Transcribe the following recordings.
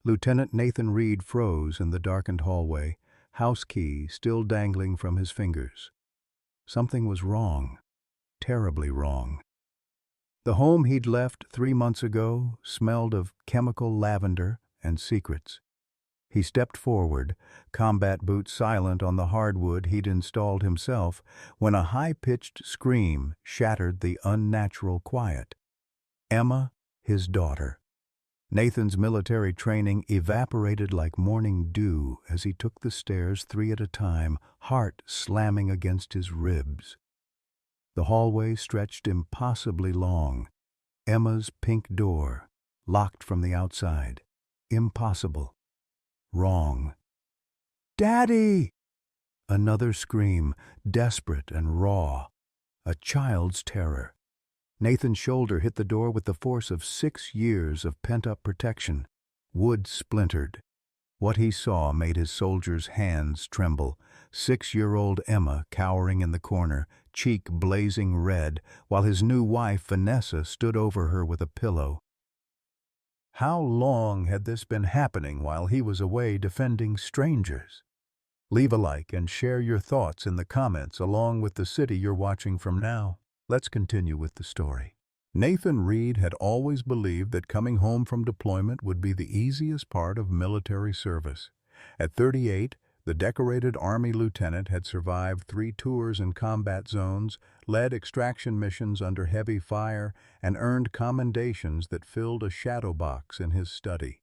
Lieutenant Nathan Reed froze in the darkened hallway, house key still dangling from his fingers. Something was wrong, terribly wrong. The home he'd left 3 months ago smelled of chemical lavender and secrets. He stepped forward, combat boots silent on the hardwood he'd installed himself, when a high-pitched scream shattered the unnatural quiet. Emma, his daughter. Nathan's military training evaporated like morning dew as he took the stairs 3 at a time, heart slamming against his ribs. The hallway stretched impossibly long. Emma's pink door, locked from the outside. Impossible. Wrong. "Daddy!" Another scream, desperate and raw. A child's terror. Nathan's shoulder hit the door with the force of 6 years of pent-up protection. Wood splintered. What he saw made his soldier's hands tremble. 6-year-old Emma cowering in the corner, cheek blazing red, while his new wife, Vanessa, stood over her with a pillow. How long had this been happening while he was away defending strangers? Leave a like and share your thoughts in the comments along with the city you're watching from now. Let's continue with the story. Nathan Reed had always believed that coming home from deployment would be the easiest part of military service. At 38, the decorated Army lieutenant had survived 3 tours in combat zones, led extraction missions under heavy fire, and earned commendations that filled a shadow box in his study.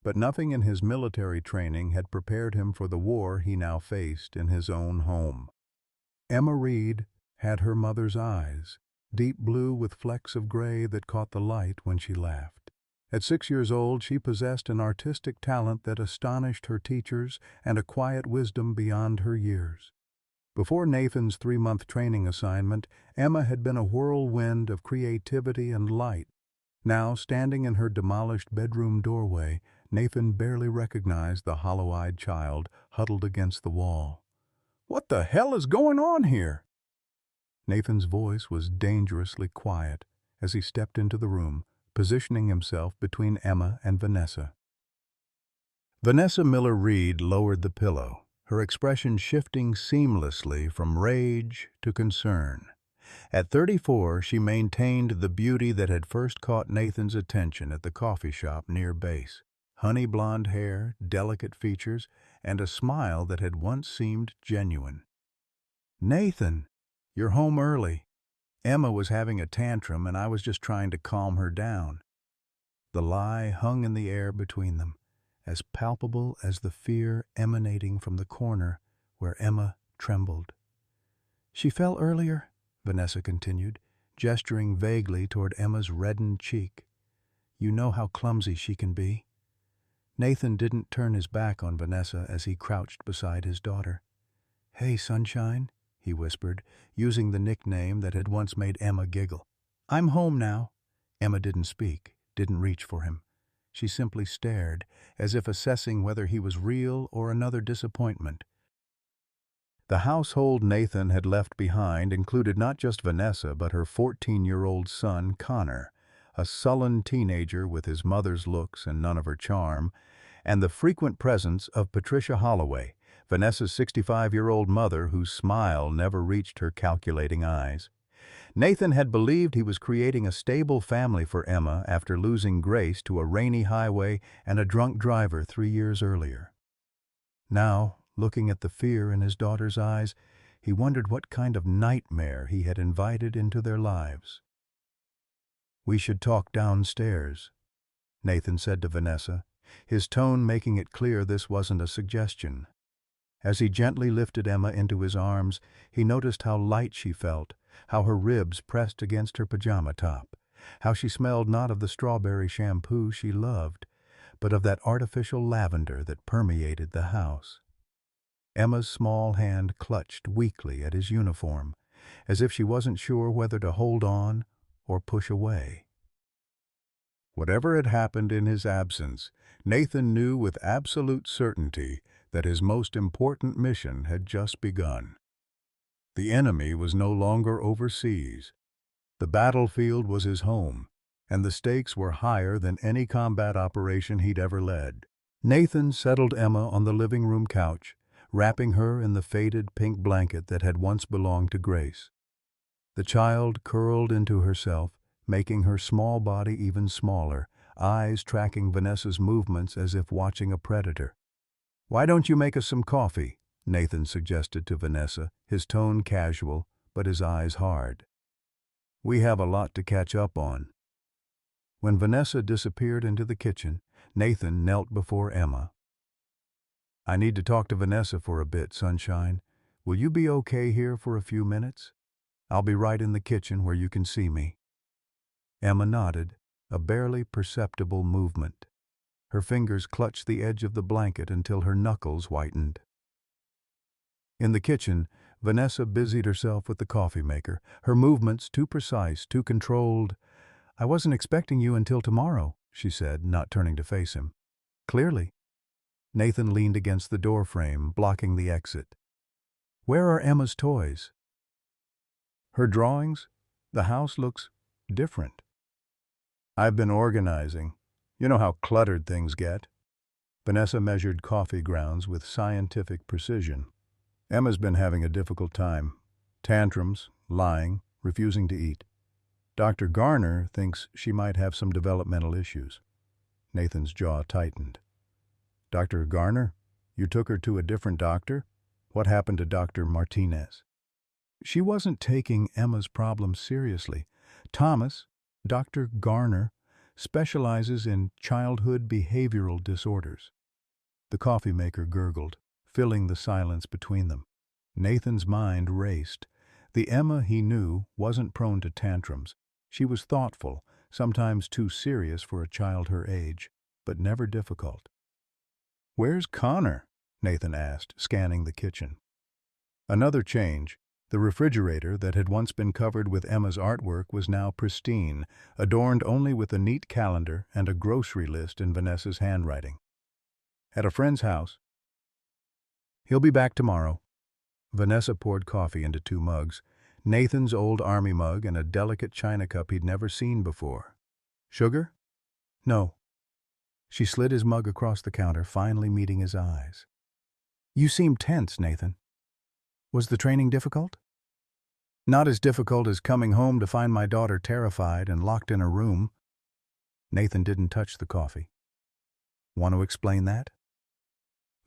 But nothing in his military training had prepared him for the war he now faced in his own home. Emma Reed had her mother's eyes, deep blue with flecks of gray that caught the light when she laughed. At 6 years old, she possessed an artistic talent that astonished her teachers and a quiet wisdom beyond her years. Before Nathan's 3-month training assignment, Emma had been a whirlwind of creativity and light. Now, standing in her demolished bedroom doorway, Nathan barely recognized the hollow-eyed child huddled against the wall. "What the hell is going on here?" Nathan's voice was dangerously quiet as he stepped into the room, positioning himself between Emma and Vanessa. Vanessa Miller Reed lowered the pillow, her expression shifting seamlessly from rage to concern. At 34, she maintained the beauty that had first caught Nathan's attention at the coffee shop near base. Honey blonde hair, delicate features, and a smile that had once seemed genuine. "Nathan, you're home early. Emma was having a tantrum and I was just trying to calm her down." The lie hung in the air between them, as palpable as the fear emanating from the corner where Emma trembled. "She fell earlier," Vanessa continued, gesturing vaguely toward Emma's reddened cheek. "You know how clumsy she can be." Nathan didn't turn his back on Vanessa as he crouched beside his daughter. "Hey, sunshine," he whispered, using the nickname that had once made Emma giggle. "I'm home now." Emma didn't speak, didn't reach for him. She simply stared, as if assessing whether he was real or another disappointment. The household Nathan had left behind included not just Vanessa, but her 14-year-old son, Connor, a sullen teenager with his mother's looks and none of her charm, and the frequent presence of Patricia Holloway, Vanessa's 65-year-old mother whose smile never reached her calculating eyes. Nathan had believed he was creating a stable family for Emma after losing Grace to a rainy highway and a drunk driver 3 years earlier. Now, looking at the fear in his daughter's eyes, he wondered what kind of nightmare he had invited into their lives. "We should talk downstairs," Nathan said to Vanessa, his tone making it clear this wasn't a suggestion. As he gently lifted Emma into his arms, he noticed how light she felt, how her ribs pressed against her pajama top, how she smelled not of the strawberry shampoo she loved, but of that artificial lavender that permeated the house. Emma's small hand clutched weakly at his uniform, as if she wasn't sure whether to hold on or push away. Whatever had happened in his absence, Nathan knew with absolute certainty that his most important mission had just begun. The enemy was no longer overseas. The battlefield was his home, and the stakes were higher than any combat operation he'd ever led. Nathan settled Emma on the living room couch, wrapping her in the faded pink blanket that had once belonged to Grace. The child curled into herself, making her small body even smaller, eyes tracking Vanessa's movements as if watching a predator. "Why don't you make us some coffee?" Nathan suggested to Vanessa, his tone casual, but his eyes hard. "We have a lot to catch up on." When Vanessa disappeared into the kitchen, Nathan knelt before Emma. "I need to talk to Vanessa for a bit, Sunshine. Will you be okay here for a few minutes? I'll be right in the kitchen where you can see me." Emma nodded, a barely perceptible movement. Her fingers clutched the edge of the blanket until her knuckles whitened. In the kitchen, Vanessa busied herself with the coffee maker, her movements too precise, too controlled. "I wasn't expecting you until tomorrow," she said, not turning to face him. "Clearly." Nathan leaned against the doorframe, blocking the exit. "Where are Emma's toys?" "Her drawings? The house looks different." "I've been organizing. You know how cluttered things get." Vanessa measured coffee grounds with scientific precision. "Emma's been having a difficult time. Tantrums, lying, refusing to eat. Dr. Garner thinks she might have some developmental issues." Nathan's jaw tightened. "Dr. Garner? You took her to a different doctor? What happened to Dr. Martinez?" "She wasn't taking Emma's problems seriously. Thomas, Dr. Garner, specializes in childhood behavioral disorders." The coffee maker gurgled, filling the silence between them. Nathan's mind raced. The Emma he knew wasn't prone to tantrums. She was thoughtful, sometimes too serious for a child her age, but never difficult. "Where's Connor?" Nathan asked, scanning the kitchen. Another change. The refrigerator that had once been covered with Emma's artwork was now pristine, adorned only with a neat calendar and a grocery list in Vanessa's handwriting. "At a friend's house. He'll be back tomorrow." Vanessa poured coffee into 2 mugs, Nathan's old army mug and a delicate china cup he'd never seen before. "Sugar?" "No." She slid his mug across the counter, finally meeting his eyes. "You seem tense, Nathan. Was the training difficult?" "Not as difficult as coming home to find my daughter terrified and locked in a room." Nathan didn't touch the coffee. "Want to explain that?"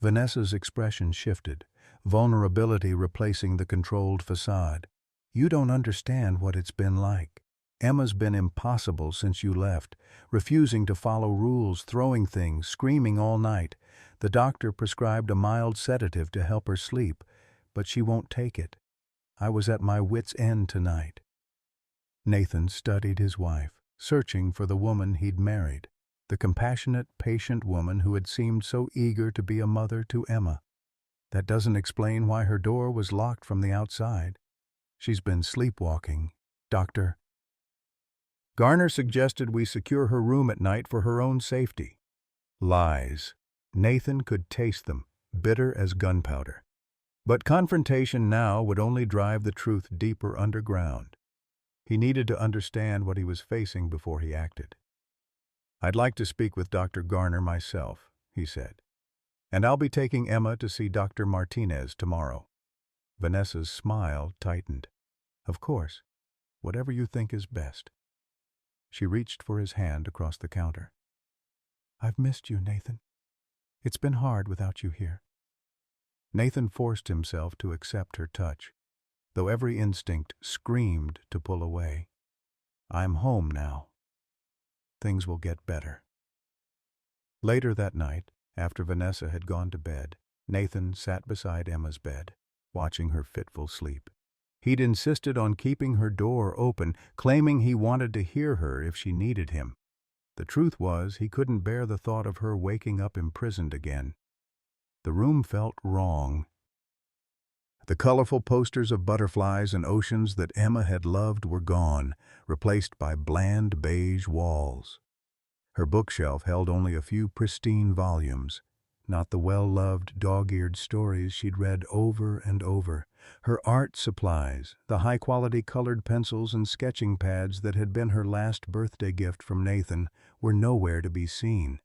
Vanessa's expression shifted, vulnerability replacing the controlled facade. "You don't understand what it's been like. Emma's been impossible since you left, refusing to follow rules, throwing things, screaming all night. The doctor prescribed a mild sedative to help her sleep, but she won't take it. I was at my wit's end tonight." Nathan studied his wife, searching for the woman he'd married, the compassionate, patient woman who had seemed so eager to be a mother to Emma. "That doesn't explain why her door was locked from the outside. She's been sleepwalking, Dr. Garner suggested we secure her room at night for her own safety." Lies. Nathan could taste them, bitter as gunpowder. But confrontation now would only drive the truth deeper underground. He needed to understand what he was facing before he acted. "I'd like to speak with Dr. Garner myself," he said. "And I'll be taking Emma to see Dr. Martinez tomorrow." Vanessa's smile tightened. "Of course. Whatever you think is best." She reached for his hand across the counter. "I've missed you, Nathan. It's been hard without you here." Nathan forced himself to accept her touch, though every instinct screamed to pull away. "I'm home now. Things will get better." Later that night, after Vanessa had gone to bed, Nathan sat beside Emma's bed, watching her fitful sleep. He'd insisted on keeping her door open, claiming he wanted to hear her if she needed him. The truth was, he couldn't bear the thought of her waking up imprisoned again. The room felt wrong. The colorful posters of butterflies and oceans that Emma had loved were gone, replaced by bland beige walls. Her bookshelf held only a few pristine volumes, not the well-loved dog-eared stories she'd read over and over. Her art supplies, the high-quality colored pencils and sketching pads that had been her last birthday gift from Nathan, were nowhere to be seen.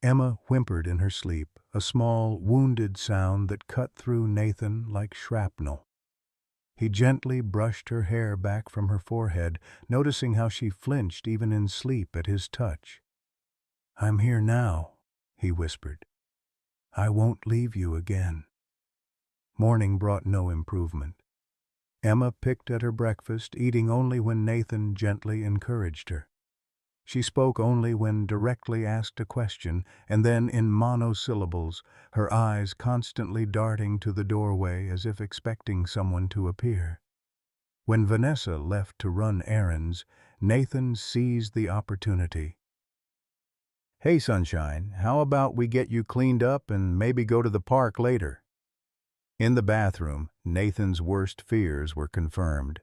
Emma whimpered in her sleep, a small, wounded sound that cut through Nathan like shrapnel. He gently brushed her hair back from her forehead, noticing how she flinched even in sleep at his touch. "I'm here now," he whispered. "I won't leave you again." Morning brought no improvement. Emma picked at her breakfast, eating only when Nathan gently encouraged her. She spoke only when directly asked a question, and then in monosyllables, her eyes constantly darting to the doorway as if expecting someone to appear. When Vanessa left to run errands, Nathan seized the opportunity. "Hey, Sunshine, how about we get you cleaned up and maybe go to the park later?" In the bathroom, Nathan's worst fears were confirmed.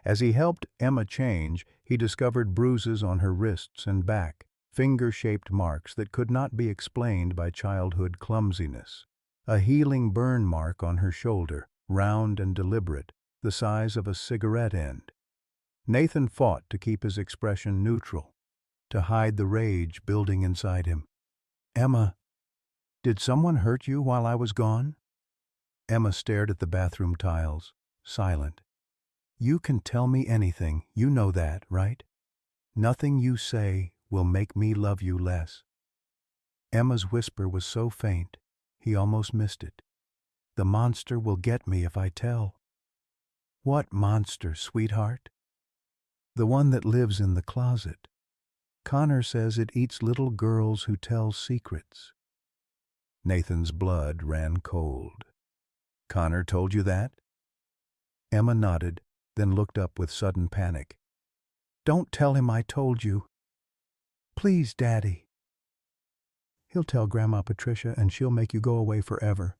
As he helped Emma change, he discovered bruises on her wrists and back, finger-shaped marks that could not be explained by childhood clumsiness. A healing burn mark on her shoulder, round and deliberate, the size of a cigarette end. Nathan fought to keep his expression neutral, to hide the rage building inside him. "Emma, did someone hurt you while I was gone?" Emma stared at the bathroom tiles, silent. "You can tell me anything, you know that, right? Nothing you say will make me love you less." Emma's whisper was so faint, he almost missed it. "The monster will get me if I tell." "What monster, sweetheart?" "The one that lives in the closet. Connor says it eats little girls who tell secrets." Nathan's blood ran cold. "Connor told you that?" Emma nodded, then looked up with sudden panic. "Don't tell him I told you. Please, Daddy." "He'll tell Grandma Patricia and she'll make you go away forever."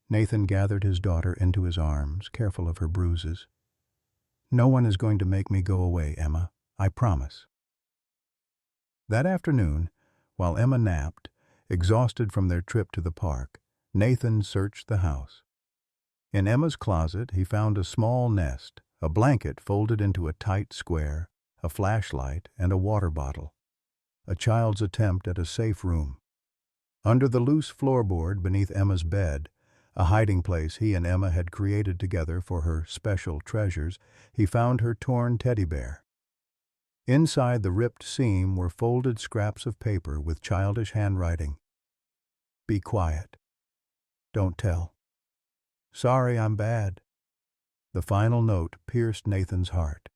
Nathan gathered his daughter into his arms, careful of her bruises. "No one is going to make me go away, Emma. I promise." That afternoon, while Emma napped, exhausted from their trip to the park, Nathan searched the house. In Emma's closet, he found a small nest, a blanket folded into a tight square, a flashlight, and a water bottle. A child's attempt at a safe room. Under the loose floorboard beneath Emma's bed, a hiding place he and Emma had created together for her special treasures, he found her torn teddy bear. Inside the ripped seam were folded scraps of paper with childish handwriting. "Be quiet. Don't tell. Sorry I'm bad." The final note pierced Nathan's heart.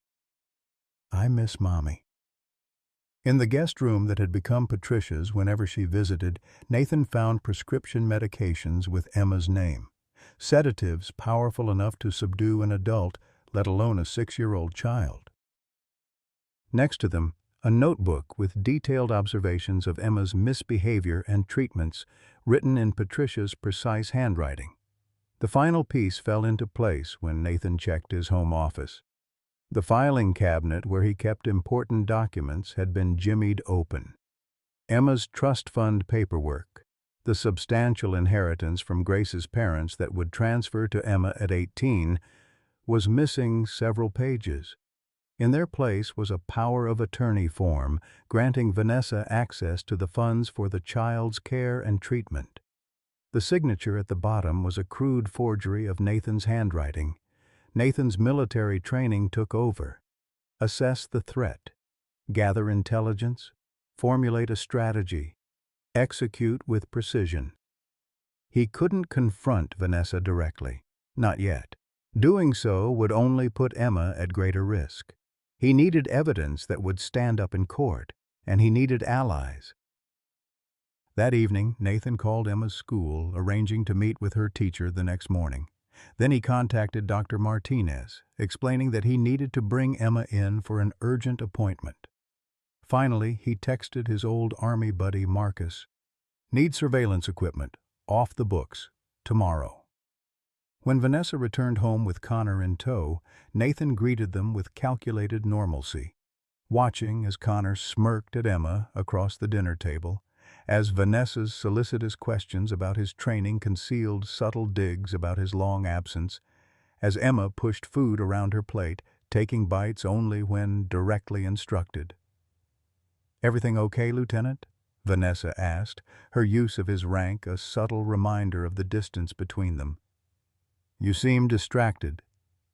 "I miss Mommy." In the guest room that had become Patricia's whenever she visited, Nathan found prescription medications with Emma's name. Sedatives powerful enough to subdue an adult, let alone a 6-year-old child. Next to them, a notebook with detailed observations of Emma's misbehavior and treatments, written in Patricia's precise handwriting. The final piece fell into place when Nathan checked his home office. The filing cabinet where he kept important documents had been jimmied open. Emma's trust fund paperwork, the substantial inheritance from Grace's parents that would transfer to Emma at 18, was missing several pages. In their place was a power of attorney form granting Vanessa access to the funds for the child's care and treatment. The signature at the bottom was a crude forgery of Nathan's handwriting. Nathan's military training took over. Assess the threat, gather intelligence, formulate a strategy, execute with precision. He couldn't confront Vanessa directly, not yet. Doing so would only put Emma at greater risk. He needed evidence that would stand up in court, and he needed allies. That evening, Nathan called Emma's school, arranging to meet with her teacher the next morning. Then he contacted Dr. Martinez, explaining that he needed to bring Emma in for an urgent appointment. Finally, he texted his old Army buddy Marcus, "Need surveillance equipment, off the books, tomorrow." When Vanessa returned home with Connor in tow, Nathan greeted them with calculated normalcy, watching as Connor smirked at Emma across the dinner table, as Vanessa's solicitous questions about his training concealed subtle digs about his long absence, as Emma pushed food around her plate, taking bites only when directly instructed. "Everything okay, Lieutenant?" Vanessa asked, her use of his rank a subtle reminder of the distance between them. You seem distracted.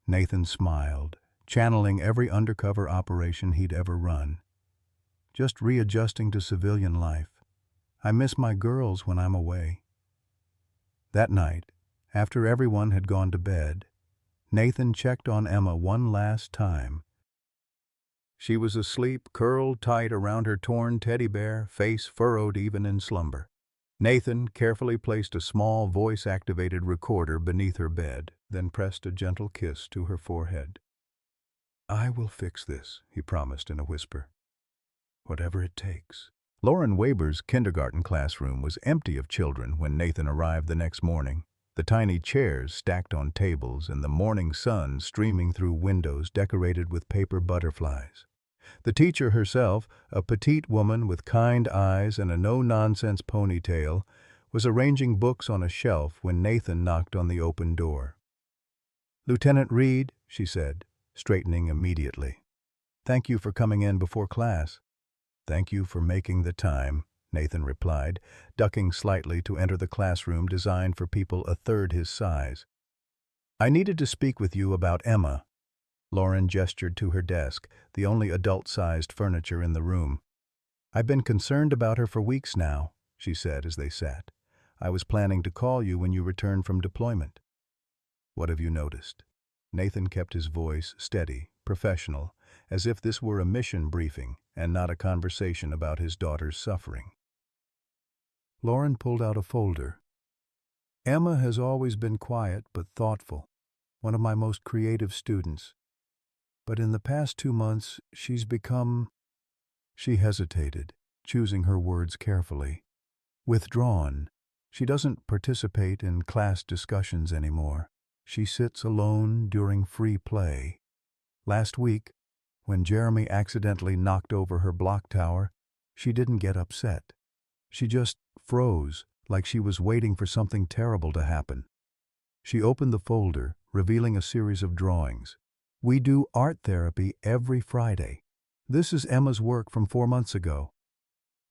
Nathan smiled, channeling every undercover operation he'd ever run. Just readjusting to civilian life. I miss my girls when I'm away. That night, after everyone had gone to bed, Nathan checked on Emma one last time. She was asleep, curled tight around her torn teddy bear, face furrowed even in slumber. Nathan carefully placed a small voice-activated recorder beneath her bed, then pressed a gentle kiss to her forehead. I will fix this, he promised in a whisper. Whatever it takes. Lauren Weber's kindergarten classroom was empty of children when Nathan arrived the next morning, the tiny chairs stacked on tables and the morning sun streaming through windows decorated with paper butterflies. The teacher herself, a petite woman with kind eyes and a no-nonsense ponytail, was arranging books on a shelf when Nathan knocked on the open door. Lieutenant Reed, she said, straightening immediately. Thank you for coming in before class. Thank you for making the time, Nathan replied, ducking slightly to enter the classroom designed for people a third his size. I needed to speak with you about Emma. Lauren gestured to her desk, the only adult-sized furniture in the room. I've been concerned about her for weeks now, she said as they sat. I was planning to call you when you returned from deployment. What have you noticed? Nathan kept his voice steady, professional, as if this were a mission briefing and not a conversation about his daughter's suffering. Lauren pulled out a folder. Emma has always been quiet but thoughtful, one of my most creative students. But in the past 2 months, she's become... She hesitated, choosing her words carefully. Withdrawn. She doesn't participate in class discussions anymore. She sits alone during free play. Last week, when Jeremy accidentally knocked over her block tower, she didn't get upset. She just froze, like she was waiting for something terrible to happen. She opened the folder, revealing a series of drawings. We do art therapy every Friday. This is Emma's work from 4 months ago.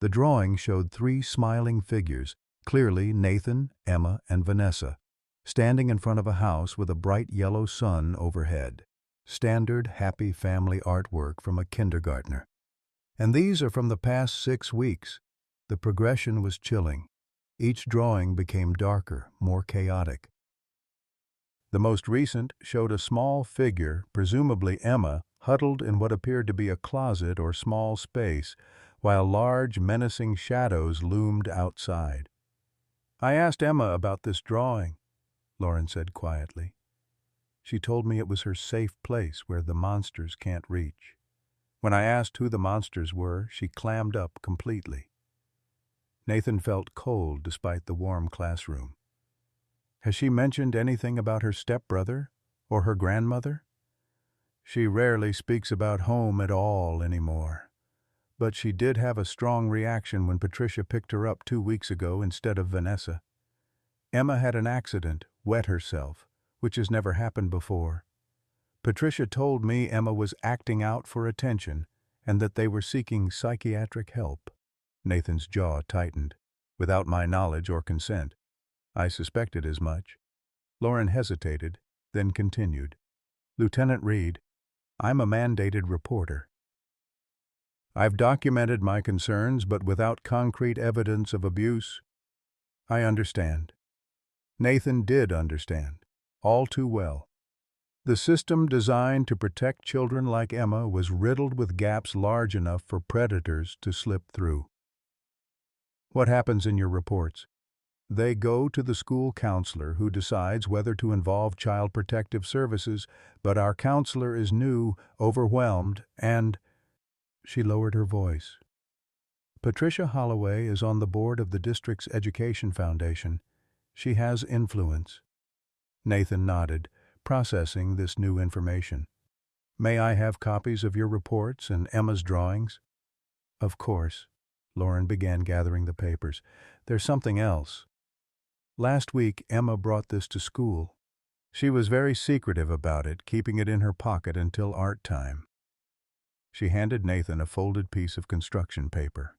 The drawing showed 3 smiling figures, clearly Nathan, Emma, and Vanessa, standing in front of a house with a bright yellow sun overhead. Standard, happy family artwork from a kindergartner. And these are from the past 6 weeks. The progression was chilling. Each drawing became darker, more chaotic. The most recent showed a small figure, presumably Emma, huddled in what appeared to be a closet or small space, while large, menacing shadows loomed outside. I asked Emma about this drawing, Lauren said quietly. She told me it was her safe place where the monsters can't reach. When I asked who the monsters were, she clammed up completely. Nathan felt cold despite the warm classroom. Has she mentioned anything about her stepbrother or her grandmother? She rarely speaks about home at all anymore. But she did have a strong reaction when Patricia picked her up 2 weeks ago instead of Vanessa. Emma had an accident, wet herself, which has never happened before. Patricia told me Emma was acting out for attention and that they were seeking psychiatric help. Nathan's jaw tightened. Without my knowledge or consent. I suspected as much. Lauren hesitated, then continued. Lieutenant Reed, I'm a mandated reporter. I've documented my concerns, but without concrete evidence of abuse. I understand. Nathan did understand, all too well. The system designed to protect children like Emma was riddled with gaps large enough for predators to slip through. What happens in your reports? They go to the school counselor who decides whether to involve Child Protective Services, but our counselor is new, overwhelmed, and... She lowered her voice. Patricia Holloway is on the board of the district's Education Foundation. She has influence. Nathan nodded, processing this new information. May I have copies of your reports and Emma's drawings? Of course. Lauren began gathering the papers. There's something else. Last week, Emma brought this to school. She was very secretive about it, keeping it in her pocket until art time. She handed Nathan a folded piece of construction paper.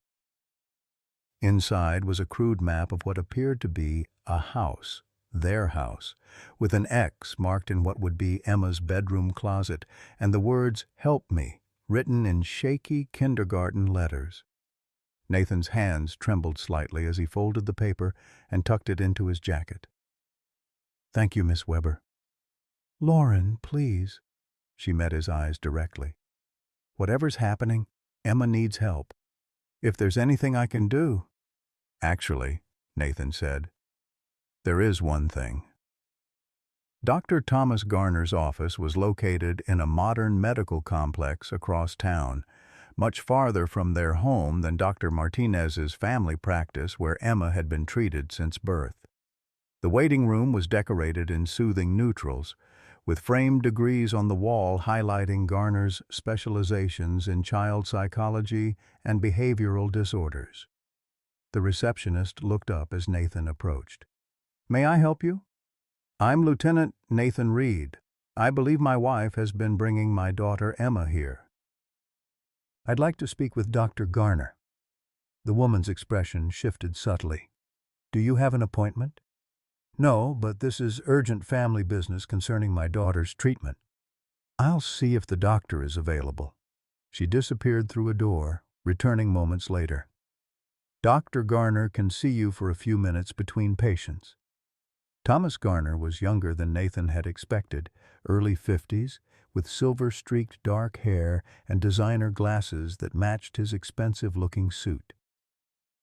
Inside was a crude map of what appeared to be a house, their house, with an X marked in what would be Emma's bedroom closet, and the words, "Help me," written in shaky kindergarten letters. Nathan's hands trembled slightly as he folded the paper and tucked it into his jacket. "Thank you, Miss Weber." "Lauren, please." She met his eyes directly. "Whatever's happening, Emma needs help. If there's anything I can do—" "Actually," Nathan said, "there is one thing." Dr. Thomas Garner's office was located in a modern medical complex across town, much farther from their home than Dr. Martinez's family practice where Emma had been treated since birth. The waiting room was decorated in soothing neutrals, with framed degrees on the wall highlighting Garner's specializations in child psychology and behavioral disorders. The receptionist looked up as Nathan approached. "May I help you?" "I'm Lieutenant Nathan Reed. I believe my wife has been bringing my daughter Emma here." "I'd like to speak with Dr. Garner." The woman's expression shifted subtly. "Do you have an appointment?" "No, but this is urgent family business concerning my daughter's treatment." "I'll see if the doctor is available." She disappeared through a door, returning moments later. "Dr. Garner can see you for a few minutes between patients." Thomas Garner was younger than Nathan had expected, early 50s, with silver-streaked dark hair and designer glasses that matched his expensive-looking suit.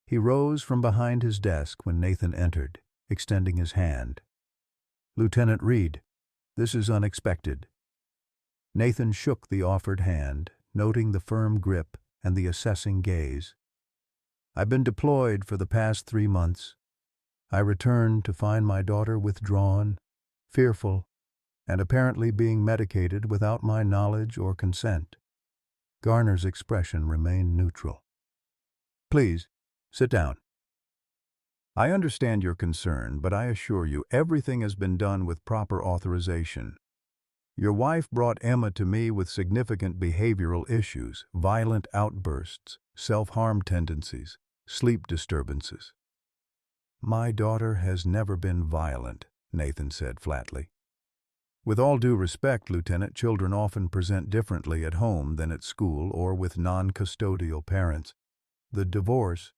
He rose from behind his desk when Nathan entered, extending his hand. "Lieutenant Reed, this is unexpected." Nathan shook the offered hand, noting the firm grip and the assessing gaze. "I've been deployed for the past 3 months. I returned to find my daughter withdrawn, fearful, and apparently being medicated without my knowledge or consent." Garner's expression remained neutral. "Please, sit down. I understand your concern, but I assure you everything has been done with proper authorization. Your wife brought Emma to me with significant behavioral issues, violent outbursts, self-harm tendencies, sleep disturbances." "My daughter has never been violent," Nathan said flatly. "With all due respect, Lieutenant, children often present differently at home than at school or with non-custodial parents. The divorce—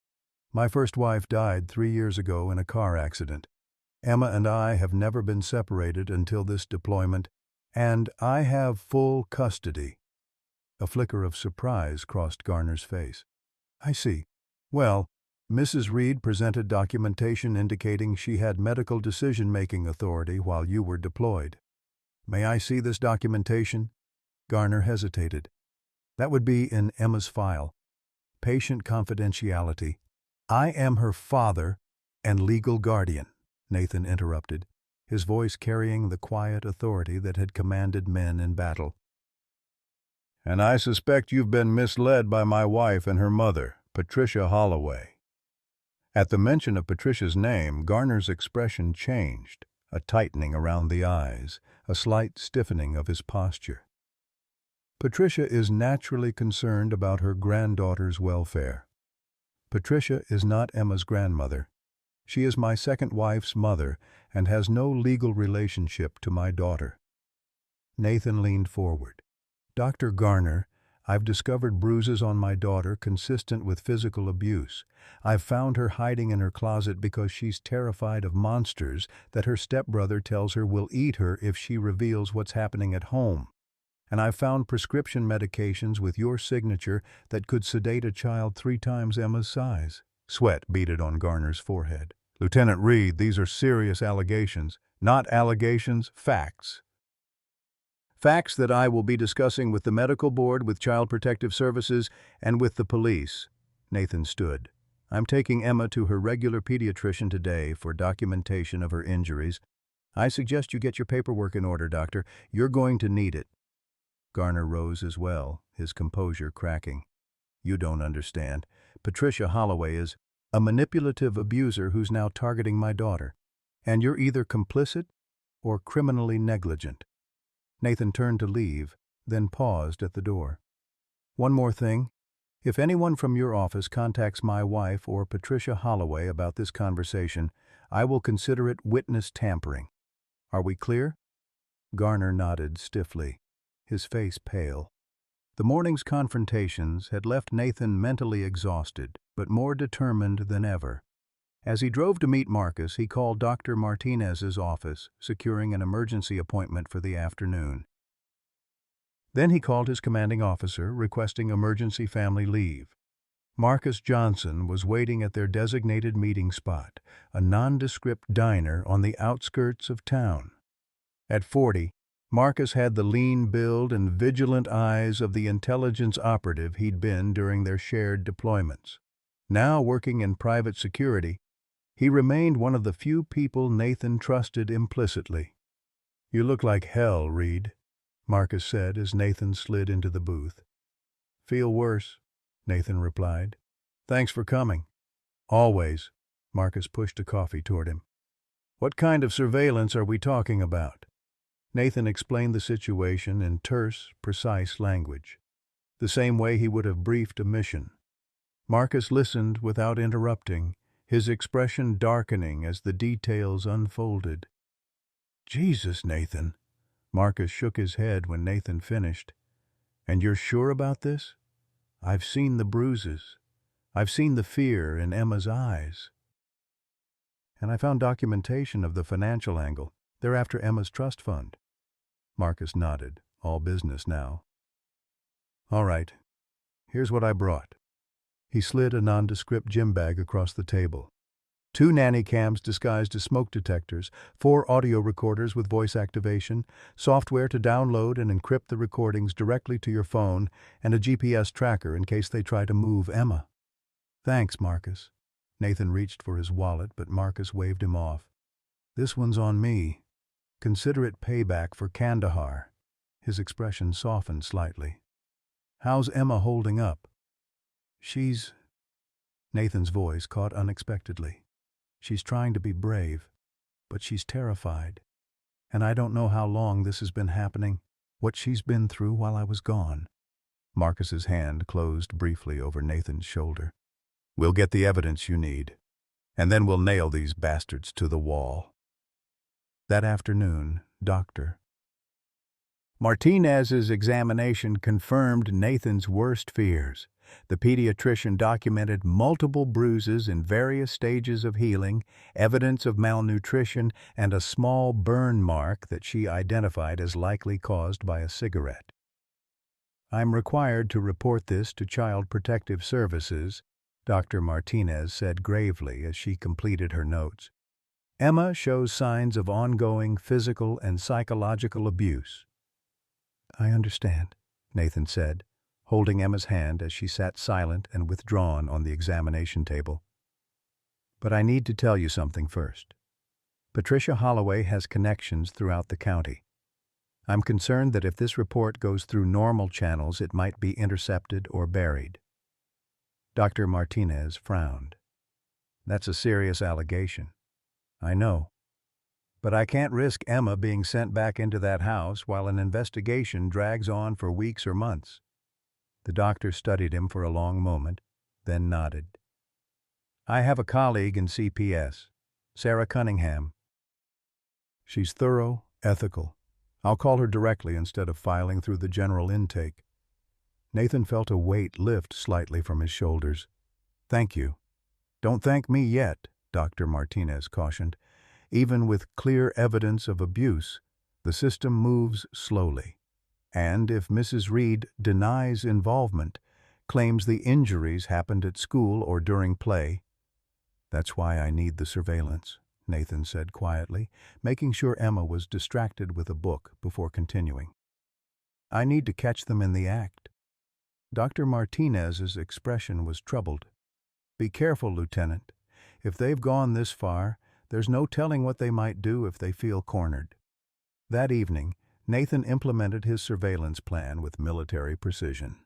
My first wife died 3 years ago in a car accident. Emma and I have never been separated until this deployment, and I have full custody." A flicker of surprise crossed Garner's face. "I see. Well, Mrs. Reed presented documentation indicating she had medical decision-making authority while you were deployed." "May I see this documentation?" Garner hesitated. "That would be in Emma's file. Patient confidentiality." "I am her father and legal guardian," Nathan interrupted, his voice carrying the quiet authority that had commanded men in battle. "And I suspect you've been misled by my wife and her mother, Patricia Holloway." At the mention of Patricia's name, Garner's expression changed, a tightening around the eyes, a slight stiffening of his posture. "Patricia is naturally concerned about her granddaughter's welfare. Patricia is not Emma's grandmother. She is my second wife's mother and has no legal relationship to my daughter." Nathan leaned forward. "Dr. Garner, I've discovered bruises on my daughter consistent with physical abuse. I've found her hiding in her closet because she's terrified of monsters that her stepbrother tells her will eat her if she reveals what's happening at home. And I've found prescription medications with your signature that could sedate a child 3 times Emma's size." Sweat beaded on Garner's forehead. "Lieutenant Reed, these are serious allegations. Not allegations, facts. Facts that I will be discussing with the medical board, with Child Protective Services, and with the police." Nathan stood. "I'm taking Emma to her regular pediatrician today for documentation of her injuries. I suggest you get your paperwork in order, doctor. You're going to need it." Garner rose as well, his composure cracking. "You don't understand. Patricia Holloway is a manipulative abuser who's now targeting my daughter. And you're either complicit or criminally negligent." Nathan turned to leave, then paused at the door. "One more thing. If anyone from your office contacts my wife or Patricia Holloway about this conversation, I will consider it witness tampering. Are we clear?" Garner nodded stiffly, his face pale. The morning's confrontations had left Nathan mentally exhausted, but more determined than ever. As he drove to meet Marcus, he called Dr. Martinez's office, securing an emergency appointment for the afternoon. Then he called his commanding officer, requesting emergency family leave. Marcus Johnson was waiting at their designated meeting spot, a nondescript diner on the outskirts of town. At 40, Marcus had the lean build and vigilant eyes of the intelligence operative he'd been during their shared deployments. Now working in private security, he remained one of the few people Nathan trusted implicitly. "You look like hell, Reed," Marcus said as Nathan slid into the booth. "Feel worse," Nathan replied. "Thanks for coming." "Always." Marcus pushed a coffee toward him. "What kind of surveillance are we talking about?" Nathan explained the situation in terse, precise language, the same way he would have briefed a mission. Marcus listened without interrupting, his expression darkening as the details unfolded. "Jesus, Nathan." Marcus shook his head when Nathan finished. "And you're sure about this? I've seen the bruises. I've seen the fear in Emma's eyes. And I found documentation of the financial angle. They're after Emma's trust fund." Marcus nodded, all business now. "All right, here's what I brought." He slid a nondescript gym bag across the table. 2 nanny cams disguised as smoke detectors, 4 audio recorders with voice activation, software to download and encrypt the recordings directly to your phone, and a GPS tracker in case they try to move Emma. "Thanks, Marcus." Nathan reached for his wallet, but Marcus waved him off. "This one's on me. Consider it payback for Kandahar." His expression softened slightly. "How's Emma holding up?" "She's—" Nathan's voice caught unexpectedly. "She's trying to be brave, but she's terrified. And I don't know how long this has been happening, what she's been through while I was gone." Marcus's hand closed briefly over Nathan's shoulder. "We'll get the evidence you need, and then we'll nail these bastards to the wall." That afternoon, Dr. Martinez's examination confirmed Nathan's worst fears. The pediatrician documented multiple bruises in various stages of healing, evidence of malnutrition, and a small burn mark that she identified as likely caused by a cigarette. "I'm required to report this to Child Protective Services," Dr. Martinez said gravely as she completed her notes. "Emma shows signs of ongoing physical and psychological abuse." "I understand," Nathan said, holding Emma's hand as she sat silent and withdrawn on the examination table. "But I need to tell you something first. Patricia Holloway has connections throughout the county. I'm concerned that if this report goes through normal channels, it might be intercepted or buried." Dr. Martinez frowned. "That's a serious allegation." "I know. But I can't risk Emma being sent back into that house while an investigation drags on for weeks or months." The doctor studied him for a long moment, then nodded. "I have a colleague in CPS, Sarah Cunningham. She's thorough, ethical. I'll call her directly instead of filing through the general intake." Nathan felt a weight lift slightly from his shoulders. "Thank you." "Don't thank me yet," Dr. Martinez cautioned. "Even with clear evidence of abuse, the system moves slowly. And if Mrs. Reed denies involvement, claims the injuries happened at school or during play—" "That's why I need the surveillance," Nathan said quietly, making sure Emma was distracted with a book before continuing. "I need to catch them in the act." Dr. Martinez's expression was troubled. "Be careful, Lieutenant. If they've gone this far, there's no telling what they might do if they feel cornered." That evening, Nathan implemented his surveillance plan with military precision.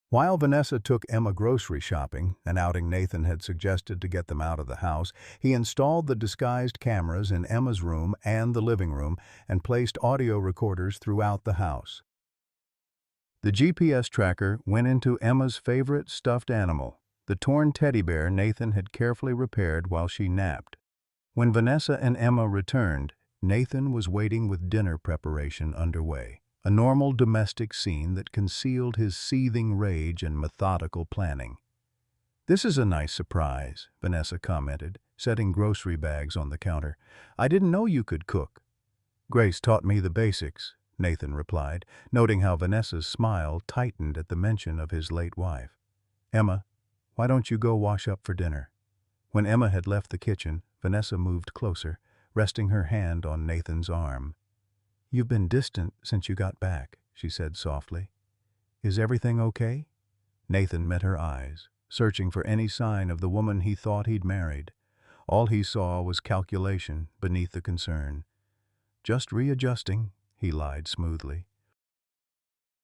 While Vanessa took Emma grocery shopping, an outing Nathan had suggested to get them out of the house, he installed the disguised cameras in Emma's room and the living room and placed audio recorders throughout the house. The GPS tracker went into Emma's favorite stuffed animal, the torn teddy bear Nathan had carefully repaired while she napped. When Vanessa and Emma returned, Nathan was waiting with dinner preparation underway, a normal domestic scene that concealed his seething rage and methodical planning. "This is a nice surprise," Vanessa commented, setting grocery bags on the counter. "I didn't know you could cook." "Grace taught me the basics," Nathan replied, noting how Vanessa's smile tightened at the mention of his late wife. "Emma, why don't you go wash up for dinner?" When Emma had left the kitchen, Vanessa moved closer, resting her hand on Nathan's arm. "You've been distant since you got back," she said softly. "Is everything okay?" Nathan met her eyes, searching for any sign of the woman he thought he'd married. All he saw was calculation beneath the concern. "Just readjusting," he lied smoothly.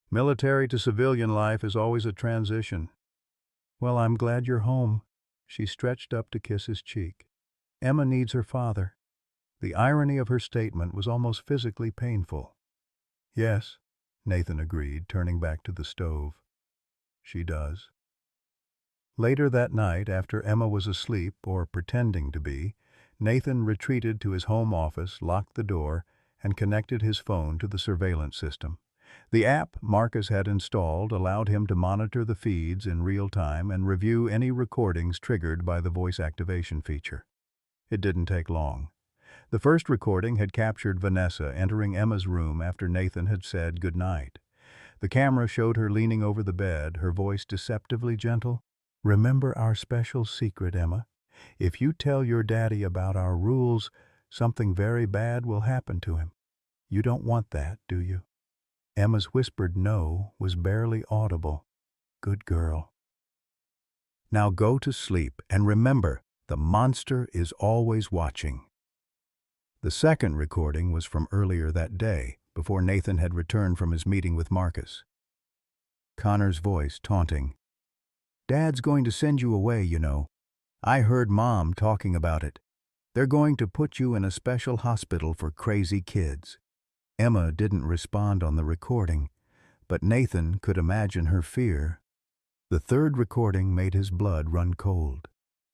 "Military to civilian life is always a transition." "Well, I'm glad you're home." She stretched up to kiss his cheek. "Emma needs her father." The irony of her statement was almost physically painful. "Yes," Nathan agreed, turning back to the stove. "She does." Later that night, after Emma was asleep, or pretending to be, Nathan retreated to his home office, locked the door, and connected his phone to the surveillance system. The app Marcus had installed allowed him to monitor the feeds in real time and review any recordings triggered by the voice activation feature. It didn't take long. The first recording had captured Vanessa entering Emma's room after Nathan had said goodnight. The camera showed her leaning over the bed, her voice deceptively gentle. "Remember our special secret, Emma. If you tell your daddy about our rules, something very bad will happen to him. You don't want that, do you?" Emma's whispered no was barely audible. "Good girl. Now go to sleep, and remember, the monster is always watching." The second recording was from earlier that day, before Nathan had returned from his meeting with Marcus. Connor's voice taunting. "Dad's going to send you away, you know. I heard Mom talking about it. They're going to put you in a special hospital for crazy kids." Emma didn't respond on the recording, but Nathan could imagine her fear. The third recording made his blood run cold.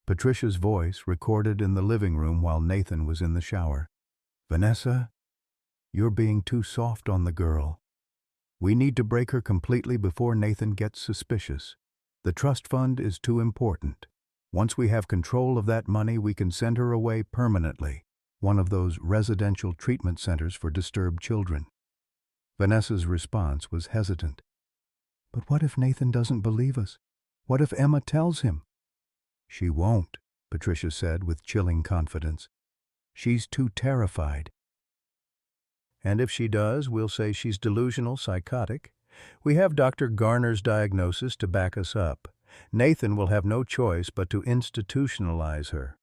Patricia's voice recorded in the living room while Nathan was in the shower. "Vanessa, you're being too soft on the girl. We need to break her completely before Nathan gets suspicious. The trust fund is too important. Once we have control of that money, we can send her away permanently, one of those residential treatment centers for disturbed children." Vanessa's response was hesitant. "But what if Nathan doesn't believe us? What if Emma tells him?" "She won't," Patricia said with chilling confidence. "She's too terrified. And if she does, we'll say she's delusional, psychotic. We have Dr. Garner's diagnosis to back us up. Nathan will have no choice but to institutionalize her."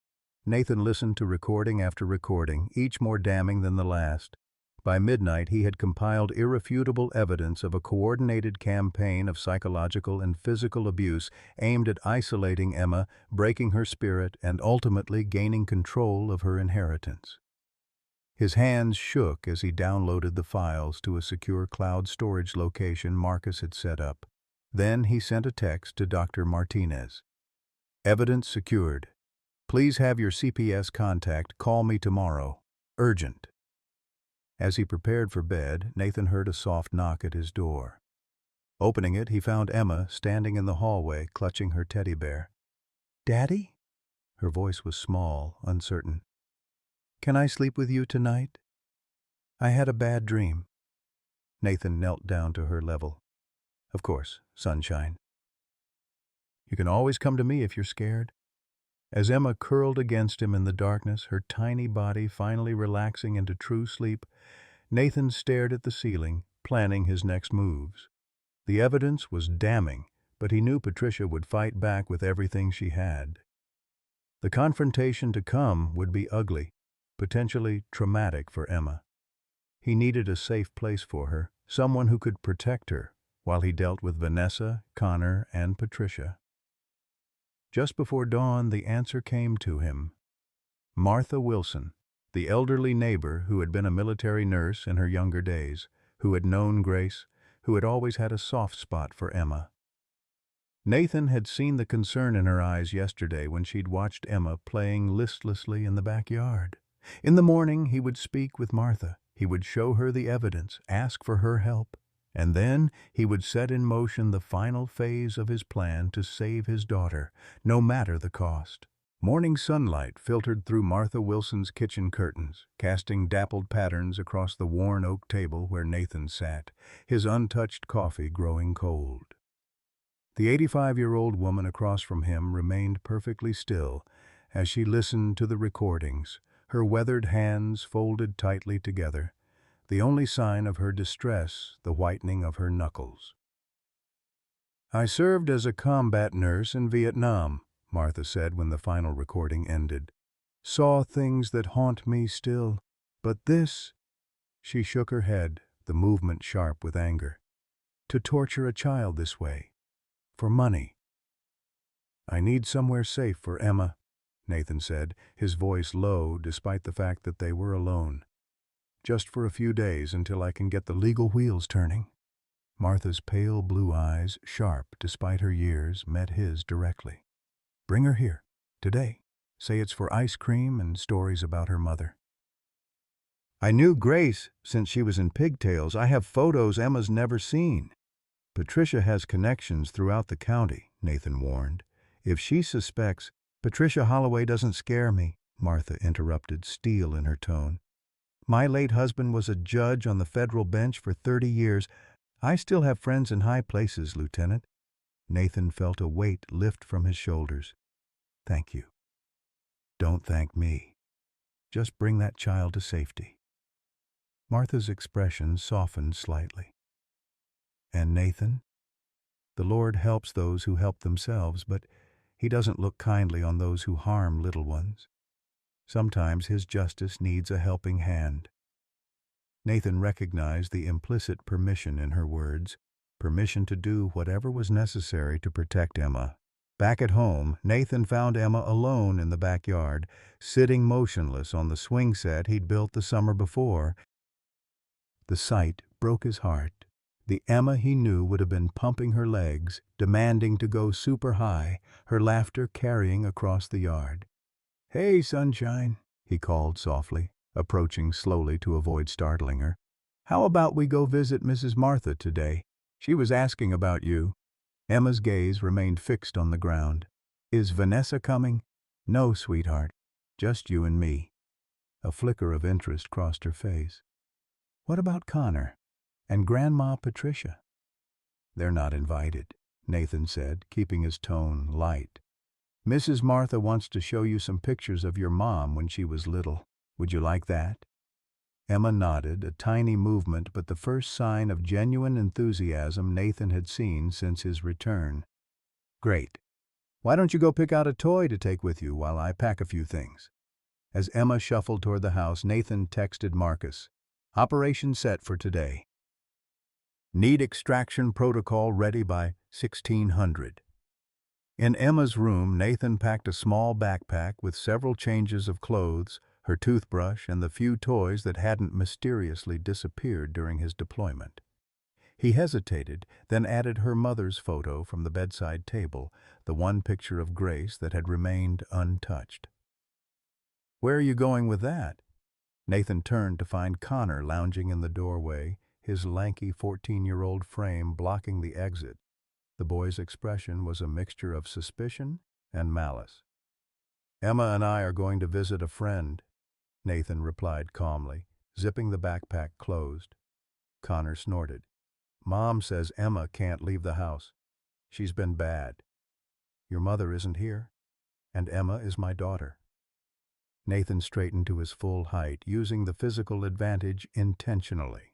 Nathan listened to recording after recording, each more damning than the last. By midnight, he had compiled irrefutable evidence of a coordinated campaign of psychological and physical abuse aimed at isolating Emma, breaking her spirit, and ultimately gaining control of her inheritance. His hands shook as he downloaded the files to a secure cloud storage location Marcus had set up. Then he sent a text to Dr. Martinez. "Evidence secured. Please have your CPS contact call me tomorrow. Urgent." As he prepared for bed, Nathan heard a soft knock at his door. Opening it, he found Emma standing in the hallway, clutching her teddy bear. "Daddy?" Her voice was small, uncertain. "Can I sleep with you tonight? I had a bad dream." Nathan knelt down to her level. "Of course, sunshine. You can always come to me if you're scared." As Emma curled against him in the darkness, her tiny body finally relaxing into true sleep, Nathan stared at the ceiling, planning his next moves. The evidence was damning, but he knew Patricia would fight back with everything she had. The confrontation to come would be ugly, potentially traumatic for Emma. He needed a safe place for her, someone who could protect her, while he dealt with Vanessa, Connor, and Patricia. Just before dawn, the answer came to him. Martha Wilson, the elderly neighbor who had been a military nurse in her younger days, who had known Grace, who had always had a soft spot for Emma. Nathan had seen the concern in her eyes yesterday when she'd watched Emma playing listlessly in the backyard. In the morning, he would speak with Martha. He would show her the evidence, ask for her help, and then he would set in motion the final phase of his plan to save his daughter, no matter the cost. Morning sunlight filtered through Martha Wilson's kitchen curtains, casting dappled patterns across the worn oak table where Nathan sat, his untouched coffee growing cold. The 85-year-old woman across from him remained perfectly still as she listened to the recordings, her weathered hands folded tightly together, the only sign of her distress the whitening of her knuckles. "I served as a combat nurse in Vietnam," Martha said when the final recording ended. "Saw things that haunt me still. But this—" She shook her head, the movement sharp with anger. "To torture a child this way. For money." "I need somewhere safe for Emma," Nathan said, his voice low despite the fact that they were alone. "Just for a few days until I can get the legal wheels turning." Martha's pale blue eyes, sharp despite her years, met his directly. "Bring her here, today. Say it's for ice cream and stories about her mother." "I knew Grace since she was in pigtails. I have photos Emma's never seen." "Patricia has connections throughout the county," Nathan warned. "If she suspects—" "Patricia Holloway doesn't scare me," Martha interrupted, steel in her tone. "My late husband was a judge on the federal bench for 30 years. I still have friends in high places, Lieutenant." Nathan felt a weight lift from his shoulders. "Thank you." "Don't thank me. Just bring that child to safety." Martha's expression softened slightly. "And Nathan? The Lord helps those who help themselves, but He doesn't look kindly on those who harm little ones. Sometimes His justice needs a helping hand." Nathan recognized the implicit permission in her words, permission to do whatever was necessary to protect Emma. Back at home, Nathan found Emma alone in the backyard, sitting motionless on the swing set he'd built the summer before. The sight broke his heart. The Emma he knew would have been pumping her legs, demanding to go super high, her laughter carrying across the yard. "Hey, sunshine," he called softly, approaching slowly to avoid startling her. "How about we go visit Mrs. Martha today? She was asking about you." Emma's gaze remained fixed on the ground. "Is Vanessa coming?" "No, sweetheart. Just you and me." A flicker of interest crossed her face. "What about Connor? And Grandma Patricia?" "They're not invited," Nathan said, keeping his tone light. "Mrs. Martha wants to show you some pictures of your mom when she was little. Would you like that?" Emma nodded, a tiny movement but the first sign of genuine enthusiasm Nathan had seen since his return. "Great. Why don't you go pick out a toy to take with you while I pack a few things?" As Emma shuffled toward the house, Nathan texted Marcus, "Operation set for today. Need extraction protocol ready by 1600. In Emma's room, Nathan packed a small backpack with several changes of clothes, her toothbrush, and the few toys that hadn't mysteriously disappeared during his deployment. He hesitated, then added her mother's photo from the bedside table, the one picture of Grace that had remained untouched. "Where are you going with that?" Nathan turned to find Connor lounging in the doorway, his lanky 14-year-old frame blocking the exit. The boy's expression was a mixture of suspicion and malice. "Emma and I are going to visit a friend," Nathan replied calmly, zipping the backpack closed. Connor snorted. "Mom says Emma can't leave the house. She's been bad. Your mother isn't here, and Emma is my daughter." Nathan straightened to his full height, using the physical advantage intentionally.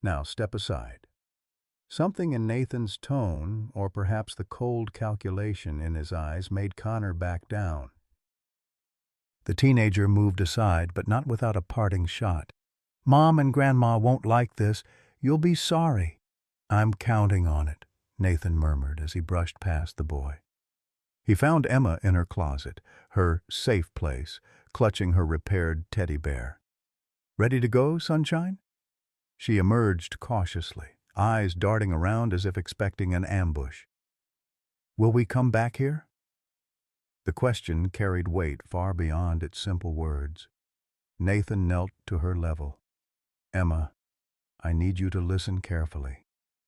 "Now step aside." Something in Nathan's tone, or perhaps the cold calculation in his eyes, made Connor back down. The teenager moved aside, but not without a parting shot. "Mom and Grandma won't like this. You'll be sorry." "I'm counting on it," Nathan murmured as he brushed past the boy. He found Emma in her closet, her safe place, clutching her repaired teddy bear. "Ready to go, sunshine?" She emerged cautiously, eyes darting around as if expecting an ambush. "Will we come back here?" The question carried weight far beyond its simple words. Nathan knelt to her level. "Emma, I need you to listen carefully.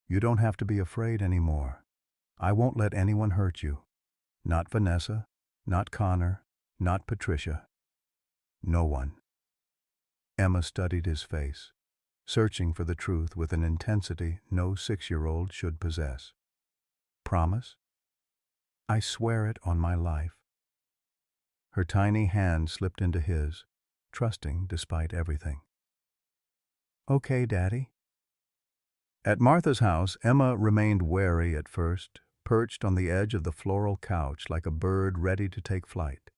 You don't have to be afraid anymore. I won't let anyone hurt you. Not Vanessa, not Connor, not Patricia. No one." Emma studied his face, searching for the truth with an intensity no 6-year-old should possess. "Promise?" "I swear it on my life." Her tiny hand slipped into his, trusting despite everything. "Okay, Daddy." At Martha's house, Emma remained wary at first, perched on the edge of the floral couch like a bird ready to take flight.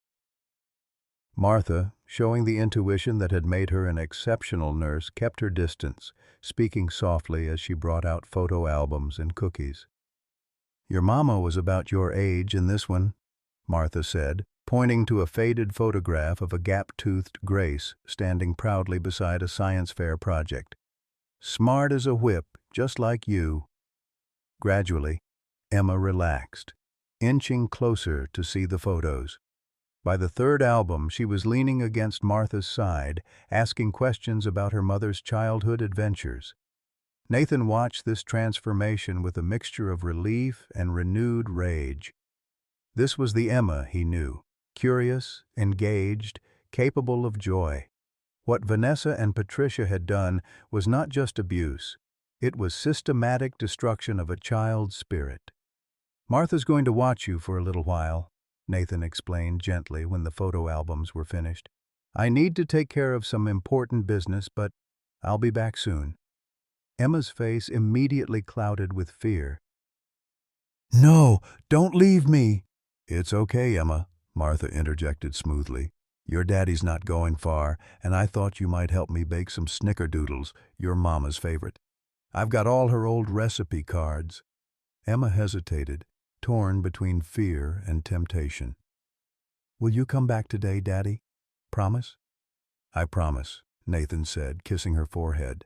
Martha, showing the intuition that had made her an exceptional nurse, kept her distance, speaking softly as she brought out photo albums and cookies. "Your mama was about your age in this one," Martha said, pointing to a faded photograph of a gap-toothed Grace standing proudly beside a science fair project. "Smart as a whip, just like you." Gradually, Emma relaxed, inching closer to see the photos. By the third album, she was leaning against Martha's side, asking questions about her mother's childhood adventures. Nathan watched this transformation with a mixture of relief and renewed rage. This was the Emma he knew, curious, engaged, capable of joy. What Vanessa and Patricia had done was not just abuse. It was systematic destruction of a child's spirit. "Martha's going to watch you for a little while," Nathan explained gently when the photo albums were finished. "I need to take care of some important business, but I'll be back soon." Emma's face immediately clouded with fear. "No, don't leave me." "It's okay, Emma," Martha interjected smoothly. "Your daddy's not going far, and I thought you might help me bake some snickerdoodles, your mama's favorite. I've got all her old recipe cards." Emma hesitated, torn between fear and temptation. "Will you come back today, Daddy? Promise?" "I promise," Nathan said, kissing her forehead.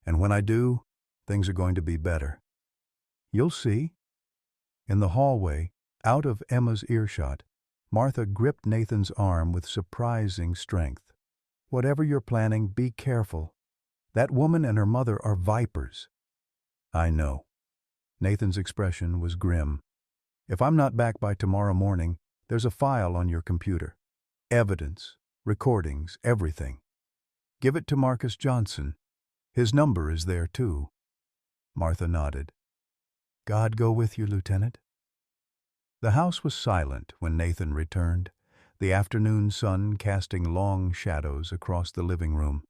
"And when I do, things are going to be better." "You'll see." In the hallway, out of Emma's earshot, Martha gripped Nathan's arm with surprising strength. "Whatever you're planning, be careful. That woman and her mother are vipers." "I know." Nathan's expression was grim. "If I'm not back by tomorrow morning, there's a file on your computer. Evidence, recordings, everything. Give it to Marcus Johnson. His number is there, too." Martha nodded. "God go with you, Lieutenant." The house was silent when Nathan returned, the afternoon sun casting long shadows across the living room.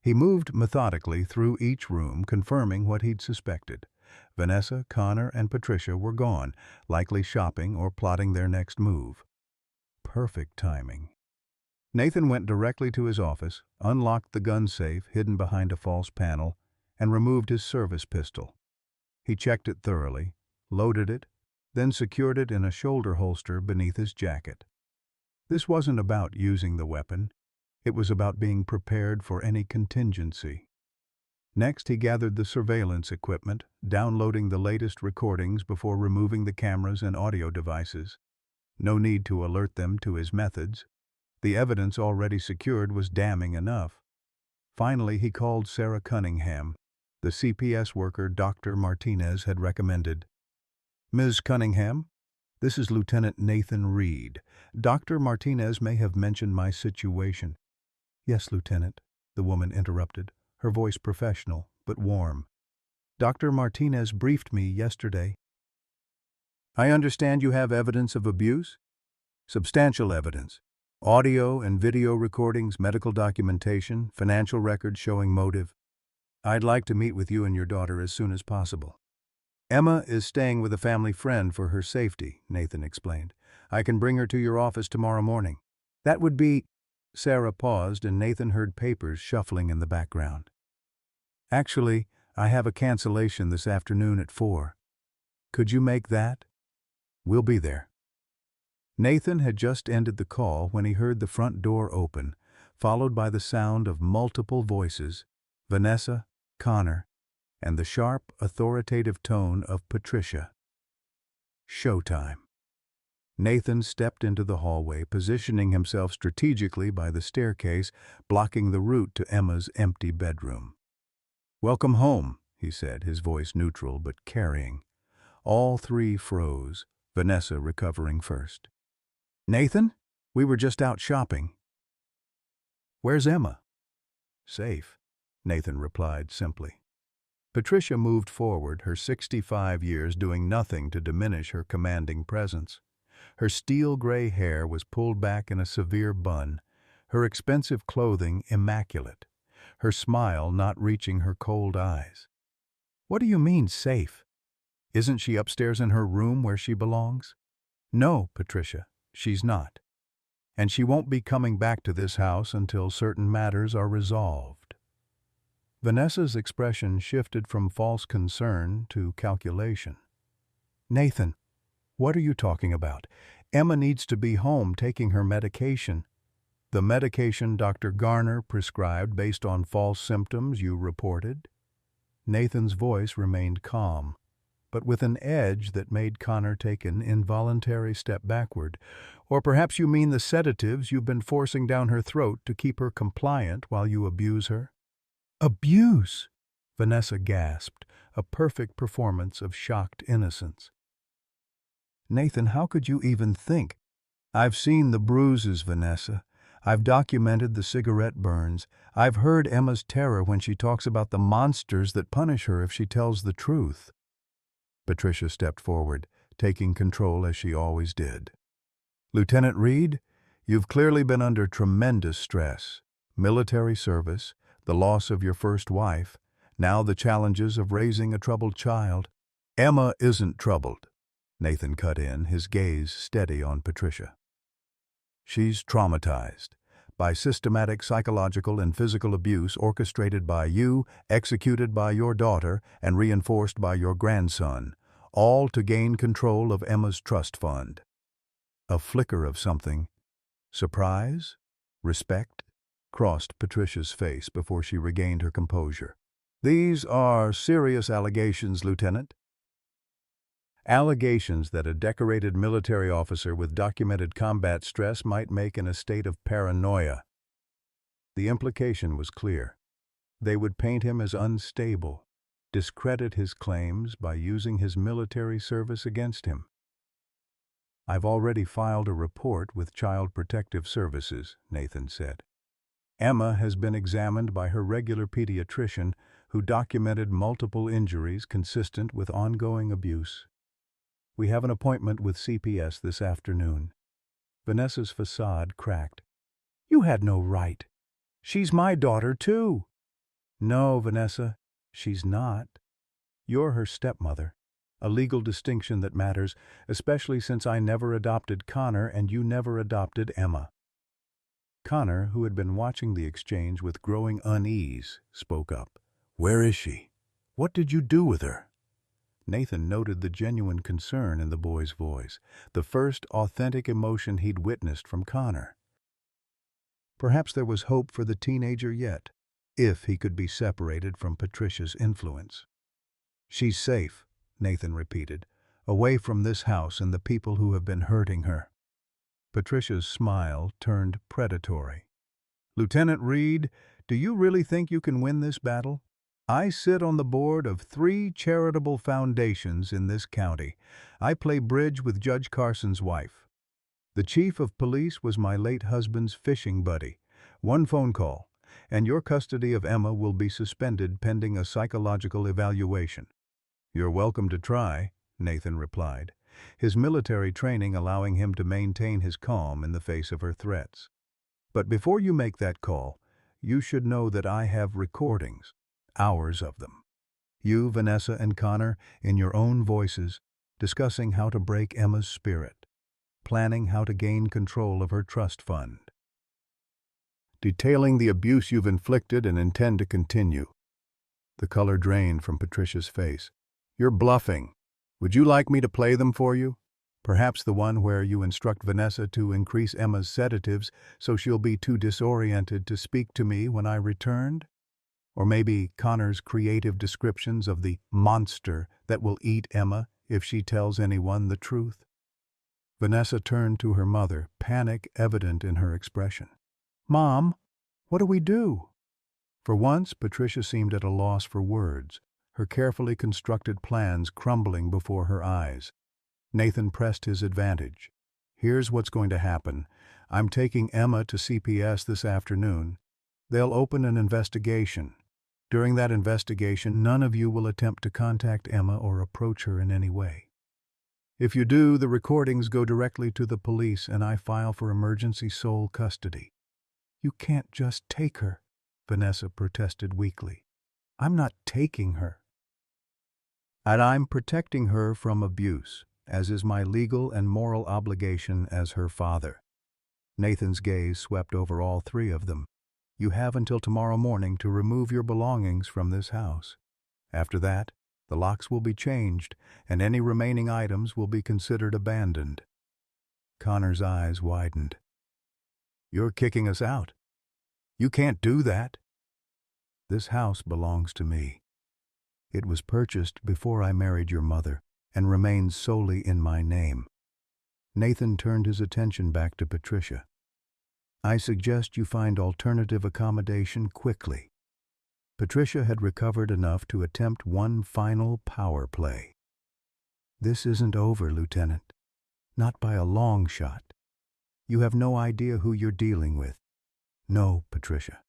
He moved methodically through each room, confirming what he'd suspected. Vanessa, Connor, and Patricia were gone, likely shopping or plotting their next move. Perfect timing. Nathan went directly to his office, unlocked the gun safe hidden behind a false panel, and removed his service pistol. He checked it thoroughly, loaded it, then secured it in a shoulder holster beneath his jacket. This wasn't about using the weapon. It was about being prepared for any contingency. Next, he gathered the surveillance equipment, downloading the latest recordings before removing the cameras and audio devices. No need to alert them to his methods. The evidence already secured was damning enough. Finally, he called Sarah Cunningham, the CPS worker Dr. Martinez had recommended. "Ms. Cunningham, this is Lieutenant Nathan Reed. Dr. Martinez may have mentioned my situation." "Yes, Lieutenant," the woman interrupted, her voice professional but warm. "Dr. Martinez briefed me yesterday." "I understand you have evidence of abuse?" "Substantial evidence. Audio and video recordings, medical documentation, financial records showing motive. I'd like to meet with you and your daughter as soon as possible." "Emma is staying with a family friend for her safety," Nathan explained. "I can bring her to your office tomorrow morning." "That would be—" Sarah paused and Nathan heard papers shuffling in the background. "Actually, I have a cancellation this afternoon at 4. Could you make that?" "We'll be there." Nathan had just ended the call when he heard the front door open, followed by the sound of multiple voices: Vanessa, Connor, and the sharp, authoritative tone of Patricia. Showtime. Nathan stepped into the hallway, positioning himself strategically by the staircase, blocking the route to Emma's empty bedroom. "Welcome home," he said, his voice neutral but carrying. All three froze, Vanessa recovering first. "Nathan? We were just out shopping." "Where's Emma?" "Safe," Nathan replied simply. Patricia moved forward, her 65 years doing nothing to diminish her commanding presence. Her steel-gray hair was pulled back in a severe bun, her expensive clothing immaculate, her smile not reaching her cold eyes. "What do you mean, safe? Isn't she upstairs in her room where she belongs?" "No, Patricia, she's not. And she won't be coming back to this house until certain matters are resolved." Vanessa's expression shifted from false concern to calculation. "Nathan, what are you talking about? Emma needs to be home taking her medication." "The medication Dr. Garner prescribed based on false symptoms you reported?" Nathan's voice remained calm, but with an edge that made Connor take an involuntary step backward. "Or perhaps you mean the sedatives you've been forcing down her throat to keep her compliant while you abuse her?" "Abuse?" Vanessa gasped, a perfect performance of shocked innocence. "Nathan, how could you even think? I've seen the bruises, Vanessa. I've documented the cigarette burns. I've heard Emma's terror when she talks about the monsters that punish her if she tells the truth." Patricia stepped forward, taking control as she always did. "Lieutenant Reed, you've clearly been under tremendous stress. Military service, the loss of your first wife, now the challenges of raising a troubled child." "Emma isn't troubled," Nathan cut in, his gaze steady on Patricia. "She's traumatized by systematic psychological and physical abuse orchestrated by you, executed by your daughter, and reinforced by your grandson, all to gain control of Emma's trust fund." A flicker of something, surprise, respect, crossed Patricia's face before she regained her composure. "These are serious allegations, Lieutenant. Allegations that a decorated military officer with documented combat stress might make in a state of paranoia." The implication was clear. They would paint him as unstable, discredit his claims by using his military service against him. "I've already filed a report with Child Protective Services," Nathan said. "Emma has been examined by her regular pediatrician, who documented multiple injuries consistent with ongoing abuse. We have an appointment with CPS this afternoon." Vanessa's facade cracked. "You had no right. She's my daughter, too." "No, Vanessa, she's not. You're her stepmother, a legal distinction that matters, especially since I never adopted Connor and you never adopted Emma." Connor, who had been watching the exchange with growing unease, spoke up. "Where is she? What did you do with her?" Nathan noted the genuine concern in the boy's voice, the first authentic emotion he'd witnessed from Connor. Perhaps there was hope for the teenager yet, if he could be separated from Patricia's influence. "She's safe," Nathan repeated, "away from this house and the people who have been hurting her." Patricia's smile turned predatory. "Lieutenant Reed, do you really think you can win this battle? I sit on the board of 3 charitable foundations in this county. I play bridge with Judge Carson's wife. The chief of police was my late husband's fishing buddy. One phone call, and your custody of Emma will be suspended pending a psychological evaluation." "You're welcome to try," Nathan replied, his military training allowing him to maintain his calm in the face of her threats. "But before you make that call, you should know that I have recordings. Hours of them. You, Vanessa, and Connor, in your own voices, discussing how to break Emma's spirit, planning how to gain control of her trust fund, detailing the abuse you've inflicted and intend to continue." The color drained from Patricia's face. "You're bluffing. Would you like me to play them for you? Perhaps the one where you instruct Vanessa to increase Emma's sedatives so she'll be too disoriented to speak to me when I returned?" Or maybe Connor's creative descriptions of the monster that will eat Emma if she tells anyone the truth. Vanessa turned to her mother, panic evident in her expression. "Mom, what do we do?" For once, Patricia seemed at a loss for words, her carefully constructed plans crumbling before her eyes. Nathan pressed his advantage. "Here's what's going to happen. I'm taking Emma to CPS this afternoon. They'll open an investigation. During that investigation, none of you will attempt to contact Emma or approach her in any way. If you do, the recordings go directly to the police and I file for emergency sole custody." "You can't just take her," Vanessa protested weakly. "I'm not taking her. And I'm protecting her from abuse, as is my legal and moral obligation as her father." Nathan's gaze swept over all three of them. "You have until tomorrow morning to remove your belongings from this house. After that, the locks will be changed, and any remaining items will be considered abandoned." Connor's eyes widened. "You're kicking us out. You can't do that." "This house belongs to me. It was purchased before I married your mother and remains solely in my name." Nathan turned his attention back to Patricia. "I suggest you find alternative accommodation quickly." Patricia had recovered enough to attempt one final power play. "This isn't over, Lieutenant. Not by a long shot. You have no idea who you're dealing with." "No, Patricia.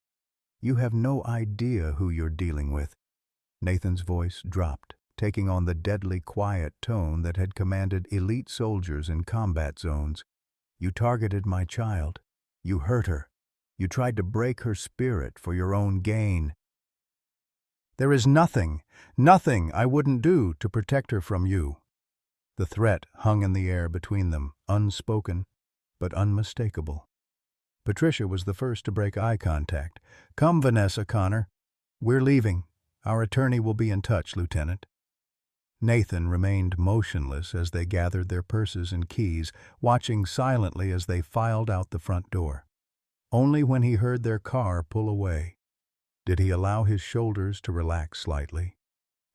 You have no idea who you're dealing with." Nathan's voice dropped, taking on the deadly quiet tone that had commanded elite soldiers in combat zones. "You targeted my child. You hurt her. You tried to break her spirit for your own gain. There is nothing I wouldn't do to protect her from you." The threat hung in the air between them, unspoken but unmistakable. Patricia was the first to break eye contact. "Come, Vanessa, Connor. We're leaving. Our attorney will be in touch, Lieutenant." Nathan remained motionless as they gathered their purses and keys, watching silently as they filed out the front door. Only when he heard their car pull away did he allow his shoulders to relax slightly.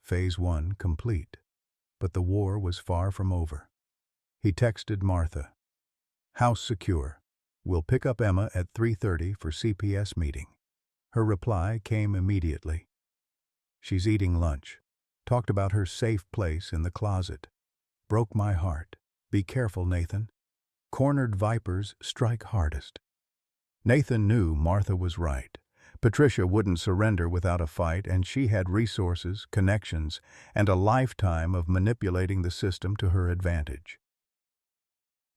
Phase 1 complete. But the war was far from over. He texted Martha, "House secure. We'll pick up Emma at 3:30 for CPS meeting." Her reply came immediately. "She's eating lunch. Talked about her safe place in the closet. Broke my heart. Be careful, Nathan. Cornered vipers strike hardest." Nathan knew Martha was right. Patricia wouldn't surrender without a fight, and she had resources, connections, and a lifetime of manipulating the system to her advantage.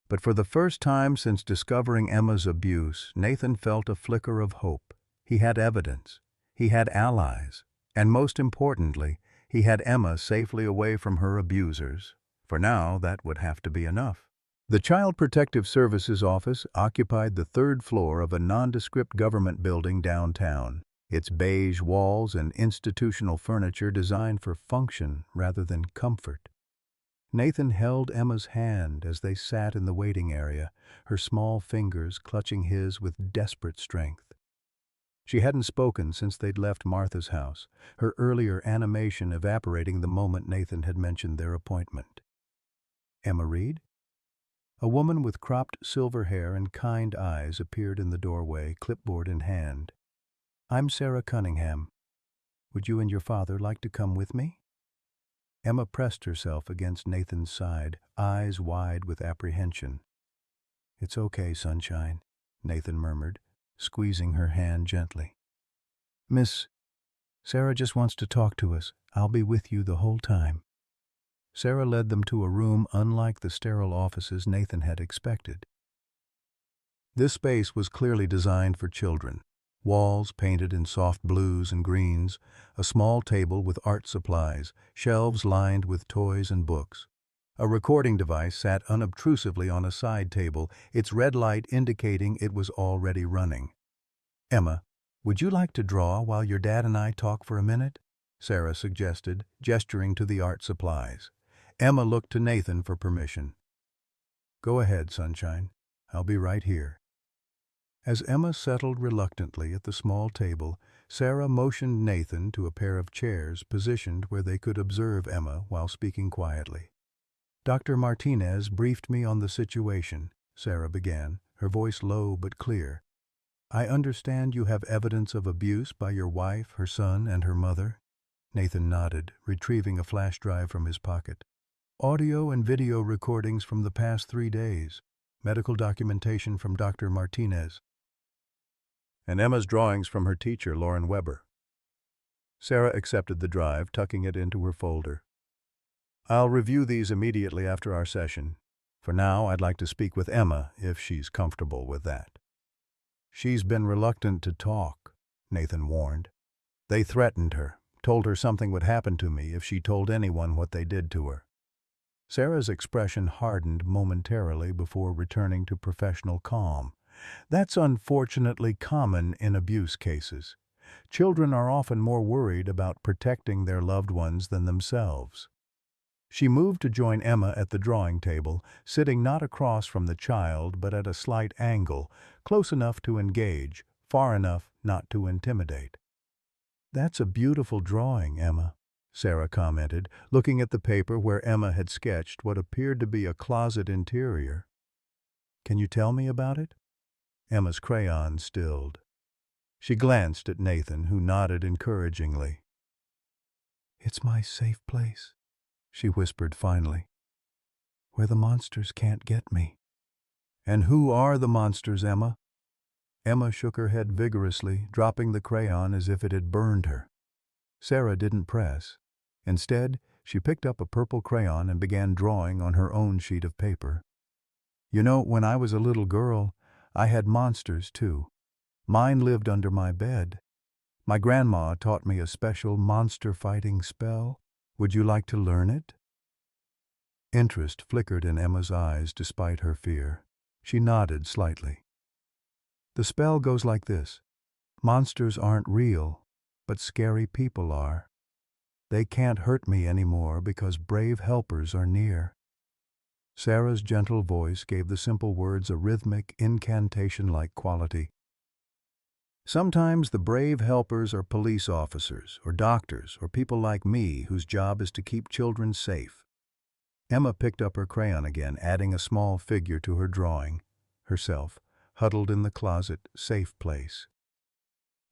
But for the first time since discovering Emma's abuse, Nathan felt a flicker of hope. He had evidence. He had allies. And most importantly, he had Emma safely away from her abusers. For now, that would have to be enough. The Child Protective Services office occupied the third floor of a nondescript government building downtown, its beige walls and institutional furniture designed for function rather than comfort. Nathan held Emma's hand as they sat in the waiting area, her small fingers clutching his with desperate strength. She hadn't spoken since they'd left Martha's house, her earlier animation evaporating the moment Nathan had mentioned their appointment. "Emma Reed?" A woman with cropped silver hair and kind eyes appeared in the doorway, clipboard in hand. "I'm Sarah Cunningham. Would you and your father like to come with me?" Emma pressed herself against Nathan's side, eyes wide with apprehension. "It's okay, sunshine," Nathan murmured, squeezing her hand gently. "Miss, Sarah just wants to talk to us. I'll be with you the whole time." Sarah led them to a room unlike the sterile offices Nathan had expected. This space was clearly designed for children. Walls painted in soft blues and greens, a small table with art supplies, shelves lined with toys and books. A recording device sat unobtrusively on a side table, its red light indicating it was already running. "Emma, would you like to draw while your dad and I talk for a minute?" Sarah suggested, gesturing to the art supplies. Emma looked to Nathan for permission. "Go ahead, sunshine. I'll be right here." As Emma settled reluctantly at the small table, Sarah motioned Nathan to a pair of chairs positioned where they could observe Emma while speaking quietly. "Dr. Martinez briefed me on the situation," Sarah began, her voice low but clear. "I understand you have evidence of abuse by your wife, her son, and her mother?" Nathan nodded, retrieving a flash drive from his pocket. "Audio and video recordings from the past 3 days. Medical documentation from Dr. Martinez. And Emma's drawings from her teacher, Lauren Weber." Sarah accepted the drive, tucking it into her folder. "I'll review these immediately after our session. For now, I'd like to speak with Emma, if she's comfortable with that." "She's been reluctant to talk," Nathan warned. "They threatened her, told her something would happen to me if she told anyone what they did to her." Sarah's expression hardened momentarily before returning to professional calm. "That's unfortunately common in abuse cases. Children are often more worried about protecting their loved ones than themselves." She moved to join Emma at the drawing table, sitting not across from the child but at a slight angle, close enough to engage, far enough not to intimidate. "That's a beautiful drawing, Emma," Sarah commented, looking at the paper where Emma had sketched what appeared to be a closet interior. "Can you tell me about it?" Emma's crayon stilled. She glanced at Nathan, who nodded encouragingly. "It's my safe place," she whispered finally, "where the monsters can't get me." "And who are the monsters, Emma?" Emma shook her head vigorously, dropping the crayon as if it had burned her. Sarah didn't press. Instead, she picked up a purple crayon and began drawing on her own sheet of paper. "You know, when I was a little girl, I had monsters too. Mine lived under my bed. My grandma taught me a special monster-fighting spell. Would you like to learn it?" Interest flickered in Emma's eyes despite her fear. She nodded slightly. "The spell goes like this. Monsters aren't real, but scary people are. They can't hurt me anymore because brave helpers are near." Sarah's gentle voice gave the simple words a rhythmic, incantation-like quality. "Sometimes the brave helpers are police officers or doctors or people like me whose job is to keep children safe." Emma picked up her crayon again, adding a small figure to her drawing, herself, huddled in the closet, safe place.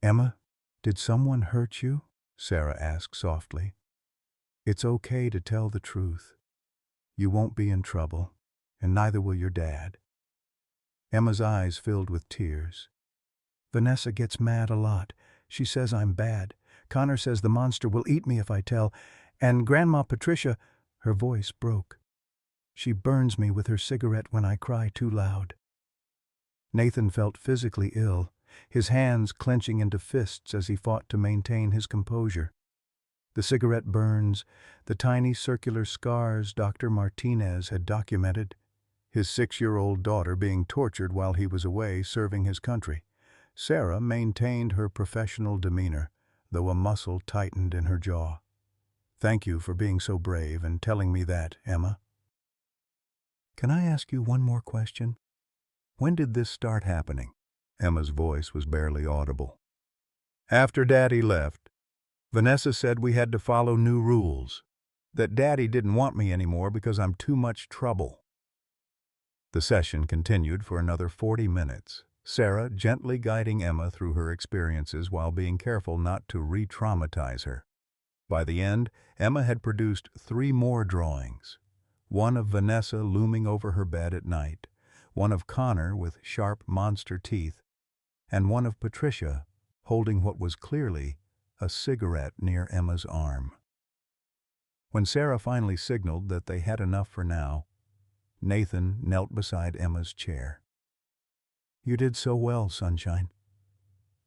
"Emma, did someone hurt you?" Sarah asked softly. "It's okay to tell the truth. You won't be in trouble, and neither will your dad." Emma's eyes filled with tears. "Vanessa gets mad a lot. She says I'm bad. Connor says the monster will eat me if I tell. And Grandma Patricia," her voice broke, "she burns me with her cigarette when I cry too loud." Nathan felt physically ill, his hands clenching into fists as he fought to maintain his composure. The cigarette burns, the tiny circular scars Dr. Martinez had documented, his 6-year-old daughter being tortured while he was away serving his country. Sarah maintained her professional demeanor, though a muscle tightened in her jaw. "Thank you for being so brave and telling me that, Emma. Can I ask you one more question? When did this start happening?" Emma's voice was barely audible. "After Daddy left. Vanessa said we had to follow new rules, that Daddy didn't want me anymore because I'm too much trouble." The session continued for another 40 minutes, Sarah gently guiding Emma through her experiences while being careful not to re-traumatize her. By the end, Emma had produced 3 more drawings. One of Vanessa looming over her bed at night, one of Connor with sharp monster teeth, and one of Patricia holding what was clearly a cigarette near Emma's arm. When Sarah finally signaled that they had enough for now, Nathan knelt beside Emma's chair. "You did so well, Sunshine.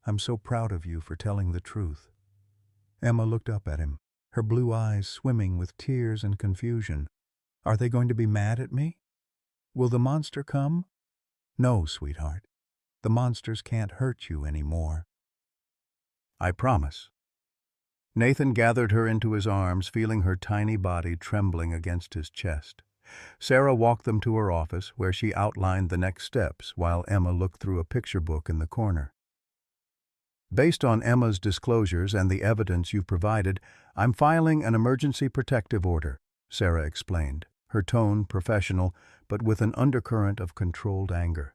I'm so proud of you for telling the truth." Emma looked up at him, her blue eyes swimming with tears and confusion. "Are they going to be mad at me? Will the monster come?" "No, sweetheart. The monsters can't hurt you anymore. I promise." Nathan gathered her into his arms, feeling her tiny body trembling against his chest. Sarah walked them to her office, where she outlined the next steps while Emma looked through a picture book in the corner. Based on Emma's disclosures and the evidence you've provided, I'm filing an emergency protective order, Sarah explained, her tone professional but with an undercurrent of controlled anger.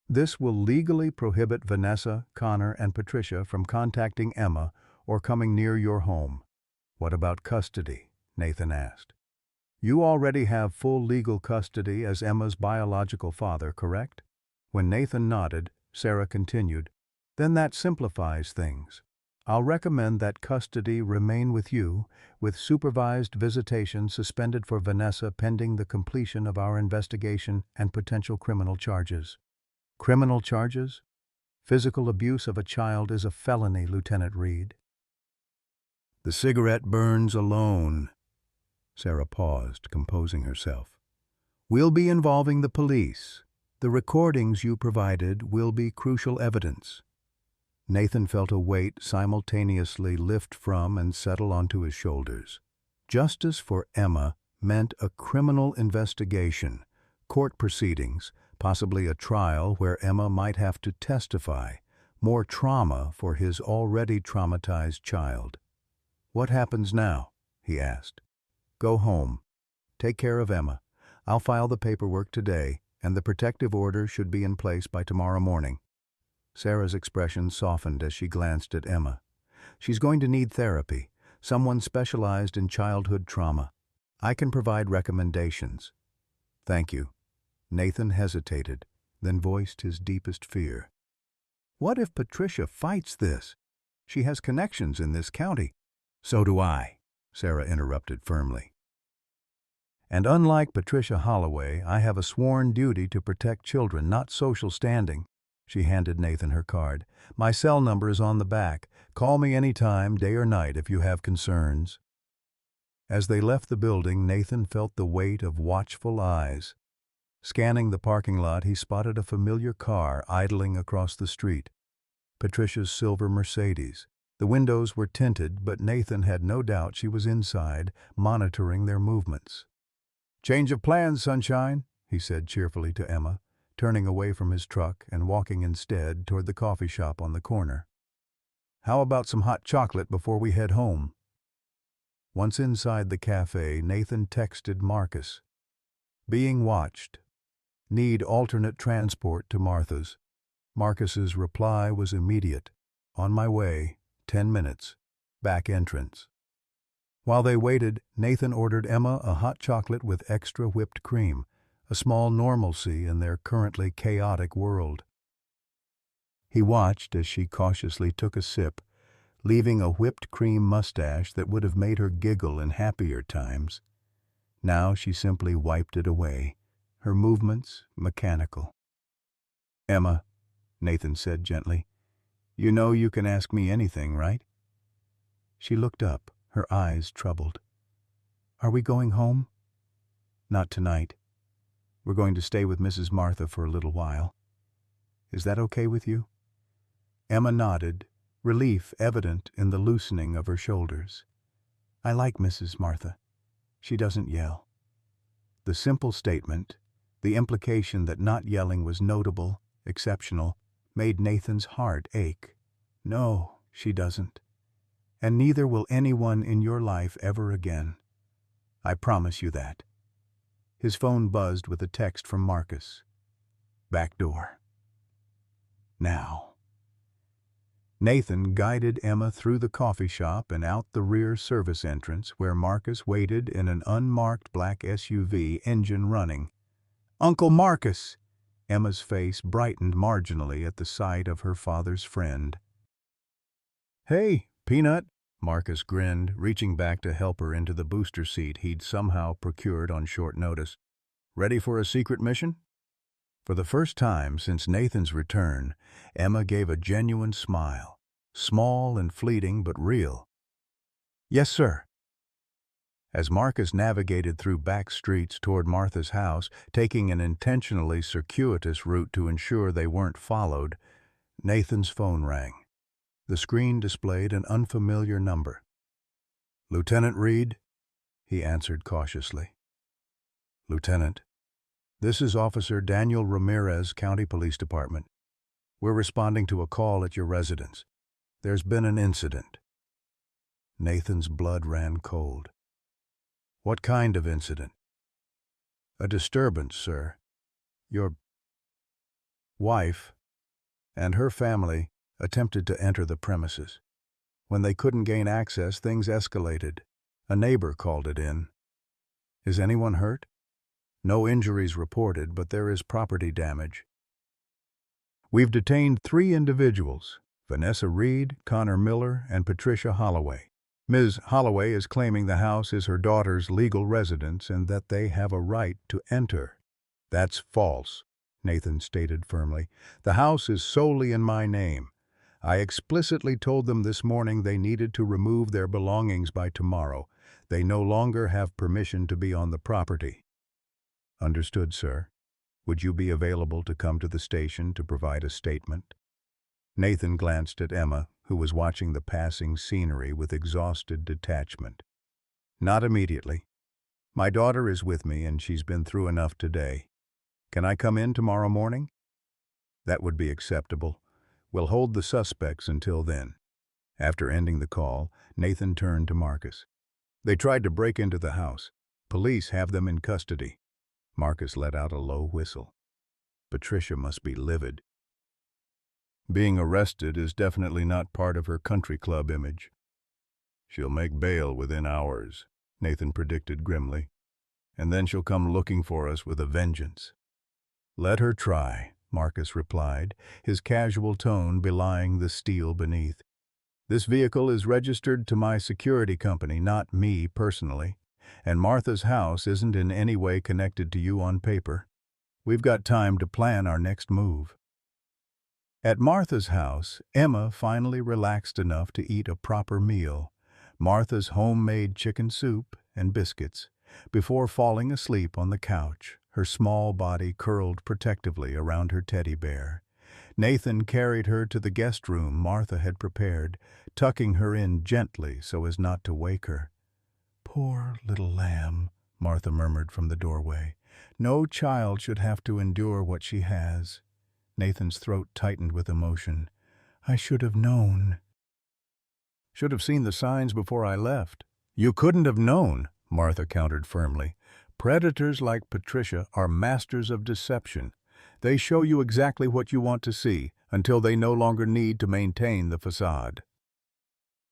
This will legally prohibit Vanessa, Connor, and Patricia from contacting Emma or coming near your home. What about custody? Nathan asked. You already have full legal custody as Emma's biological father, correct? When Nathan nodded, Sarah continued, Then that simplifies things. I'll recommend that custody remain with you, with supervised visitation suspended for Vanessa pending the completion of our investigation and potential criminal charges. Criminal charges? Physical abuse of a child is a felony, Lieutenant Reed. The cigarette burns alone. Sarah paused, composing herself. We'll be involving the police. The recordings you provided will be crucial evidence. Nathan felt a weight simultaneously lift from and settle onto his shoulders. Justice for Emma meant a criminal investigation, court proceedings, possibly a trial where Emma might have to testify, more trauma for his already traumatized child. What happens now? He asked. Go home. Take care of Emma. I'll file the paperwork today, and the protective order should be in place by tomorrow morning. Sarah's expression softened as she glanced at Emma. She's going to need therapy, someone specialized in childhood trauma. I can provide recommendations. Thank you. Nathan hesitated, then voiced his deepest fear. What if Patricia fights this? She has connections in this county. So do I, Sarah interrupted firmly. And unlike Patricia Holloway, I have a sworn duty to protect children, not social standing. She handed Nathan her card. My cell number is on the back. Call me anytime, day or night, if you have concerns. As they left the building, Nathan felt the weight of watchful eyes. Scanning the parking lot, he spotted a familiar car idling across the street. Patricia's silver Mercedes. The windows were tinted, but Nathan had no doubt she was inside, monitoring their movements. Change of plans, sunshine, he said cheerfully to Emma, turning away from his truck and walking instead toward the coffee shop on the corner. How about some hot chocolate before we head home? Once inside the cafe, Nathan texted Marcus. Being watched. Need alternate transport to Martha's. Marcus's reply was immediate. On my way, 10 minutes. Back entrance. While they waited, Nathan ordered Emma a hot chocolate with extra whipped cream, a small normalcy in their currently chaotic world. He watched as she cautiously took a sip, leaving a whipped cream mustache that would have made her giggle in happier times. Now she simply wiped it away, her movements mechanical. Emma, Nathan said gently, you know you can ask me anything, right? She looked up, her eyes troubled. Are we going home? Not tonight. We're going to stay with Mrs. Martha for a little while. Is that okay with you? Emma nodded, relief evident in the loosening of her shoulders. I like Mrs. Martha. She doesn't yell. The simple statement, the implication that not yelling was notable, exceptional, made Nathan's heart ache. No, she doesn't. And neither will anyone in your life ever again. I promise you that. His phone buzzed with a text from Marcus. Back door. Now. Nathan guided Emma through the coffee shop and out the rear service entrance where Marcus waited in an unmarked black SUV, engine running. Uncle Marcus! Emma's face brightened marginally at the sight of her father's friend. Hey, Peanut! Marcus grinned, reaching back to help her into the booster seat he'd somehow procured on short notice. Ready for a secret mission? For the first time since Nathan's return, Emma gave a genuine smile, small and fleeting but real. Yes, sir. As Marcus navigated through back streets toward Martha's house, taking an intentionally circuitous route to ensure they weren't followed, Nathan's phone rang. The screen displayed an unfamiliar number. Lieutenant Reed, he answered cautiously. Lieutenant, this is Officer Daniel Ramirez, County Police Department. We're responding to a call at your residence. There's been an incident. Nathan's blood ran cold. What kind of incident? A disturbance, sir. Your wife and her family attempted to enter the premises. When they couldn't gain access, things escalated. A neighbor called it in. Is anyone hurt? No injuries reported, but there is property damage. We've detained 3 individuals, Vanessa Reed, Connor Miller, and Patricia Holloway. Ms. Holloway is claiming the house is her daughter's legal residence and that they have a right to enter. That's false, Nathan stated firmly. The house is solely in my name. I explicitly told them this morning they needed to remove their belongings by tomorrow. They no longer have permission to be on the property. Understood, sir. Would you be available to come to the station to provide a statement? Nathan glanced at Emma, who was watching the passing scenery with exhausted detachment. Not immediately. My daughter is with me and she's been through enough today. Can I come in tomorrow morning? That would be acceptable. We'll hold the suspects until then. After ending the call, Nathan turned to Marcus. They tried to break into the house. Police have them in custody. Marcus let out a low whistle. Patricia must be livid. Being arrested is definitely not part of her country club image. She'll make bail within hours, Nathan predicted grimly. And then she'll come looking for us with a vengeance. Let her try, Marcus replied, his casual tone belying the steel beneath. This vehicle is registered to my security company, not me personally, and Martha's house isn't in any way connected to you on paper. We've got time to plan our next move. At Martha's house, Emma finally relaxed enough to eat a proper meal, Martha's homemade chicken soup and biscuits, before falling asleep on the couch, her small body curled protectively around her teddy bear. Nathan carried her to the guest room Martha had prepared, tucking her in gently so as not to wake her. "Poor little lamb," Martha murmured from the doorway. "No child should have to endure what she has." Nathan's throat tightened with emotion. "I should have known." "Should have seen the signs before I left." "You couldn't have known," Martha countered firmly. "Predators like Patricia are masters of deception. They show you exactly what you want to see until they no longer need to maintain the facade."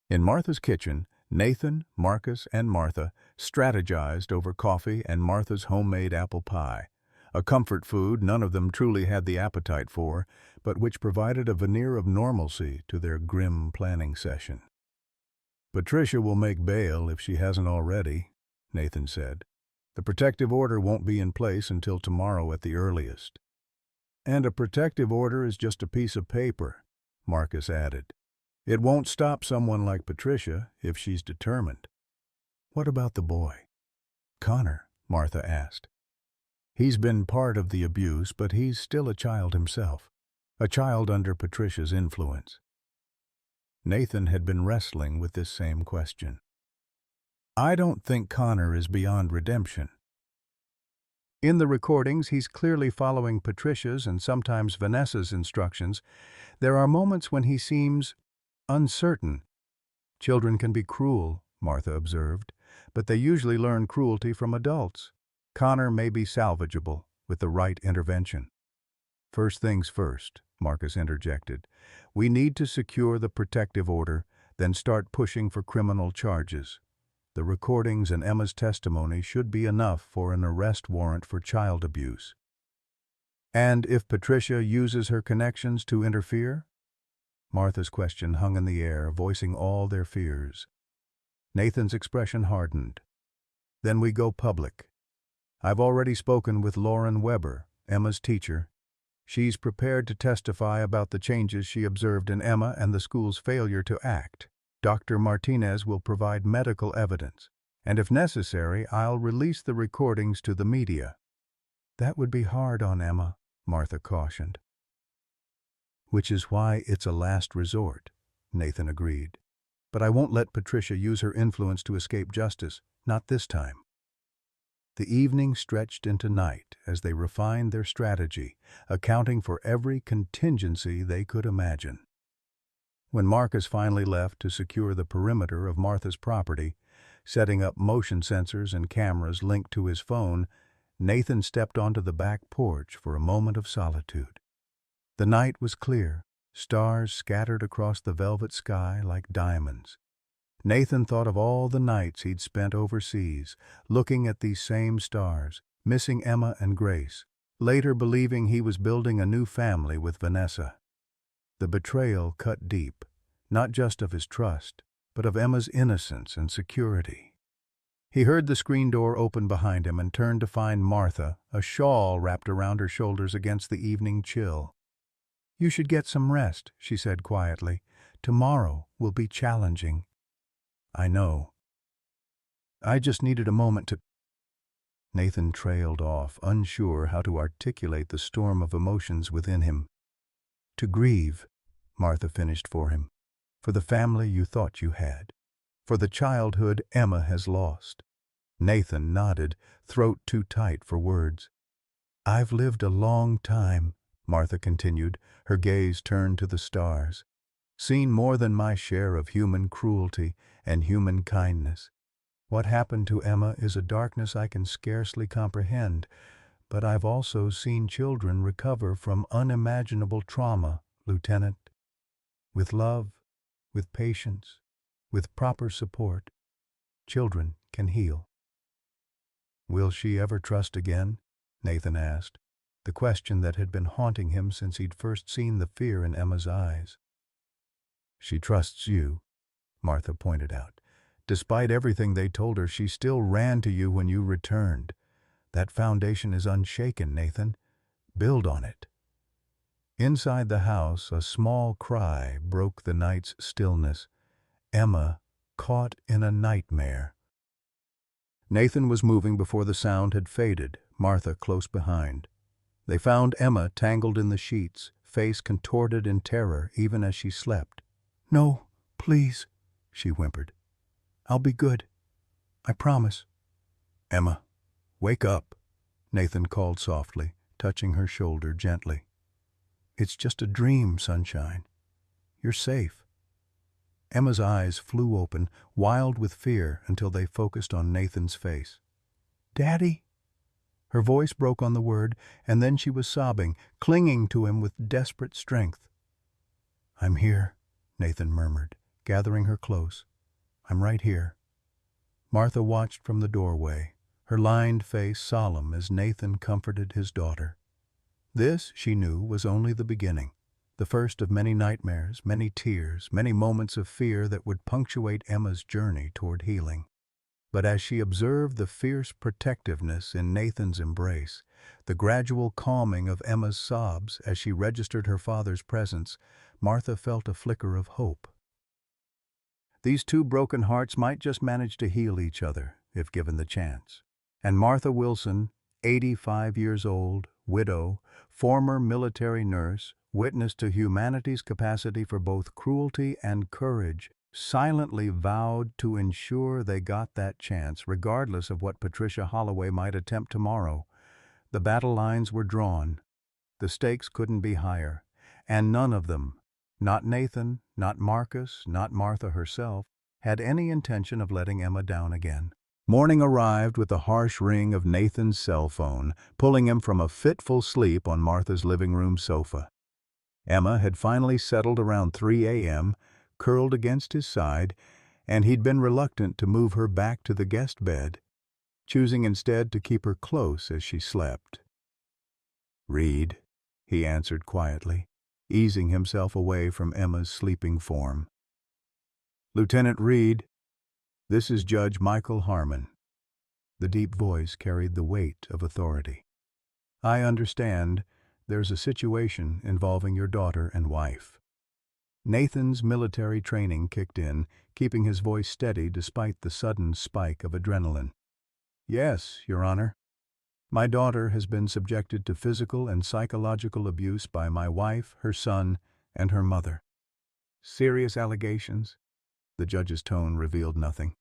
In Martha's kitchen, Nathan, Marcus, and Martha strategized over coffee and Martha's homemade apple pie, a comfort food none of them truly had the appetite for, but which provided a veneer of normalcy to their grim planning session. "Patricia will make bail if she hasn't already," Nathan said. "The protective order won't be in place until tomorrow at the earliest." "And a protective order is just a piece of paper," Marcus added. "It won't stop someone like Patricia if she's determined." "What about the boy?" "Connor," Martha asked. "He's been part of the abuse, but he's still a child himself, a child under Patricia's influence." Nathan had been wrestling with this same question. "I don't think Connor is beyond redemption." In the recordings, he's clearly following Patricia's and sometimes Vanessa's instructions. There are moments when he seems uncertain. "Children can be cruel," Martha observed, "but they usually learn cruelty from adults. Connor may be salvageable with the right intervention." "First things first," Marcus interjected. "We need to secure the protective order, then start pushing for criminal charges. The recordings and Emma's testimony should be enough for an arrest warrant for child abuse." "And if Patricia uses her connections to interfere?" Martha's question hung in the air, voicing all their fears. Nathan's expression hardened. "Then we go public. I've already spoken with Lauren Weber, Emma's teacher. She's prepared to testify about the changes she observed in Emma and the school's failure to act. Dr. Martinez will provide medical evidence, and if necessary, I'll release the recordings to the media." "That would be hard on Emma," Martha cautioned. "Which is why it's a last resort," Nathan agreed. "But I won't let Patricia use her influence to escape justice, not this time." The evening stretched into night as they refined their strategy, accounting for every contingency they could imagine. When Marcus finally left to secure the perimeter of Martha's property, setting up motion sensors and cameras linked to his phone, Nathan stepped onto the back porch for a moment of solitude. The night was clear, stars scattered across the velvet sky like diamonds. Nathan thought of all the nights he'd spent overseas, looking at these same stars, missing Emma and Grace, later believing he was building a new family with Vanessa. The betrayal cut deep, not just of his trust, but of Emma's innocence and security. He heard the screen door open behind him and turned to find Martha, a shawl wrapped around her shoulders against the evening chill. "You should get some rest," she said quietly. "Tomorrow will be challenging." "I know. I just needed a moment to—" Nathan trailed off, unsure how to articulate the storm of emotions within him. "To grieve," Martha finished for him, "for the family you thought you had, for the childhood Emma has lost." Nathan nodded, throat too tight for words. "I've lived a long time," Martha continued, her gaze turned to the stars. "Seen more than my share of human cruelty and human kindness. What happened to Emma is a darkness I can scarcely comprehend, but I've also seen children recover from unimaginable trauma, Lieutenant. With love, with patience, with proper support, children can heal." "Will she ever trust again?" Nathan asked, the question that had been haunting him since he'd first seen the fear in Emma's eyes. "She trusts you," Martha pointed out. "Despite everything they told her, she still ran to you when you returned. That foundation is unshaken, Nathan. Build on it." Inside the house, a small cry broke the night's stillness. Emma, caught in a nightmare. Nathan was moving before the sound had faded, Martha close behind. They found Emma tangled in the sheets, face contorted in terror even as she slept. "No, please," she whimpered. "I'll be good. I promise." "Emma, wake up," Nathan called softly, touching her shoulder gently. "It's just a dream, Sunshine. You're safe." Emma's eyes flew open, wild with fear, until they focused on Nathan's face. "Daddy?" Her voice broke on the word, and then she was sobbing, clinging to him with desperate strength. "I'm here," Nathan murmured, gathering her close. "I'm right here." Martha watched from the doorway, her lined face solemn as Nathan comforted his daughter. This, she knew, was only the beginning, the first of many nightmares, many tears, many moments of fear that would punctuate Emma's journey toward healing. But as she observed the fierce protectiveness in Nathan's embrace, the gradual calming of Emma's sobs as she registered her father's presence, Martha felt a flicker of hope. These two broken hearts might just manage to heal each other, if given the chance. And Martha Wilson, 85 years old, widow, former military nurse, witness to humanity's capacity for both cruelty and courage, silently vowed to ensure they got that chance, regardless of what Patricia Holloway might attempt tomorrow. The battle lines were drawn. The stakes couldn't be higher, and none of them, not Nathan, not Marcus, not Martha herself, had any intention of letting Emma down again. Morning arrived with the harsh ring of Nathan's cell phone, pulling him from a fitful sleep on Martha's living room sofa. Emma had finally settled around 3 a.m., curled against his side, and he'd been reluctant to move her back to the guest bed, choosing instead to keep her close as she slept. "Reed," he answered quietly, easing himself away from Emma's sleeping form. "Lieutenant Reed, this is Judge Michael Harmon." The deep voice carried the weight of authority. "I understand there's a situation involving your daughter and wife." Nathan's military training kicked in, keeping his voice steady despite the sudden spike of adrenaline. "Yes, Your Honor. My daughter has been subjected to physical and psychological abuse by my wife, her son, and her mother." "Serious allegations?" The judge's tone revealed nothing.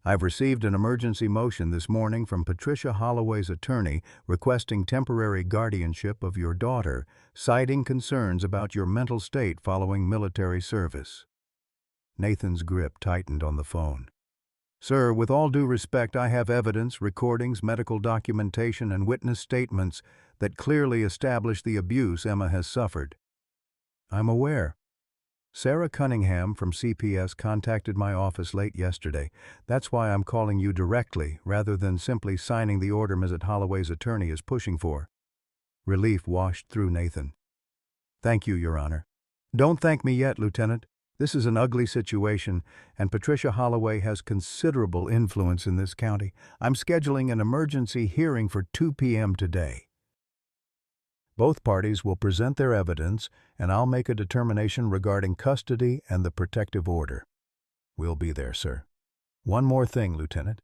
I've received an emergency motion this morning from Patricia Holloway's attorney requesting temporary guardianship of your daughter, citing concerns about your mental state following military service. Nathan's grip tightened on the phone. Sir, with all due respect, I have evidence, recordings, medical documentation, and witness statements that clearly establish the abuse Emma has suffered. I'm aware. Sarah Cunningham from CPS contacted my office late yesterday. That's why I'm calling you directly, rather than simply signing the order Ms. Holloway's attorney is pushing for. Relief washed through Nathan. Thank you, Your Honor. Don't thank me yet, Lieutenant. This is an ugly situation, and Patricia Holloway has considerable influence in this county. I'm scheduling an emergency hearing for 2 p.m. today. Both parties will present their evidence, and I'll make a determination regarding custody and the protective order. We'll be there, sir. One more thing, Lieutenant.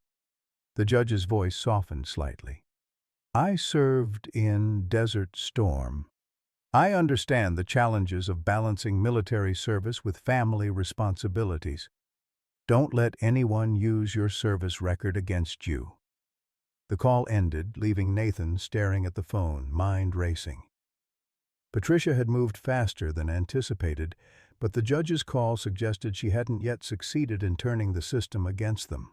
The judge's voice softened slightly. I served in Desert Storm. I understand the challenges of balancing military service with family responsibilities. Don't let anyone use your service record against you. The call ended, leaving Nathan staring at the phone, mind racing. Patricia had moved faster than anticipated, but the judge's call suggested she hadn't yet succeeded in turning the system against them.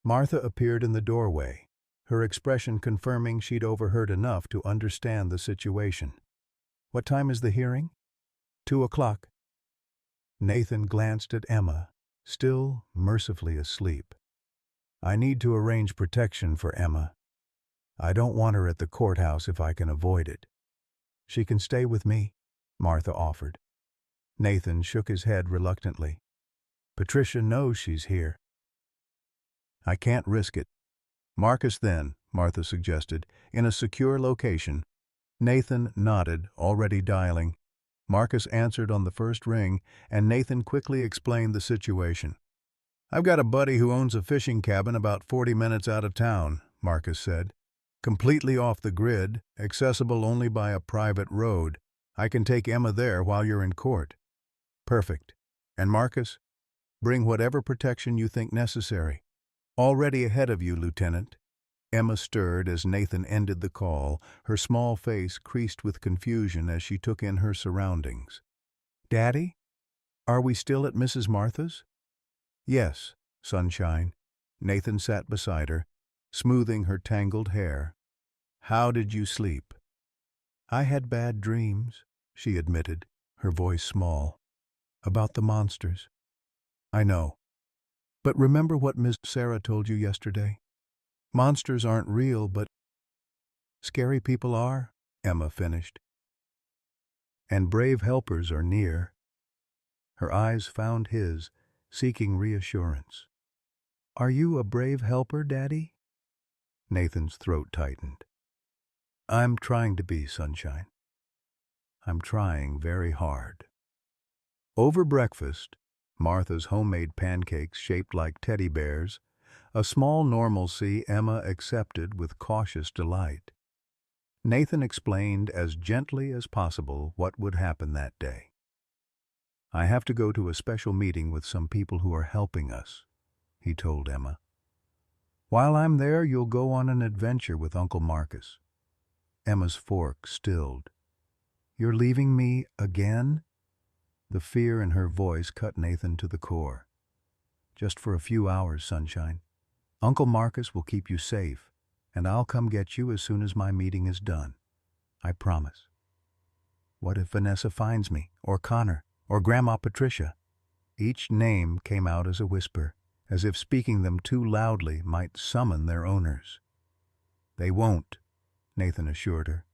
Martha appeared in the doorway, her expression confirming she'd overheard enough to understand the situation. What time is the hearing? 2 o'clock. Nathan glanced at Emma, still mercifully asleep. I need to arrange protection for Emma. I don't want her at the courthouse if I can avoid it. She can stay with me, Martha offered. Nathan shook his head reluctantly. Patricia knows she's here. I can't risk it. Marcus then, Martha suggested, in a secure location. Nathan nodded, already dialing. Marcus answered on the first ring, and Nathan quickly explained the situation. I've got a buddy who owns a fishing cabin about 40 minutes out of town, Marcus said. Completely off the grid, accessible only by a private road. I can take Emma there while you're in court. Perfect. And Marcus, bring whatever protection you think necessary. Already ahead of you, Lieutenant. Emma stirred as Nathan ended the call, her small face creased with confusion as she took in her surroundings. Daddy? Are we still at Mrs. Martha's? Yes, Sunshine. Nathan sat beside her, smoothing her tangled hair. How did you sleep? I had bad dreams, she admitted, her voice small. About the monsters. I know. But remember what Miss Sarah told you yesterday? Monsters aren't real, but scary people are, Emma finished. And brave helpers are near. Her eyes found his, seeking reassurance. Are you a brave helper, Daddy? Nathan's throat tightened. I'm trying to be, Sunshine. I'm trying very hard. Over breakfast, Martha's homemade pancakes shaped like teddy bears, a small normalcy Emma accepted with cautious delight. Nathan explained as gently as possible what would happen that day. I have to go to a special meeting with some people who are helping us, he told Emma. While I'm there, you'll go on an adventure with Uncle Marcus. Emma's fork stilled. You're leaving me again? The fear in her voice cut Nathan to the core. Just for a few hours, Sunshine. Uncle Marcus will keep you safe, and I'll come get you as soon as my meeting is done. I promise. What if Vanessa finds me, or Connor, or Grandma Patricia? Each name came out as a whisper, as if speaking them too loudly might summon their owners. They won't, Nathan assured her.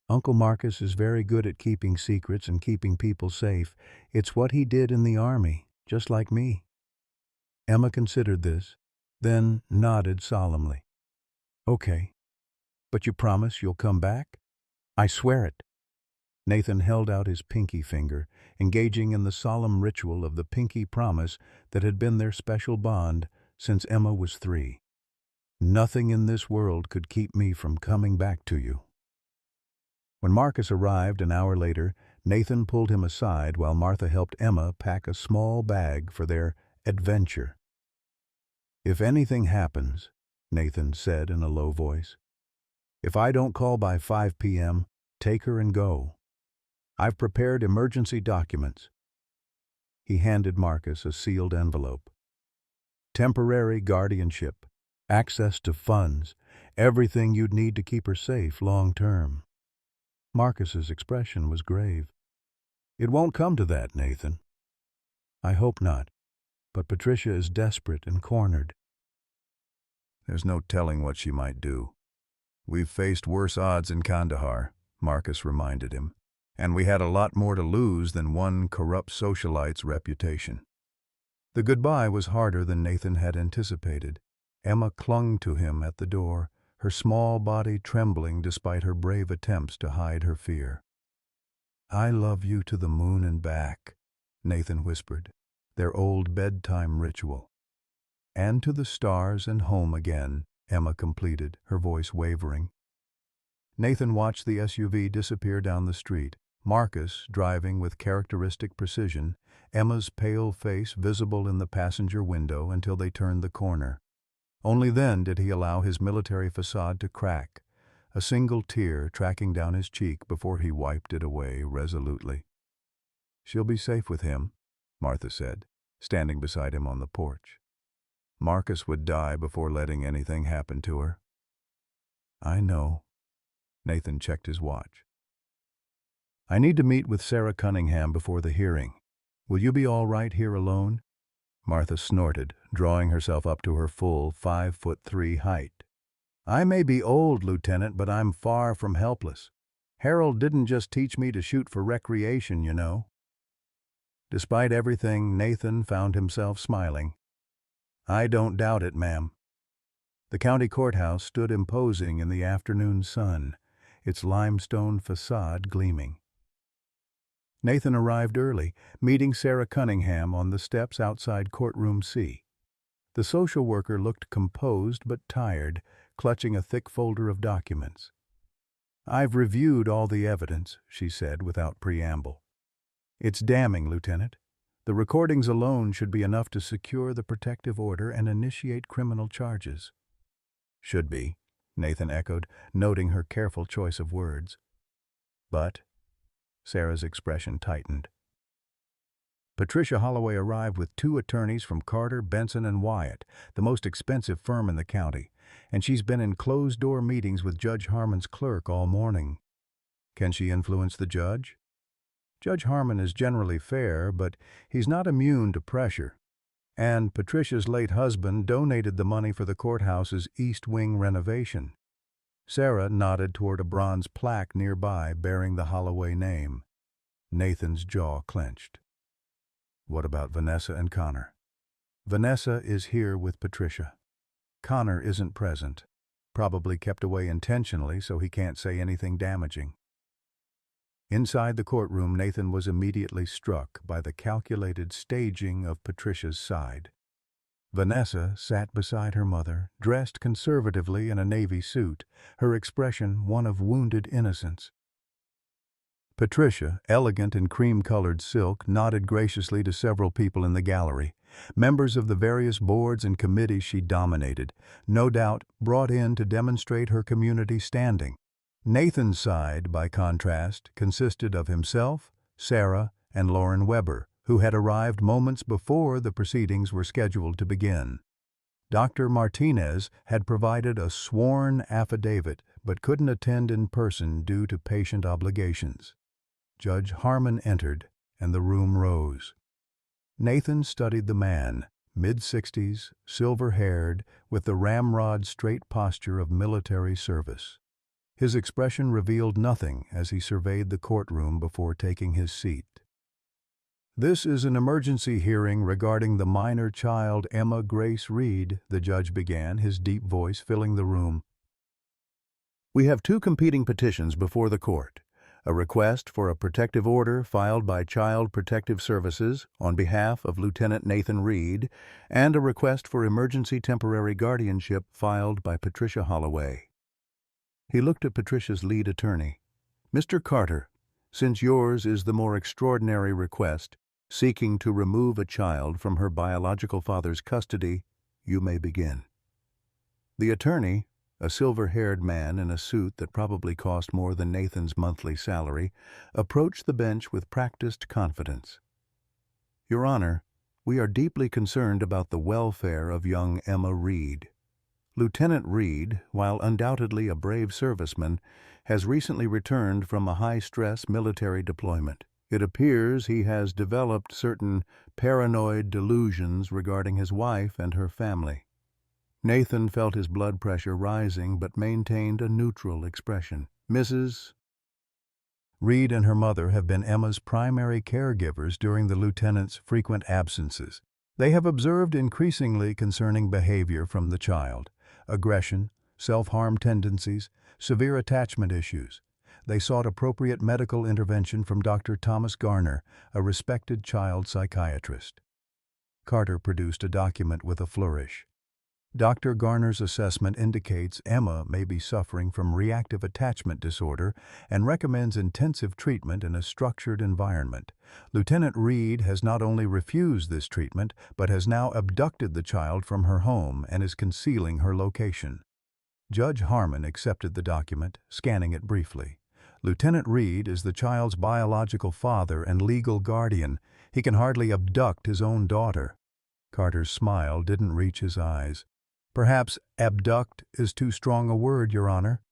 Uncle Marcus is very good at keeping secrets and keeping people safe. It's what he did in the army, just like me. Emma considered this, then nodded solemnly. Okay, but you promise you'll come back? I swear it. Nathan held out his pinky finger, engaging in the solemn ritual of the pinky promise that had been their special bond since Emma was 3. Nothing in this world could keep me from coming back to you. When Marcus arrived an hour later, Nathan pulled him aside while Martha helped Emma pack a small bag for their adventure. "If anything happens," Nathan said in a low voice, "if I don't call by 5 p.m., take her and go. I've prepared emergency documents." He handed Marcus a sealed envelope. "Temporary guardianship, access to funds, everything you'd need to keep her safe long term." Marcus's expression was grave. "It won't come to that, Nathan." "I hope not, but Patricia is desperate and cornered." "There's no telling what she might do. We've faced worse odds in Kandahar," Marcus reminded him, "and we had a lot more to lose than one corrupt socialite's reputation." The goodbye was harder than Nathan had anticipated. Emma clung to him at the door, her small body trembling despite her brave attempts to hide her fear. "I love you to the moon and back," Nathan whispered, their old bedtime ritual. "And to the stars and home again," Emma completed, her voice wavering. Nathan watched the SUV disappear down the street, Marcus driving with characteristic precision, Emma's pale face visible in the passenger window until they turned the corner. Only then did he allow his military facade to crack, a single tear tracking down his cheek before he wiped it away resolutely. "She'll be safe with him," Martha said, standing beside him on the porch. "Marcus would die before letting anything happen to her." "I know." Nathan checked his watch. "I need to meet with Sarah Cunningham before the hearing. Will you be all right here alone?" Martha snorted, drawing herself up to her full 5'3" height. "I may be old, Lieutenant, but I'm far from helpless. Harold didn't just teach me to shoot for recreation, you know." Despite everything, Nathan found himself smiling. "I don't doubt it, ma'am." The county courthouse stood imposing in the afternoon sun, its limestone facade gleaming. Nathan arrived early, meeting Sarah Cunningham on the steps outside courtroom C. The social worker looked composed but tired, clutching a thick folder of documents. "I've reviewed all the evidence," she said without preamble. "It's damning, Lieutenant. The recordings alone should be enough to secure the protective order and initiate criminal charges." "Should be," Nathan echoed, noting her careful choice of words. "But," Sarah's expression tightened. Patricia Holloway arrived with 2 attorneys from Carter, Benson, and Wyatt, the most expensive firm in the county, and she's been in closed-door meetings with Judge Harmon's clerk all morning. Can she influence the judge? Judge Harmon is generally fair, but he's not immune to pressure. And Patricia's late husband donated the money for the courthouse's East Wing renovation. Sarah nodded toward a bronze plaque nearby bearing the Holloway name. Nathan's jaw clenched. "What about Vanessa and Connor?" "Vanessa is here with Patricia. Connor isn't present, probably kept away intentionally so he can't say anything damaging." Inside the courtroom, Nathan was immediately struck by the calculated staging of Patricia's side. Vanessa sat beside her mother, dressed conservatively in a navy suit, her expression one of wounded innocence. Patricia, elegant in cream-colored silk, nodded graciously to several people in the gallery, members of the various boards and committees she dominated, no doubt brought in to demonstrate her community standing. Nathan's side, by contrast, consisted of himself, Sarah, and Lauren Weber, who had arrived moments before the proceedings were scheduled to begin. Dr. Martinez had provided a sworn affidavit but couldn't attend in person due to patient obligations. Judge Harmon entered, and the room rose. Nathan studied the man, mid-60s, silver-haired, with the ramrod straight posture of military service. His expression revealed nothing as he surveyed the courtroom before taking his seat. "This is an emergency hearing regarding the minor child Emma Grace Reed," the judge began, his deep voice filling the room. "We have 2 competing petitions before the court. A request for a protective order filed by Child Protective Services on behalf of Lieutenant Nathan Reed, and a request for emergency temporary guardianship filed by Patricia Holloway." He looked at Patricia's lead attorney. "Mr. Carter, since yours is the more extraordinary request, seeking to remove a child from her biological father's custody, You may begin." The attorney, a silver-haired man in a suit that probably cost more than Nathan's monthly salary, approached the bench with practiced confidence. "Your Honor, we are deeply concerned about the welfare of young Emma Reed. Lieutenant Reed, while undoubtedly a brave serviceman, has recently returned from a high-stress military deployment. It appears he has developed certain paranoid delusions regarding his wife and her family." Nathan felt his blood pressure rising but maintained a neutral expression. "Mrs. Reed and her mother have been Emma's primary caregivers during the lieutenant's frequent absences. They have observed increasingly concerning behavior from the child: aggression, self-harm tendencies, severe attachment issues. They sought appropriate medical intervention from Dr. Thomas Garner, a respected child psychiatrist." Carter produced a document with a flourish. Dr. Garner's assessment indicates Emma may be suffering from reactive attachment disorder and recommends intensive treatment in a structured environment. Lieutenant Reed has not only refused this treatment, but has now abducted the child from her home and is concealing her location. Judge Harmon accepted the document, scanning it briefly. Lieutenant Reed is the child's biological father and legal guardian. He can hardly abduct his own daughter. Carter's smile didn't reach his eyes. "Perhaps abduct is too strong a word, Your Honor.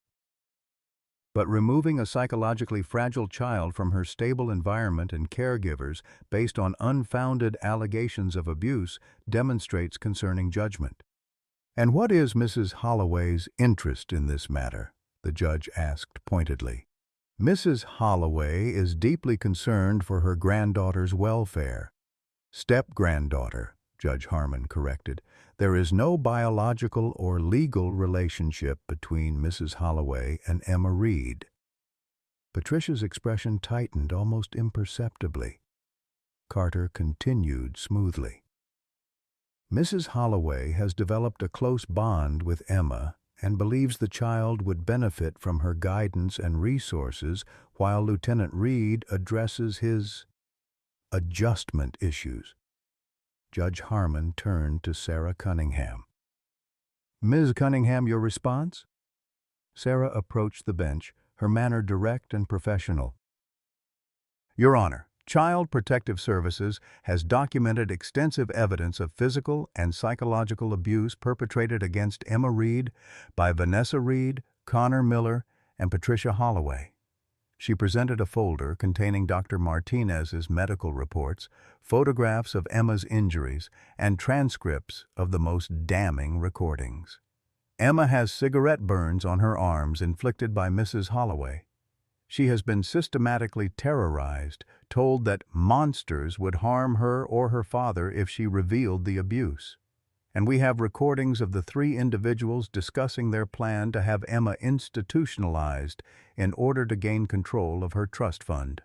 But removing a psychologically fragile child from her stable environment and caregivers based on unfounded allegations of abuse demonstrates concerning judgment." "And what is Mrs. Holloway's interest in this matter?" the judge asked pointedly. "Mrs. Holloway is deeply concerned for her granddaughter's welfare." "Step-granddaughter," Judge Harmon corrected. "There is no biological or legal relationship between Mrs. Holloway and Emma Reed." Patricia's expression tightened almost imperceptibly. Carter continued smoothly. "Mrs. Holloway has developed a close bond with Emma and believes the child would benefit from her guidance and resources while Lieutenant Reed addresses his adjustment issues." Judge Harmon turned to Sarah Cunningham. "Ms. Cunningham, your response?" Sarah approached the bench, her manner direct and professional. "Your Honor, Child Protective Services has documented extensive evidence of physical and psychological abuse perpetrated against Emma Reed by Vanessa Reed, Connor Miller, and Patricia Holloway." She presented a folder containing Dr. Martinez's medical reports, photographs of Emma's injuries, and transcripts of the most damning recordings. "Emma has cigarette burns on her arms inflicted by Mrs. Holloway. She has been systematically terrorized, told that monsters would harm her or her father if she revealed the abuse. And we have recordings of the 3 individuals discussing their plan to have Emma institutionalized in order to gain control of her trust fund."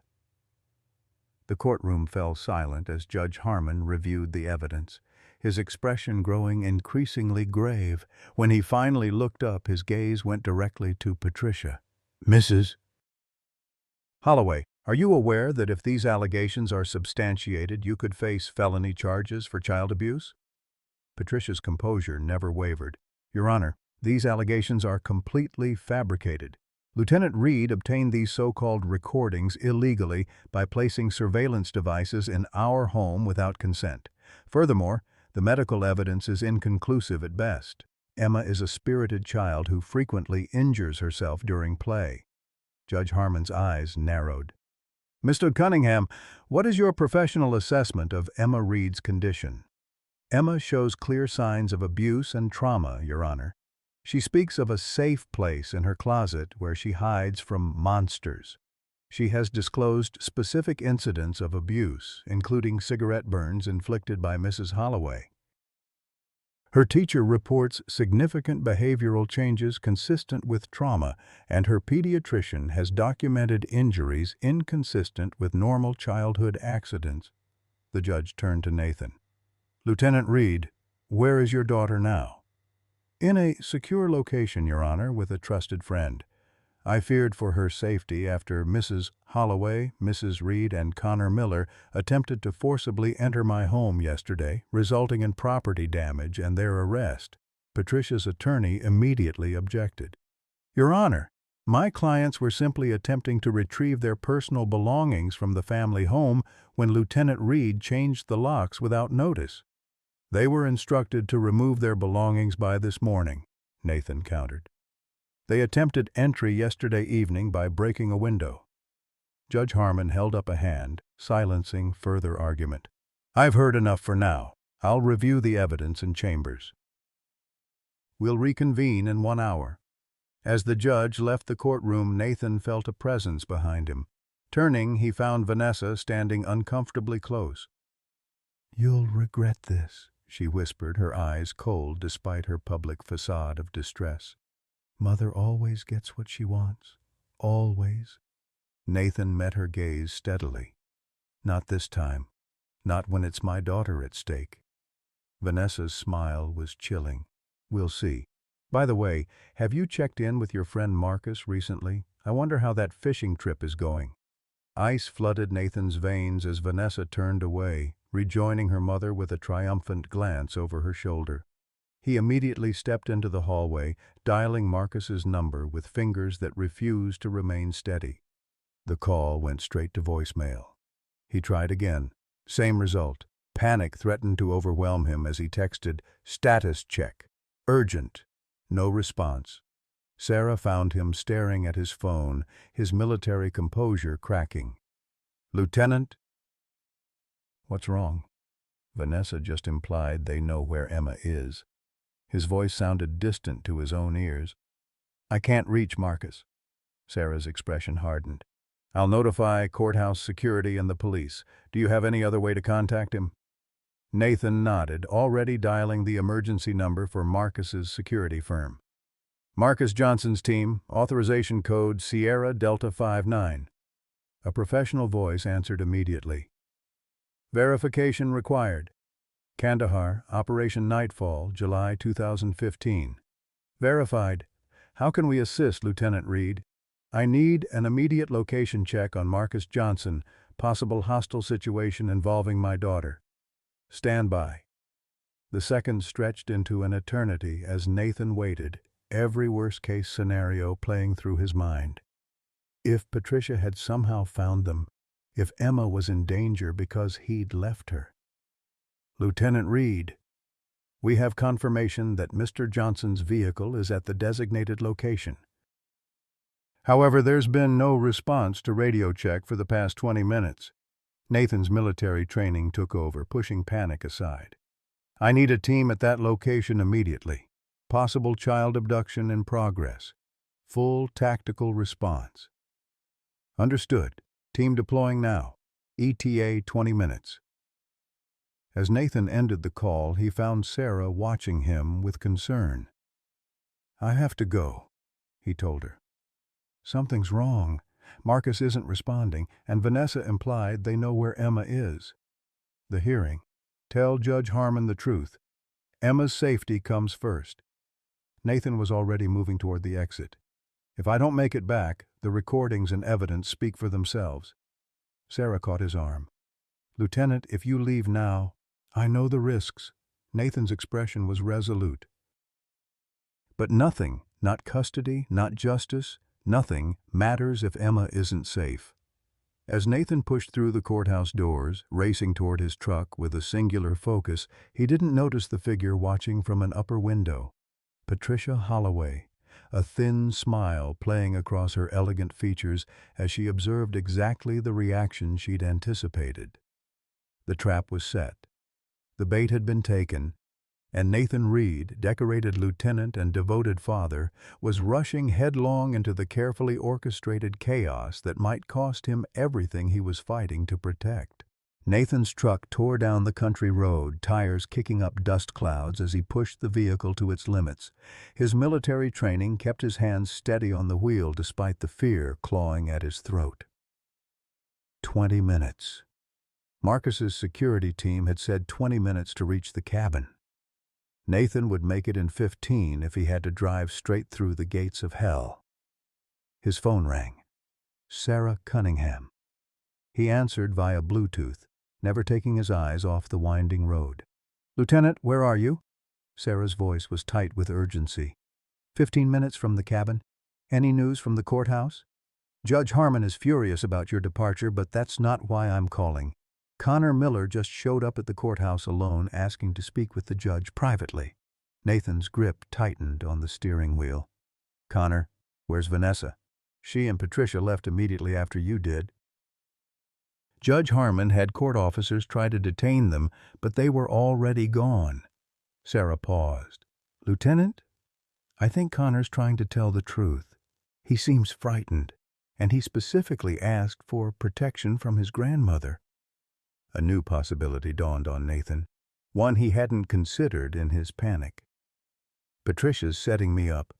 The courtroom fell silent as Judge Harmon reviewed the evidence, his expression growing increasingly grave. When he finally looked up, his gaze went directly to Patricia. "Mrs. Holloway, are you aware that if these allegations are substantiated, you could face felony charges for child abuse?" Patricia's composure never wavered. "Your Honor, these allegations are completely fabricated. Lieutenant Reed obtained these so-called recordings illegally by placing surveillance devices in our home without consent. Furthermore, the medical evidence is inconclusive at best. Emma is a spirited child who frequently injures herself during play." Judge Harmon's eyes narrowed. "Mr. Cunningham, what is your professional assessment of Emma Reed's condition?" "Emma shows clear signs of abuse and trauma, Your Honor. She speaks of a safe place in her closet where she hides from monsters. She has disclosed specific incidents of abuse, including cigarette burns inflicted by Mrs. Holloway. Her teacher reports significant behavioral changes consistent with trauma, and her pediatrician has documented injuries inconsistent with normal childhood accidents." The judge turned to Nathan. "Lieutenant Reed, where is your daughter now?" "In a secure location, Your Honor, with a trusted friend. I feared for her safety after Mrs. Holloway, Mrs. Reed, and Connor Miller attempted to forcibly enter my home yesterday, resulting in property damage and their arrest. Patricia's attorney immediately objected. Your Honor, my clients were simply attempting to retrieve their personal belongings from the family home when Lieutenant Reed changed the locks without notice. They were instructed to remove their belongings by this morning, Nathan countered. They attempted entry yesterday evening by breaking a window. Judge Harmon held up a hand, silencing further argument. I've heard enough for now. I'll review the evidence in chambers. We'll reconvene in 1 hour. As the judge left the courtroom, Nathan felt a presence behind him. Turning, he found Vanessa standing uncomfortably close. You'll regret this, she whispered, her eyes cold despite her public facade of distress. Mother always gets what she wants. Always. Nathan met her gaze steadily. Not this time. Not when it's my daughter at stake. Vanessa's smile was chilling. We'll see. By the way, have you checked in with your friend Marcus recently? I wonder how that fishing trip is going. Ice flooded Nathan's veins as Vanessa turned away, rejoining her mother with a triumphant glance over her shoulder. He immediately stepped into the hallway, dialing Marcus's number with fingers that refused to remain steady. The call went straight to voicemail. He tried again. Same result. Panic threatened to overwhelm him as he texted, "Status check. Urgent." No response. Sarah found him staring at his phone, his military composure cracking. "Lieutenant?" "What's wrong?" Vanessa just implied they know where Emma is. His voice sounded distant to his own ears. "I can't reach Marcus." Sarah's expression hardened. "I'll notify courthouse security and the police. Do you have any other way to contact him?" Nathan nodded, already dialing the emergency number for Marcus's security firm. "Marcus Johnson's team, authorization code Sierra Delta 59. A professional voice answered immediately. "Verification required. Kandahar, Operation Nightfall, July 2015. Verified. How can we assist, Lieutenant Reed? I need an immediate location check on Marcus Johnson, possible hostile situation involving my daughter. Stand by." The seconds stretched into an eternity as Nathan waited, every worst-case scenario playing through his mind. If Patricia had somehow found them, if Emma was in danger because he'd left her. "Lieutenant Reed, we have confirmation that Mr. Johnson's vehicle is at the designated location. However, there's been no response to radio check for the past 20 minutes. Nathan's military training took over, pushing panic aside. "I need a team at that location immediately. Possible child abduction in progress. Full tactical response." "Understood. Team deploying now. ETA 20 minutes. As Nathan ended the call, he found Sarah watching him with concern. "I have to go," he told her. "Something's wrong. Marcus isn't responding, and Vanessa implied they know where Emma is." The hearing. "Tell Judge Harmon the truth. Emma's safety comes first." Nathan was already moving toward the exit. "If I don't make it back, the recordings and evidence speak for themselves." Sarah caught his arm. "Lieutenant, if you leave now, I know the risks." Nathan's expression was resolute. "But nothing, not custody, not justice, nothing matters if Emma isn't safe." As Nathan pushed through the courthouse doors, racing toward his truck with a singular focus, he didn't notice the figure watching from an upper window. Patricia Holloway, a thin smile playing across her elegant features as she observed exactly the reaction she'd anticipated. The trap was set. The bait had been taken, and Nathan Reed, decorated lieutenant and devoted father, was rushing headlong into the carefully orchestrated chaos that might cost him everything he was fighting to protect. Nathan's truck tore down the country road, tires kicking up dust clouds as he pushed the vehicle to its limits. His military training kept his hands steady on the wheel despite the fear clawing at his throat. 20 minutes. Marcus's security team had said 20 minutes to reach the cabin. Nathan would make it in 15 if he had to drive straight through the gates of hell. His phone rang. Sarah Cunningham. He answered via Bluetooth, never taking his eyes off the winding road. "Lieutenant, where are you?" Sarah's voice was tight with urgency. 15 minutes from the cabin. Any news from the courthouse? Judge Harmon is furious about your departure, but that's not why I'm calling. Connor Miller just showed up at the courthouse alone, asking to speak with the judge privately. Nathan's grip tightened on the steering wheel. "Connor, where's Vanessa?" "She and Patricia left immediately after you did." Judge Harmon had court officers try to detain them, but they were already gone. Sarah paused. "Lieutenant, I think Connor's trying to tell the truth. He seems frightened, and he specifically asked for protection from his grandmother." A new possibility dawned on Nathan, one he hadn't considered in his panic. "Patricia's setting me up.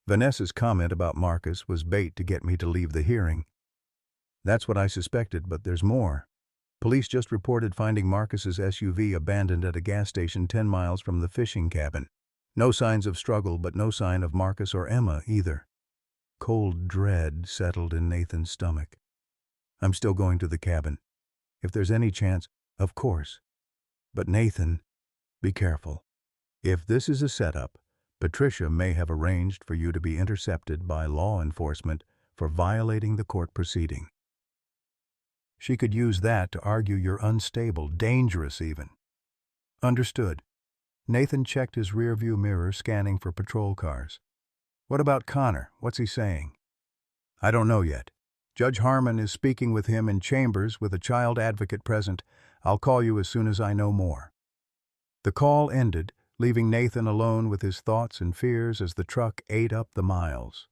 Vanessa's comment about Marcus was bait to get me to leave the hearing." "That's what I suspected, but there's more. Police just reported finding Marcus's SUV abandoned at a gas station 10 miles from the fishing cabin. No signs of struggle, but no sign of Marcus or Emma either." Cold dread settled in Nathan's stomach. "I'm still going to the cabin. If there's any chance, of course. But Nathan, be careful. If this is a setup, Patricia may have arranged for you to be intercepted by law enforcement for violating the court proceeding. She could use that to argue you're unstable, dangerous even." "Understood." Nathan checked his rearview mirror, scanning for patrol cars. "What about Connor? What's he saying?" "I don't know yet. Judge Harmon is speaking with him in chambers with a child advocate present. I'll call you as soon as I know more." The call ended, leaving Nathan alone with his thoughts and fears as the truck ate up the miles.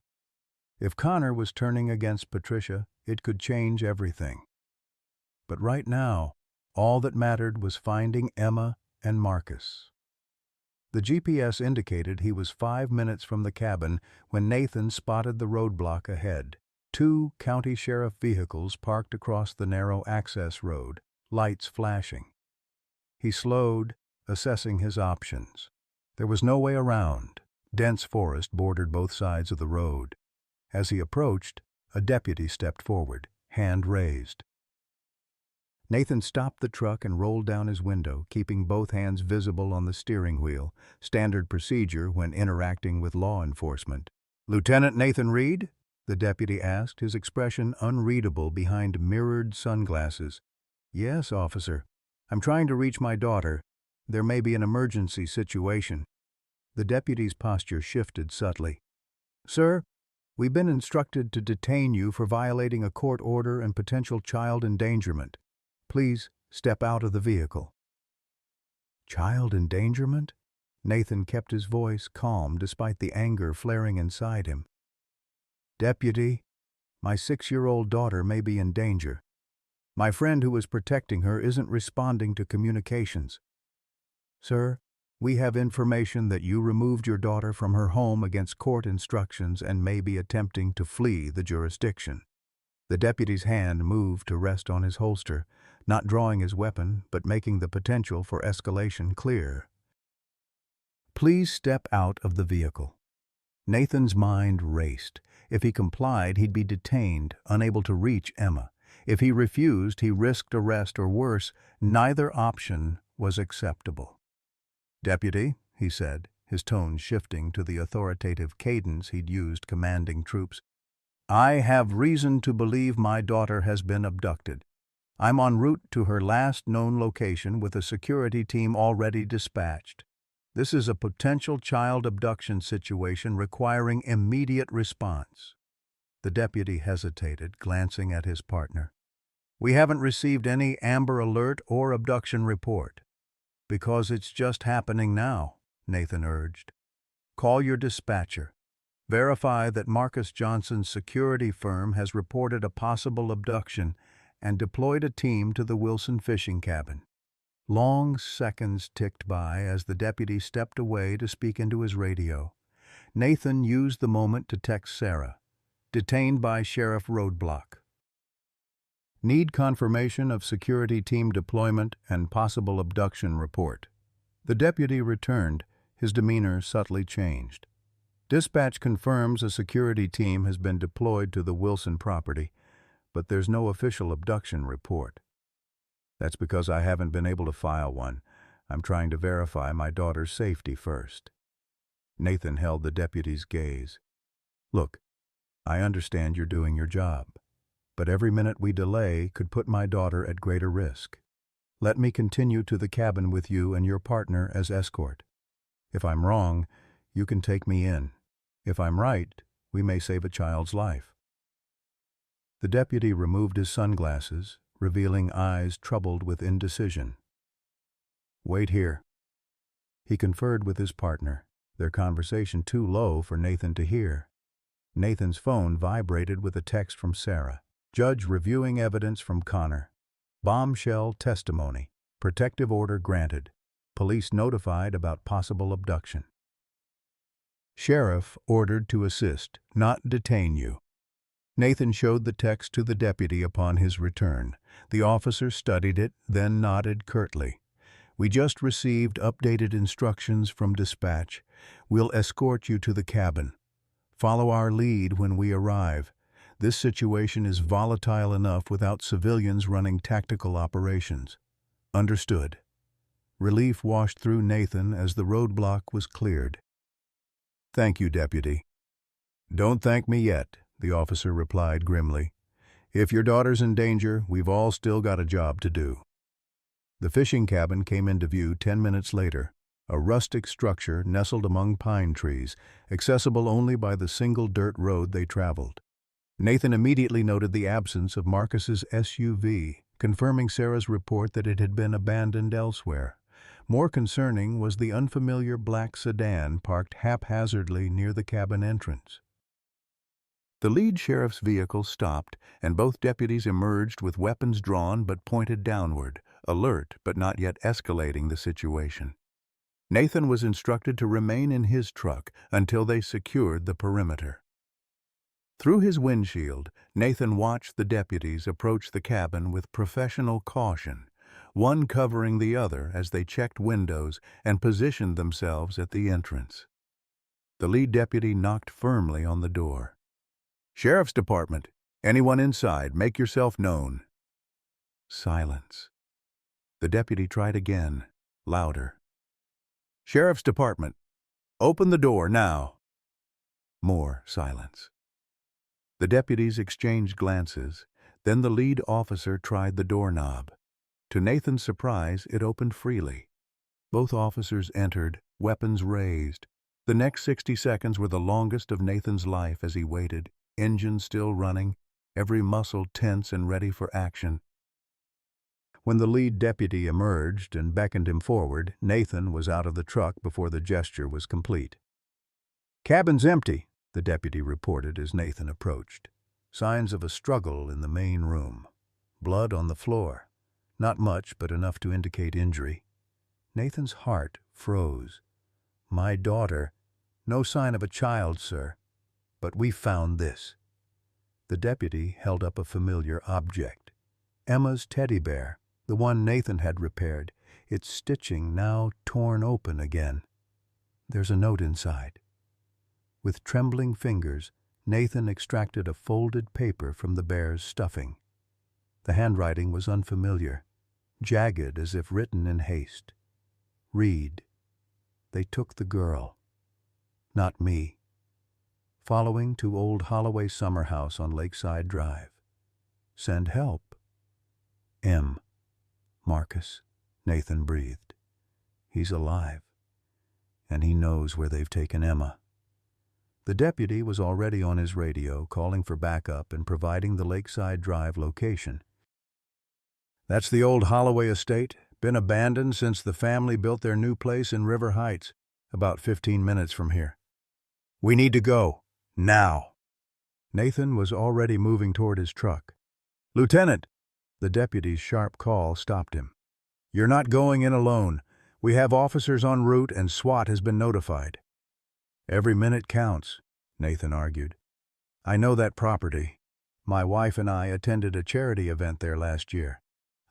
If Connor was turning against Patricia, it could change everything. But right now, all that mattered was finding Emma and Marcus. The GPS indicated he was 5 minutes from the cabin when Nathan spotted the roadblock ahead. 2 county sheriff vehicles parked across the narrow access road, lights flashing. He slowed, assessing his options. There was no way around. Dense forest bordered both sides of the road. As he approached, a deputy stepped forward, hand raised. Nathan stopped the truck and rolled down his window, keeping both hands visible on the steering wheel, standard procedure when interacting with law enforcement. "Lieutenant Nathan Reed?" the deputy asked, his expression unreadable behind mirrored sunglasses. "Yes, officer. I'm trying to reach my daughter. There may be an emergency situation." The deputy's posture shifted subtly. "Sir, we've been instructed to detain you for violating a court order and potential child endangerment. Please step out of the vehicle." Child endangerment? Nathan kept his voice calm despite the anger flaring inside him. "Deputy, my 6-year-old daughter may be in danger. My friend who is protecting her isn't responding to communications. Sir, we have information that you removed your daughter from her home against court instructions and may be attempting to flee the jurisdiction." The deputy's hand moved to rest on his holster, not drawing his weapon, but making the potential for escalation clear. "Please step out of the vehicle." Nathan's mind raced. If he complied, he'd be detained, unable to reach Emma. If he refused, he risked arrest or worse. Neither option was acceptable. "Deputy," he said, his tone shifting to the authoritative cadence he'd used commanding troops, "I have reason to believe my daughter has been abducted. I'm en route to her last known location with a security team already dispatched. This is a potential child abduction situation requiring immediate response." The deputy hesitated, glancing at his partner. "We haven't received any Amber Alert or abduction report." "Because it's just happening now," Nathan urged. "Call your dispatcher. Verify that Marcus Johnson's security firm has reported a possible abduction and deployed a team to the Wilson fishing cabin." Long seconds ticked by as the deputy stepped away to speak into his radio. Nathan used the moment to text Sarah. "Detained by Sheriff Roadblock. Need confirmation of security team deployment and possible abduction report." The deputy returned, his demeanor subtly changed. Dispatch confirms a security team has been deployed to the Wilson property, but there's no official abduction report. That's because I haven't been able to file one. I'm trying to verify my daughter's safety first. Nathan held the deputy's gaze. Look, I understand you're doing your job, but every minute we delay could put my daughter at greater risk. Let me continue to the cabin with you and your partner as escort. If I'm wrong, you can take me in. If I'm right, we may save a child's life. The deputy removed his sunglasses, revealing eyes troubled with indecision. Wait here. He conferred with his partner, their conversation too low for Nathan to hear. Nathan's phone vibrated with a text from Sarah. Judge reviewing evidence from Connor. Bombshell testimony. Protective order granted. Police notified about possible abduction. Sheriff ordered to assist, not detain you. Nathan showed the text to the deputy upon his return. The officer studied it, then nodded curtly. We just received updated instructions from dispatch. We'll escort you to the cabin. Follow our lead when we arrive. This situation is volatile enough without civilians running tactical operations. Understood. Relief washed through Nathan as the roadblock was cleared. Thank you, Deputy. Don't thank me yet, the officer replied grimly. If your daughter's in danger, we've all still got a job to do. The fishing cabin came into view 10 minutes later, a rustic structure nestled among pine trees, accessible only by the single dirt road they traveled. Nathan immediately noted the absence of Marcus's SUV, confirming Sarah's report that it had been abandoned elsewhere. More concerning was the unfamiliar black sedan parked haphazardly near the cabin entrance. The lead sheriff's vehicle stopped, and both deputies emerged with weapons drawn but pointed downward, alert but not yet escalating the situation. Nathan was instructed to remain in his truck until they secured the perimeter. Through his windshield, Nathan watched the deputies approach the cabin with professional caution, one covering the other as they checked windows and positioned themselves at the entrance. The lead deputy knocked firmly on the door. "Sheriff's Department, anyone inside, make yourself known." Silence. The deputy tried again, louder. "Sheriff's Department, open the door now." More silence. The deputies exchanged glances, then the lead officer tried the doorknob. To Nathan's surprise, it opened freely. Both officers entered, weapons raised. The next 60 seconds were the longest of Nathan's life as he waited, engine still running, every muscle tense and ready for action. When the lead deputy emerged and beckoned him forward, Nathan was out of the truck before the gesture was complete. "Cabin's empty," the deputy reported as Nathan approached. Signs of a struggle in the main room. Blood on the floor. Not much, but enough to indicate injury. Nathan's heart froze. "My daughter. No sign of a child, sir. But we found this." The deputy held up a familiar object. Emma's teddy bear, the one Nathan had repaired, its stitching now torn open again. "There's a note inside." With trembling fingers, Nathan extracted a folded paper from the bear's stuffing. The handwriting was unfamiliar, jagged as if written in haste. "Read. They took the girl. Not me. Following to old Holloway summer house on Lakeside Drive. Send help. M. Marcus," Nathan breathed. "He's alive. And he knows where they've taken Emma." The deputy was already on his radio, calling for backup and providing the Lakeside Drive location. "That's the old Holloway estate. Been abandoned since the family built their new place in River Heights, about 15 minutes from here. We need to go. Now." Nathan was already moving toward his truck. "Lieutenant!" The deputy's sharp call stopped him. "You're not going in alone. We have officers en route and SWAT has been notified." "Every minute counts," Nathan argued. "I know that property. My wife and I attended a charity event there last year.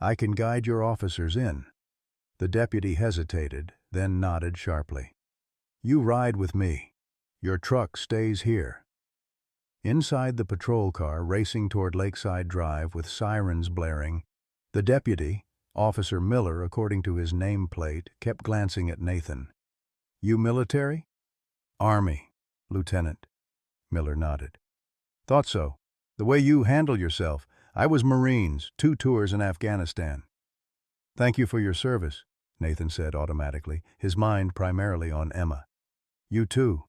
I can guide your officers in." The deputy hesitated, then nodded sharply. "You ride with me. Your truck stays here." Inside the patrol car, racing toward Lakeside Drive with sirens blaring, the deputy, Officer Miller according to his nameplate, kept glancing at Nathan. "You military?" "Army, Lieutenant." Miller nodded. "Thought so. The way you handle yourself. I was Marines, 2 tours in Afghanistan." "Thank you for your service," Nathan said automatically, his mind primarily on Emma. "You too."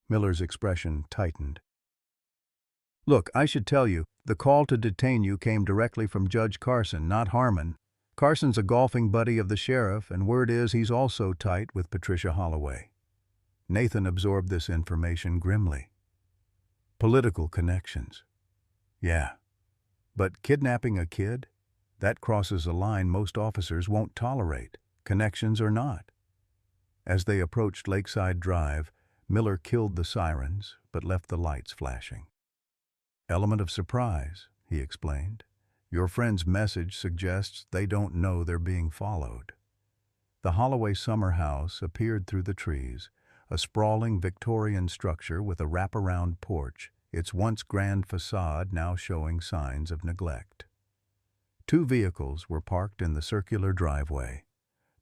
Miller's expression tightened. "Look, I should tell you, the call to detain you came directly from Judge Carson, not Harmon. Carson's a golfing buddy of the sheriff, and word is he's also tight with Patricia Holloway." Nathan absorbed this information grimly. Political connections. Yeah. But kidnapping a kid? That crosses a line most officers won't tolerate, connections or not. As they approached Lakeside Drive, Miller killed the sirens, but left the lights flashing. "Element of surprise," he explained. "Your friend's message suggests they don't know they're being followed." The Holloway summer house appeared through the trees, a sprawling Victorian structure with a wraparound porch, its once grand facade now showing signs of neglect. 2 vehicles were parked in the circular driveway.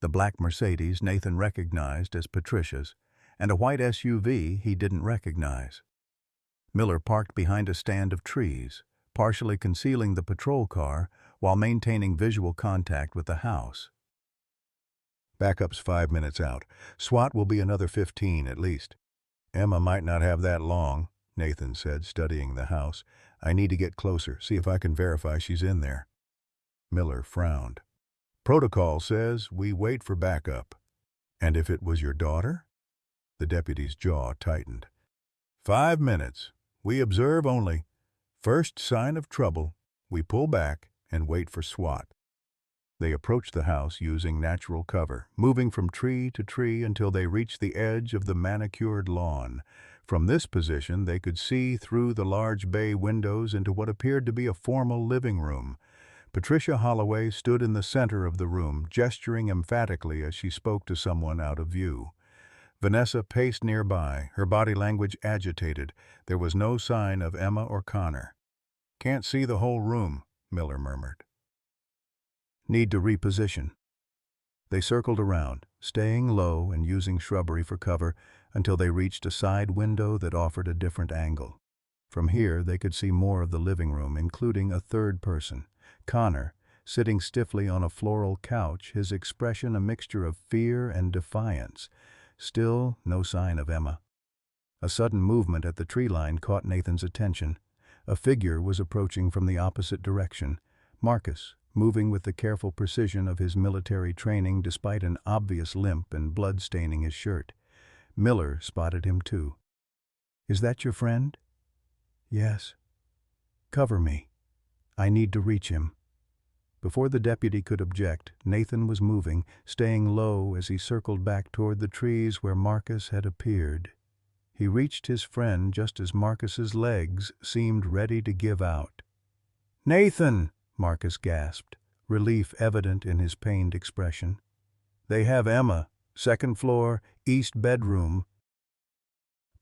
The black Mercedes Nathan recognized as Patricia's, and a white SUV he didn't recognize. Miller parked behind a stand of trees, partially concealing the patrol car while maintaining visual contact with the house. "Backup's 5 minutes out. SWAT will be another 15 at least." "Emma might not have that long," Nathan said, studying the house. "I need to get closer, see if I can verify she's in there." Miller frowned. "Protocol says we wait for backup." "And if it was your daughter?" The deputy's jaw tightened. 5 minutes. We observe only. First sign of trouble, we pull back and wait for SWAT." They approached the house using natural cover, moving from tree to tree until they reached the edge of the manicured lawn. From this position, they could see through the large bay windows into what appeared to be a formal living room. Patricia Holloway stood in the center of the room, gesturing emphatically as she spoke to someone out of view. Vanessa paced nearby, her body language agitated. There was no sign of Emma or Connor. "Can't see the whole room," Miller murmured. "Need to reposition." They circled around, staying low and using shrubbery for cover until they reached a side window that offered a different angle. From here, they could see more of the living room, including a third person, Connor, sitting stiffly on a floral couch, his expression a mixture of fear and defiance. Still, no sign of Emma. A sudden movement at the tree line caught Nathan's attention. A figure was approaching from the opposite direction. Marcus, moving with the careful precision of his military training despite an obvious limp and blood staining his shirt. Miller spotted him too. "Is that your friend?" "Yes." "Cover me. I need to reach him." Before the deputy could object, Nathan was moving, staying low as he circled back toward the trees where Marcus had appeared. He reached his friend just as Marcus's legs seemed ready to give out. "Nathan!" Marcus gasped, relief evident in his pained expression. "They have Emma, 2nd floor, east bedroom."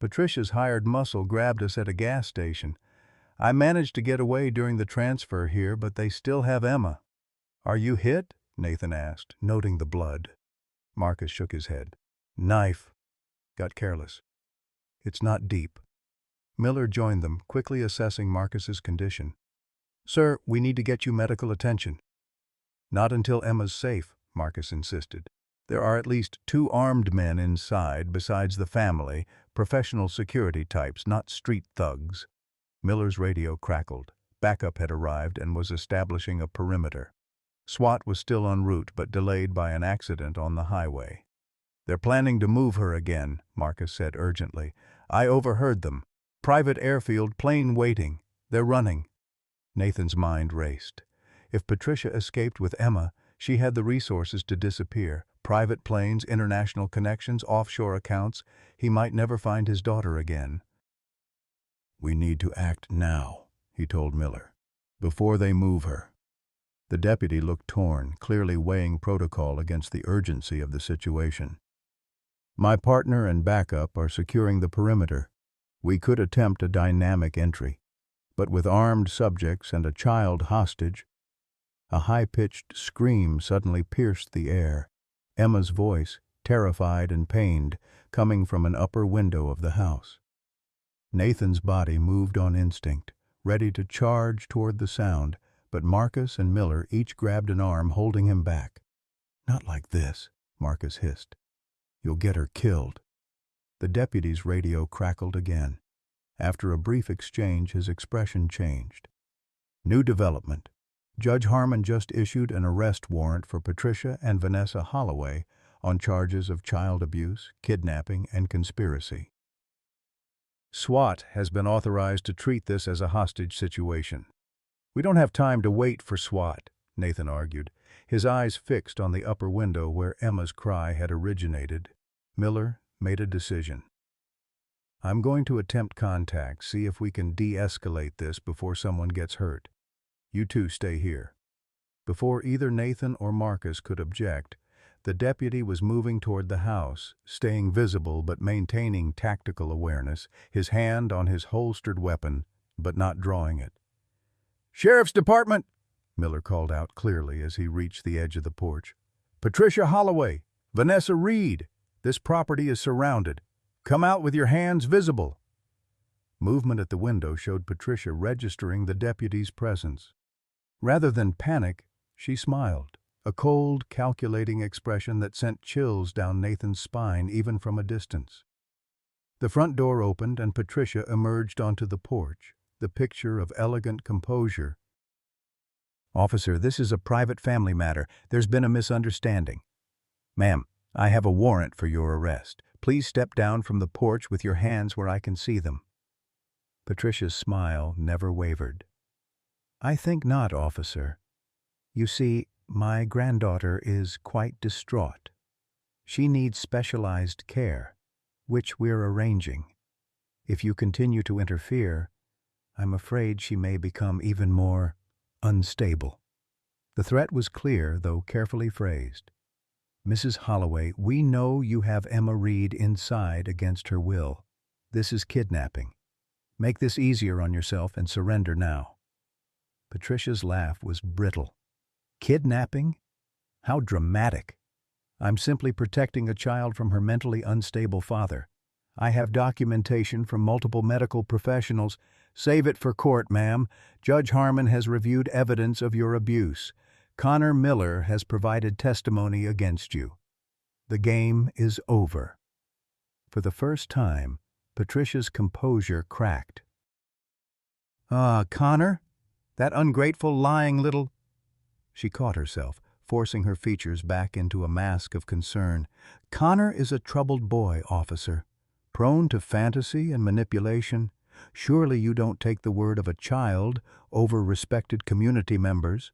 "Patricia's hired muscle grabbed us at a gas station. I managed to get away during the transfer here, but they still have Emma." "Are you hit?" Nathan asked, noting the blood. Marcus shook his head. "Knife. Got careless. It's not deep." Miller joined them, quickly assessing Marcus's condition. "Sir, we need to get you medical attention." "Not until Emma's safe," Marcus insisted. "There are at least 2 armed men inside besides the family, professional security types, not street thugs." Miller's radio crackled. Backup had arrived and was establishing a perimeter. SWAT was still en route but delayed by an accident on the highway. "They're planning to move her again," Marcus said urgently. "I overheard them. Private airfield, plane waiting. They're running." Nathan's mind raced. If Patricia escaped with Emma, she had the resources to disappear. Private planes, international connections, offshore accounts. He might never find his daughter again. "We need to act now," he told Miller, "before they move her." The deputy looked torn, clearly weighing protocol against the urgency of the situation. My partner and backup are securing the perimeter. We could attempt a dynamic entry, but with armed subjects and a child hostage. A high-pitched scream suddenly pierced the air. Emma's voice, terrified and pained, coming from an upper window of the house. Nathan's body moved on instinct, ready to charge toward the sound, but Marcus and Miller each grabbed an arm, holding him back. "Not like this," Marcus hissed. "You'll get her killed." The deputy's radio crackled again. After a brief exchange, his expression changed. New development. Judge Harmon just issued an arrest warrant for Patricia and Vanessa Holloway on charges of child abuse, kidnapping, and conspiracy. SWAT has been authorized to treat this as a hostage situation. "We don't have time to wait for SWAT," Nathan argued, his eyes fixed on the upper window where Emma's cry had originated. Miller made a decision. "I'm going to attempt contact, see if we can de-escalate this before someone gets hurt. You two stay here." Before either Nathan or Marcus could object, the deputy was moving toward the house, staying visible but maintaining tactical awareness, his hand on his holstered weapon, but not drawing it. "Sheriff's Department!" Miller called out clearly as he reached the edge of the porch. "Patricia Holloway, Vanessa Reed, this property is surrounded. Come out with your hands visible." Movement at the window showed Patricia registering the deputy's presence. Rather than panic, she smiled, a cold, calculating expression that sent chills down Nathan's spine even from a distance. The front door opened and Patricia emerged onto the porch, the picture of elegant composure. "Officer, this is a private family matter. There's been a misunderstanding." "Ma'am, I have a warrant for your arrest. Please step down from the porch with your hands where I can see them." Patricia's smile never wavered. "I think not, officer. You see, my granddaughter is quite distraught. She needs specialized care, which we're arranging. If you continue to interfere, I'm afraid she may become even more unstable." The threat was clear, though carefully phrased. "Mrs. Holloway, we know you have Emma Reed inside against her will. This is kidnapping. Make this easier on yourself and surrender now." Patricia's laugh was brittle. "Kidnapping? How dramatic. I'm simply protecting a child from her mentally unstable father. I have documentation from multiple medical professionals. Save it for court, ma'am. Judge Harmon has reviewed evidence of your abuse. Connor Miller has provided testimony against you. The game is over." For the first time, Patricia's composure cracked. "Ah, Connor? That ungrateful, lying little—" She caught herself, forcing her features back into a mask of concern. "Connor is a troubled boy, officer, prone to fantasy and manipulation. Surely you don't take the word of a child over respected community members."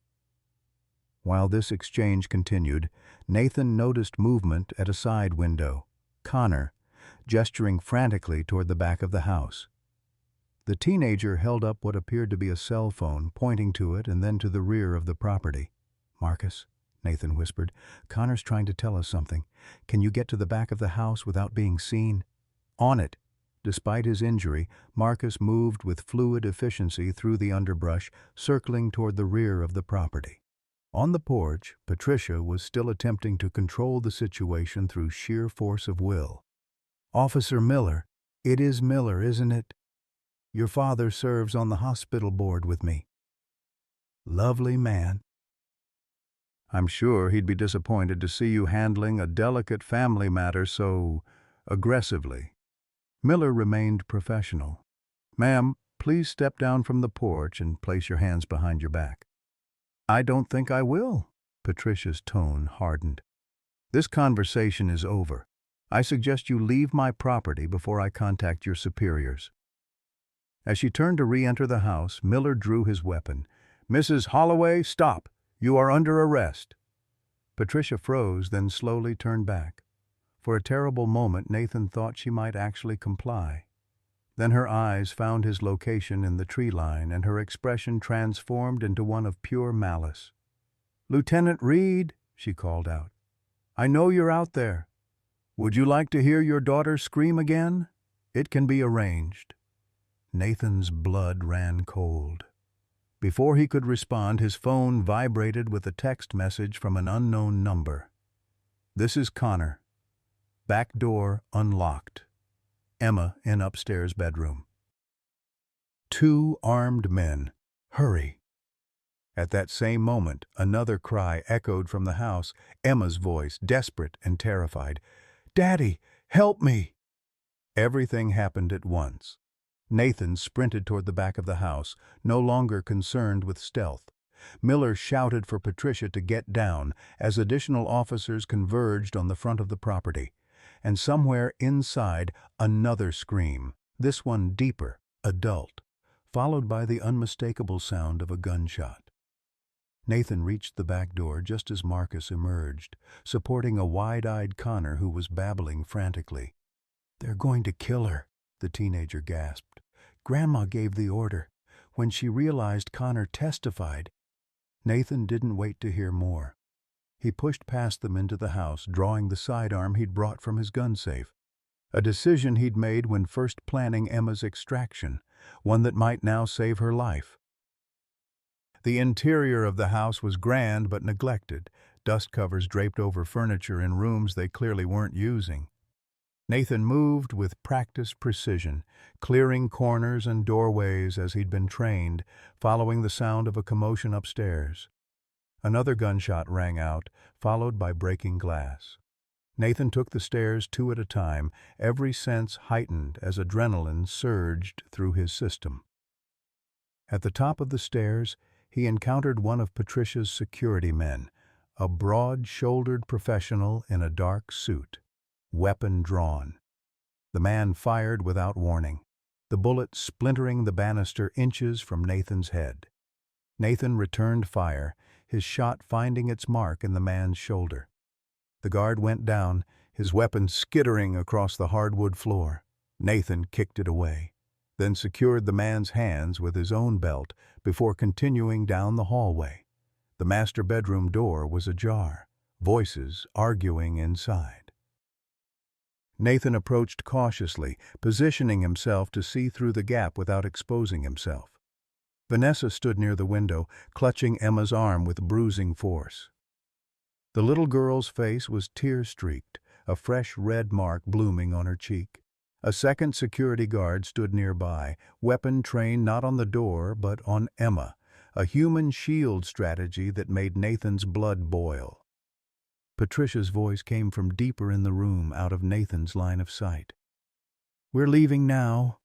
While this exchange continued, Nathan noticed movement at a side window. Connor, gesturing frantically toward the back of the house. The teenager held up what appeared to be a cell phone, pointing to it and then to the rear of the property. "Marcus," Nathan whispered, "Connor's trying to tell us something. Can you get to the back of the house without being seen?" "On it." Despite his injury, Marcus moved with fluid efficiency through the underbrush, circling toward the rear of the property. On the porch, Patricia was still attempting to control the situation through sheer force of will. "Officer Miller. It is Miller, isn't it? Your father serves on the hospital board with me." "Lovely man." "I'm sure he'd be disappointed to see you handling a delicate family matter so aggressively." Miller remained professional. "Ma'am, please step down from the porch and place your hands behind your back." "I don't think I will." Patricia's tone hardened. "This conversation is over. I suggest you leave my property before I contact your superiors." As she turned to re-enter the house, Miller drew his weapon. "Mrs. Holloway, stop! You are under arrest." Patricia froze, then slowly turned back. For a terrible moment, Nathan thought she might actually comply. Then her eyes found his location in the tree line, and her expression transformed into one of pure malice. "Lieutenant Reed," she called out, "I know you're out there. Would you like to hear your daughter scream again? It can be arranged." Nathan's blood ran cold. Before he could respond, his phone vibrated with a text message from an unknown number. "This is Connor. Back door unlocked. Emma in upstairs bedroom. 2 armed men. Hurry." At that same moment, another cry echoed from the house, Emma's voice, desperate and terrified. "Daddy, help me!" Everything happened at once. Nathan sprinted toward the back of the house, no longer concerned with stealth. Miller shouted for Patricia to get down as additional officers converged on the front of the property. And somewhere inside, another scream, this one deeper, adult, followed by the unmistakable sound of a gunshot. Nathan reached the back door just as Marcus emerged, supporting a wide-eyed Connor who was babbling frantically. "They're going to kill her," the teenager gasped. "Grandma gave the order." When she realized Connor testified, Nathan didn't wait to hear more. He pushed past them into the house, drawing the sidearm he'd brought from his gun safe. A decision he'd made when first planning Emma's extraction, one that might now save her life. The interior of the house was grand but neglected, dust covers draped over furniture in rooms they clearly weren't using. Nathan moved with practiced precision, clearing corners and doorways as he'd been trained, following the sound of a commotion upstairs. Another gunshot rang out, followed by breaking glass. Nathan took the stairs 2 at a time, every sense heightened as adrenaline surged through his system. At the top of the stairs, he encountered one of Patricia's security men, a broad-shouldered professional in a dark suit, weapon drawn. The man fired without warning, the bullet splintering the banister inches from Nathan's head. Nathan returned fire, his shot finding its mark in the man's shoulder. The guard went down, his weapon skittering across the hardwood floor. Nathan kicked it away, then secured the man's hands with his own belt before continuing down the hallway. The master bedroom door was ajar, voices arguing inside. Nathan approached cautiously, positioning himself to see through the gap without exposing himself. Vanessa stood near the window, clutching Emma's arm with bruising force. The little girl's face was tear-streaked, a fresh red mark blooming on her cheek. A second security guard stood nearby, weapon trained not on the door but on Emma, a human shield strategy that made Nathan's blood boil. Patricia's voice came from deeper in the room, out of Nathan's line of sight. "We're leaving now.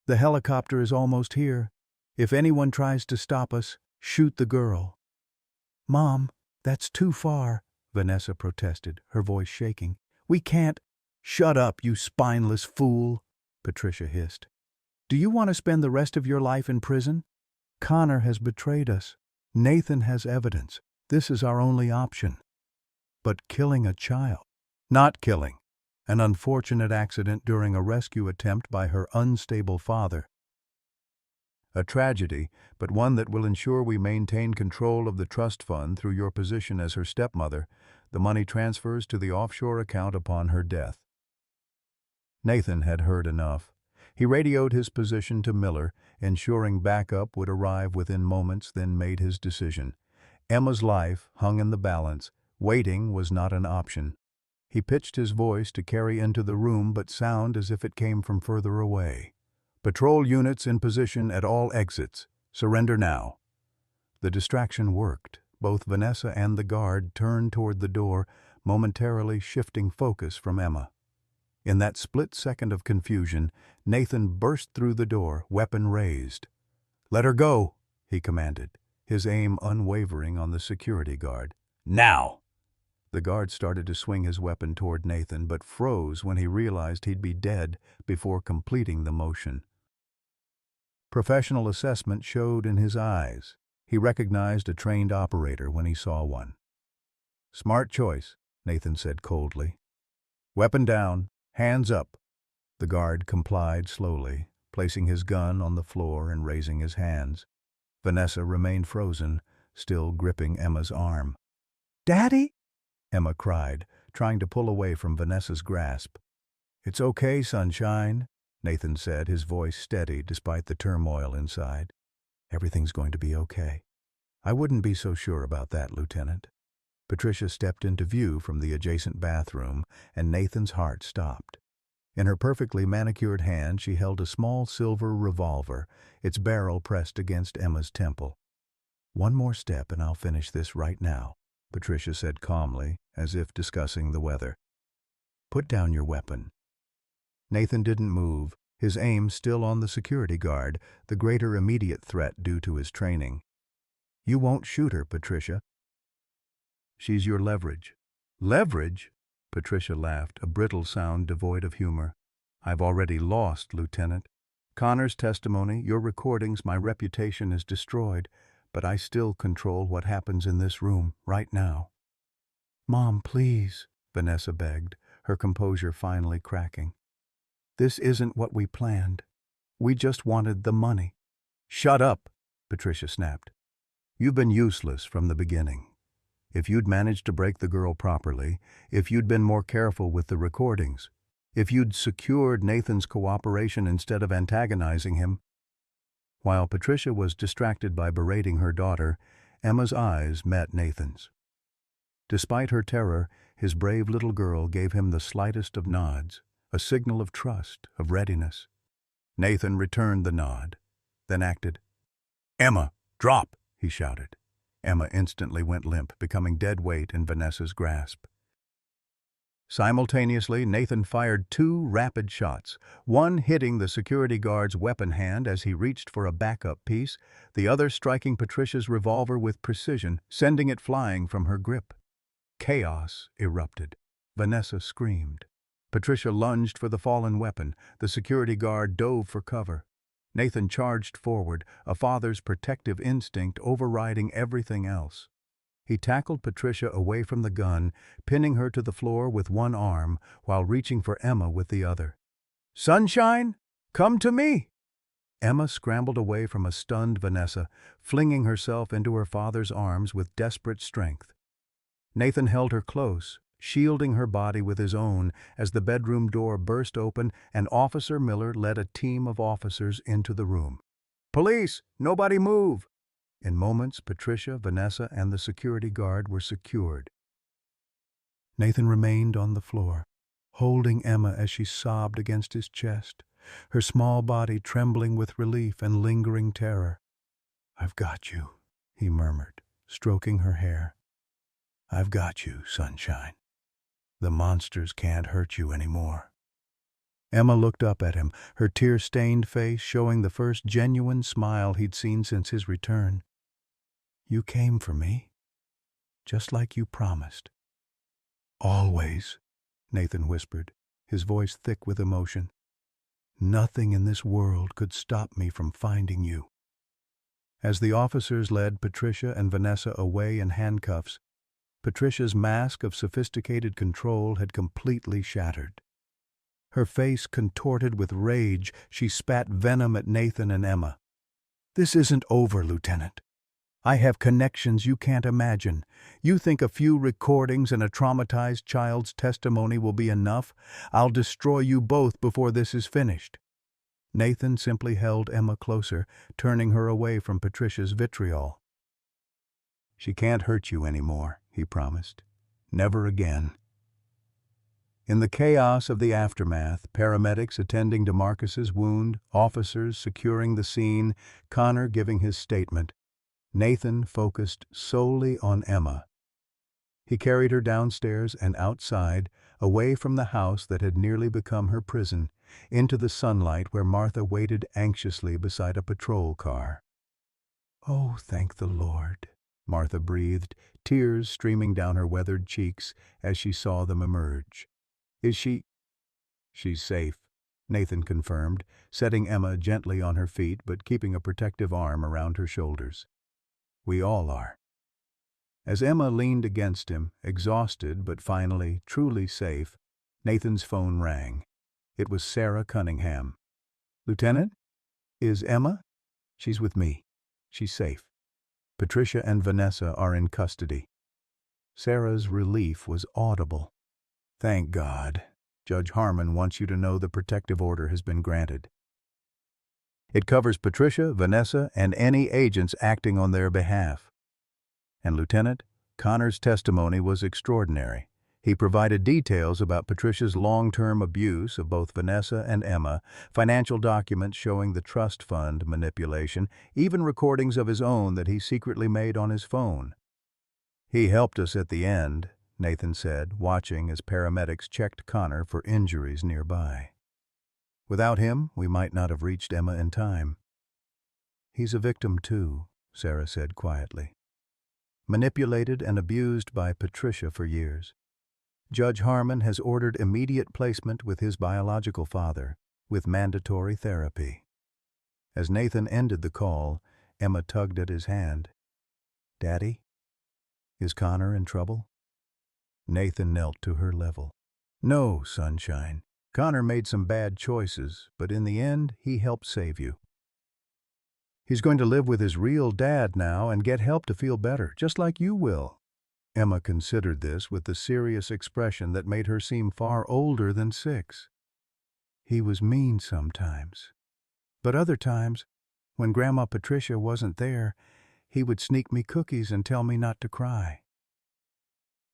The helicopter is almost here. If anyone tries to stop us, shoot the girl." "Mom, that's too far," Vanessa protested, her voice shaking. "We can't—" "Shut up, you spineless fool," Patricia hissed. "Do you want to spend the rest of your life in prison? Connor has betrayed us. Nathan has evidence. This is our only option." But killing a child? Not killing. An unfortunate accident during a rescue attempt by her unstable father. A tragedy, but one that will ensure we maintain control of the trust fund through your position as her stepmother. The money transfers to the offshore account upon her death. Nathan had heard enough. He radioed his position to Miller, ensuring backup would arrive within moments, then made his decision. Emma's life hung in the balance. Waiting was not an option. He pitched his voice to carry into the room but sound as if it came from further away. "Patrol units in position at all exits. Surrender now." The distraction worked. Both Vanessa and the guard turned toward the door, momentarily shifting focus from Emma. In that split second of confusion, Nathan burst through the door, weapon raised. "Let her go," he commanded, his aim unwavering on the security guard. "Now!" The guard started to swing his weapon toward Nathan, but froze when he realized he'd be dead before completing the motion. Professional assessment showed in his eyes. He recognized a trained operator when he saw one. "Smart choice," Nathan said coldly. "Weapon down, hands up." The guard complied slowly, placing his gun on the floor and raising his hands. Vanessa remained frozen, still gripping Emma's arm. "Daddy?" Emma cried, trying to pull away from Vanessa's grasp. "It's okay, sunshine," Nathan said, his voice steady despite the turmoil inside. "Everything's going to be okay." "I wouldn't be so sure about that, Lieutenant." Patricia stepped into view from the adjacent bathroom, and Nathan's heart stopped. In her perfectly manicured hand, she held a small silver revolver, its barrel pressed against Emma's temple. "One more step and I'll finish this right now," Patricia said calmly, as if discussing the weather. "Put down your weapon." Nathan didn't move, his aim still on the security guard, the greater immediate threat due to his training. "You won't shoot her, Patricia. She's your leverage." "Leverage?" Patricia laughed, a brittle sound devoid of humor. "I've already lost, Lieutenant. Connor's testimony, your recordings, my reputation is destroyed, but I still control what happens in this room right now." "Mom, please," Vanessa begged, her composure finally cracking. "This isn't what we planned. We just wanted the money." "Shut up," Patricia snapped. "You've been useless from the beginning. If you'd managed to break the girl properly, if you'd been more careful with the recordings, if you'd secured Nathan's cooperation instead of antagonizing him." While Patricia was distracted by berating her daughter, Emma's eyes met Nathan's. Despite her terror, his brave little girl gave him the slightest of nods, a signal of trust, of readiness. Nathan returned the nod, then acted. "Emma, drop!" he shouted. Emma instantly went limp, becoming dead weight in Vanessa's grasp. Simultaneously, Nathan fired 2 rapid shots, one hitting the security guard's weapon hand as he reached for a backup piece, the other striking Patricia's revolver with precision, sending it flying from her grip. Chaos erupted. Vanessa screamed. Patricia lunged for the fallen weapon. The security guard dove for cover. Nathan charged forward, a father's protective instinct overriding everything else. He tackled Patricia away from the gun, pinning her to the floor with one arm while reaching for Emma with the other. "Sunshine, come to me!" Emma scrambled away from a stunned Vanessa, flinging herself into her father's arms with desperate strength. Nathan held her close, shielding her body with his own as the bedroom door burst open and Officer Miller led a team of officers into the room. "Police, nobody move!" In moments, Patricia, Vanessa, and the security guard were secured. Nathan remained on the floor, holding Emma as she sobbed against his chest, her small body trembling with relief and lingering terror. "I've got you," he murmured, stroking her hair. "I've got you, sunshine. The monsters can't hurt you anymore." Emma looked up at him, her tear-stained face showing the first genuine smile he'd seen since his return. "You came for me, just like you promised." "Always," Nathan whispered, his voice thick with emotion. "Nothing in this world could stop me from finding you." As the officers led Patricia and Vanessa away in handcuffs, Patricia's mask of sophisticated control had completely shattered. Her face contorted with rage, she spat venom at Nathan and Emma. "This isn't over, Lieutenant. I have connections you can't imagine. You think a few recordings and a traumatized child's testimony will be enough? I'll destroy you both before this is finished." Nathan simply held Emma closer, turning her away from Patricia's vitriol. "She can't hurt you anymore," he promised. "Never again." In the chaos of the aftermath, paramedics attending to Marcus's wound, officers securing the scene, Connor giving his statement, Nathan focused solely on Emma. He carried her downstairs and outside, away from the house that had nearly become her prison, into the sunlight where Martha waited anxiously beside a patrol car. "Oh, thank the Lord," Martha breathed, tears streaming down her weathered cheeks as she saw them emerge. "Is she—" "She's safe," Nathan confirmed, setting Emma gently on her feet but keeping a protective arm around her shoulders. "We all are." As Emma leaned against him, exhausted but finally truly safe, Nathan's phone rang. It was Sarah Cunningham. "Lieutenant? Is Emma?" "She's with me. She's safe. Patricia and Vanessa are in custody." Sarah's relief was audible. Thank God. Judge Harmon wants you to know the protective order has been granted. It covers Patricia, Vanessa, and any agents acting on their behalf. And Lieutenant, Connor's testimony was extraordinary. He provided details about Patricia's long-term abuse of both Vanessa and Emma, financial documents showing the trust fund manipulation, even recordings of his own that he secretly made on his phone. He helped us at the end, Nathan said, watching as paramedics checked Connor for injuries nearby. Without him, we might not have reached Emma in time. He's a victim too, Sarah said quietly. Manipulated and abused by Patricia for years. Judge Harmon has ordered immediate placement with his biological father, with mandatory therapy. As Nathan ended the call, Emma tugged at his hand. Daddy? Is Connor in trouble? Nathan knelt to her level. No, sunshine. Connor made some bad choices, but in the end, he helped save you. He's going to live with his real dad now and get help to feel better, just like you will. Emma considered this with the serious expression that made her seem far older than 6. He was mean sometimes. But other times, when Grandma Patricia wasn't there, he would sneak me cookies and tell me not to cry.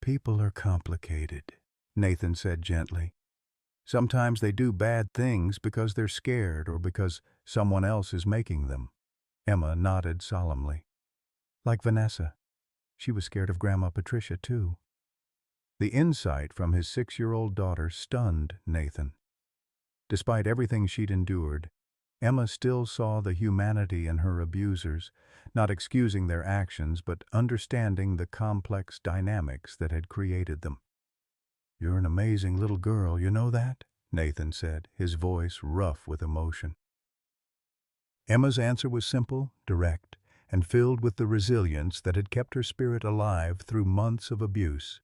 People are complicated, Nathan said gently. Sometimes they do bad things because they're scared or because someone else is making them. Emma nodded solemnly. Like Vanessa. She was scared of Grandma Patricia, too. The insight from his 6-year-old daughter stunned Nathan. Despite everything she'd endured, Emma still saw the humanity in her abusers, not excusing their actions but understanding the complex dynamics that had created them. You're an amazing little girl, you know that? Nathan said, his voice rough with emotion. Emma's answer was simple, direct, and filled with the resilience that had kept her spirit alive through months of abuse.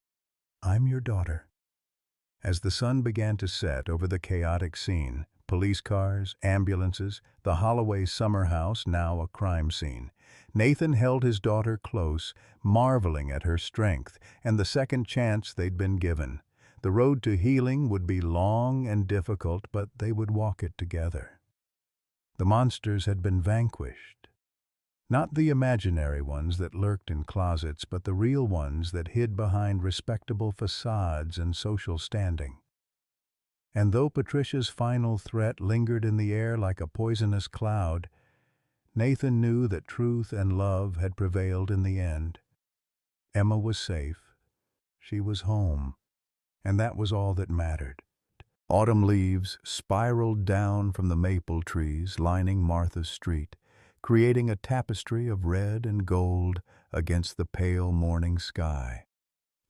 I'm your daughter. As the sun began to set over the chaotic scene, police cars, ambulances, the Holloway summer house now a crime scene, Nathan held his daughter close, marveling at her strength and the second chance they'd been given. The road to healing would be long and difficult, but they would walk it together. The monsters had been vanquished. Not the imaginary ones that lurked in closets, but the real ones that hid behind respectable facades and social standing. And though Patricia's final threat lingered in the air like a poisonous cloud, Nathan knew that truth and love had prevailed in the end. Emma was safe. She was home. And that was all that mattered. Autumn leaves spiraled down from the maple trees lining Martha's Street, creating a tapestry of red and gold against the pale morning sky.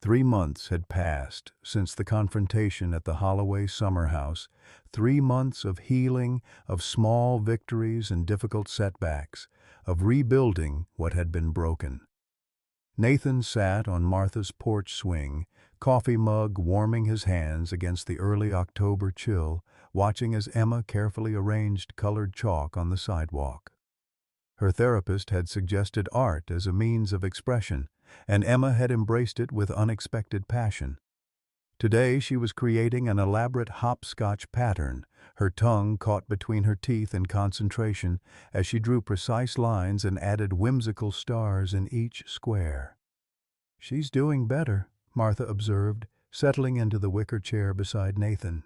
3 months had passed since the confrontation at the Holloway summer house, 3 months of healing, of small victories and difficult setbacks, of rebuilding what had been broken. Nathan sat on Martha's porch swing, coffee mug warming his hands against the early October chill, watching as Emma carefully arranged colored chalk on the sidewalk. Her therapist had suggested art as a means of expression, and Emma had embraced it with unexpected passion. Today she was creating an elaborate hopscotch pattern, her tongue caught between her teeth in concentration as she drew precise lines and added whimsical stars in each square. She's doing better, Martha observed, settling into the wicker chair beside Nathan.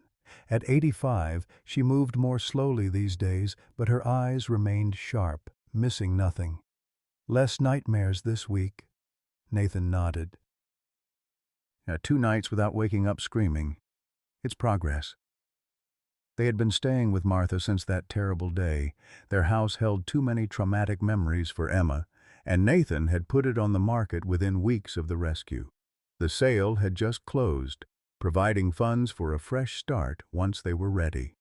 At 85, she moved more slowly these days, but her eyes remained sharp, missing nothing. Less nightmares this week. Nathan nodded. 2 nights without waking up screaming. It's progress. They had been staying with Martha since that terrible day. Their house held too many traumatic memories for Emma, and Nathan had put it on the market within weeks of the rescue. The sale had just closed, providing funds for a fresh start once they were ready.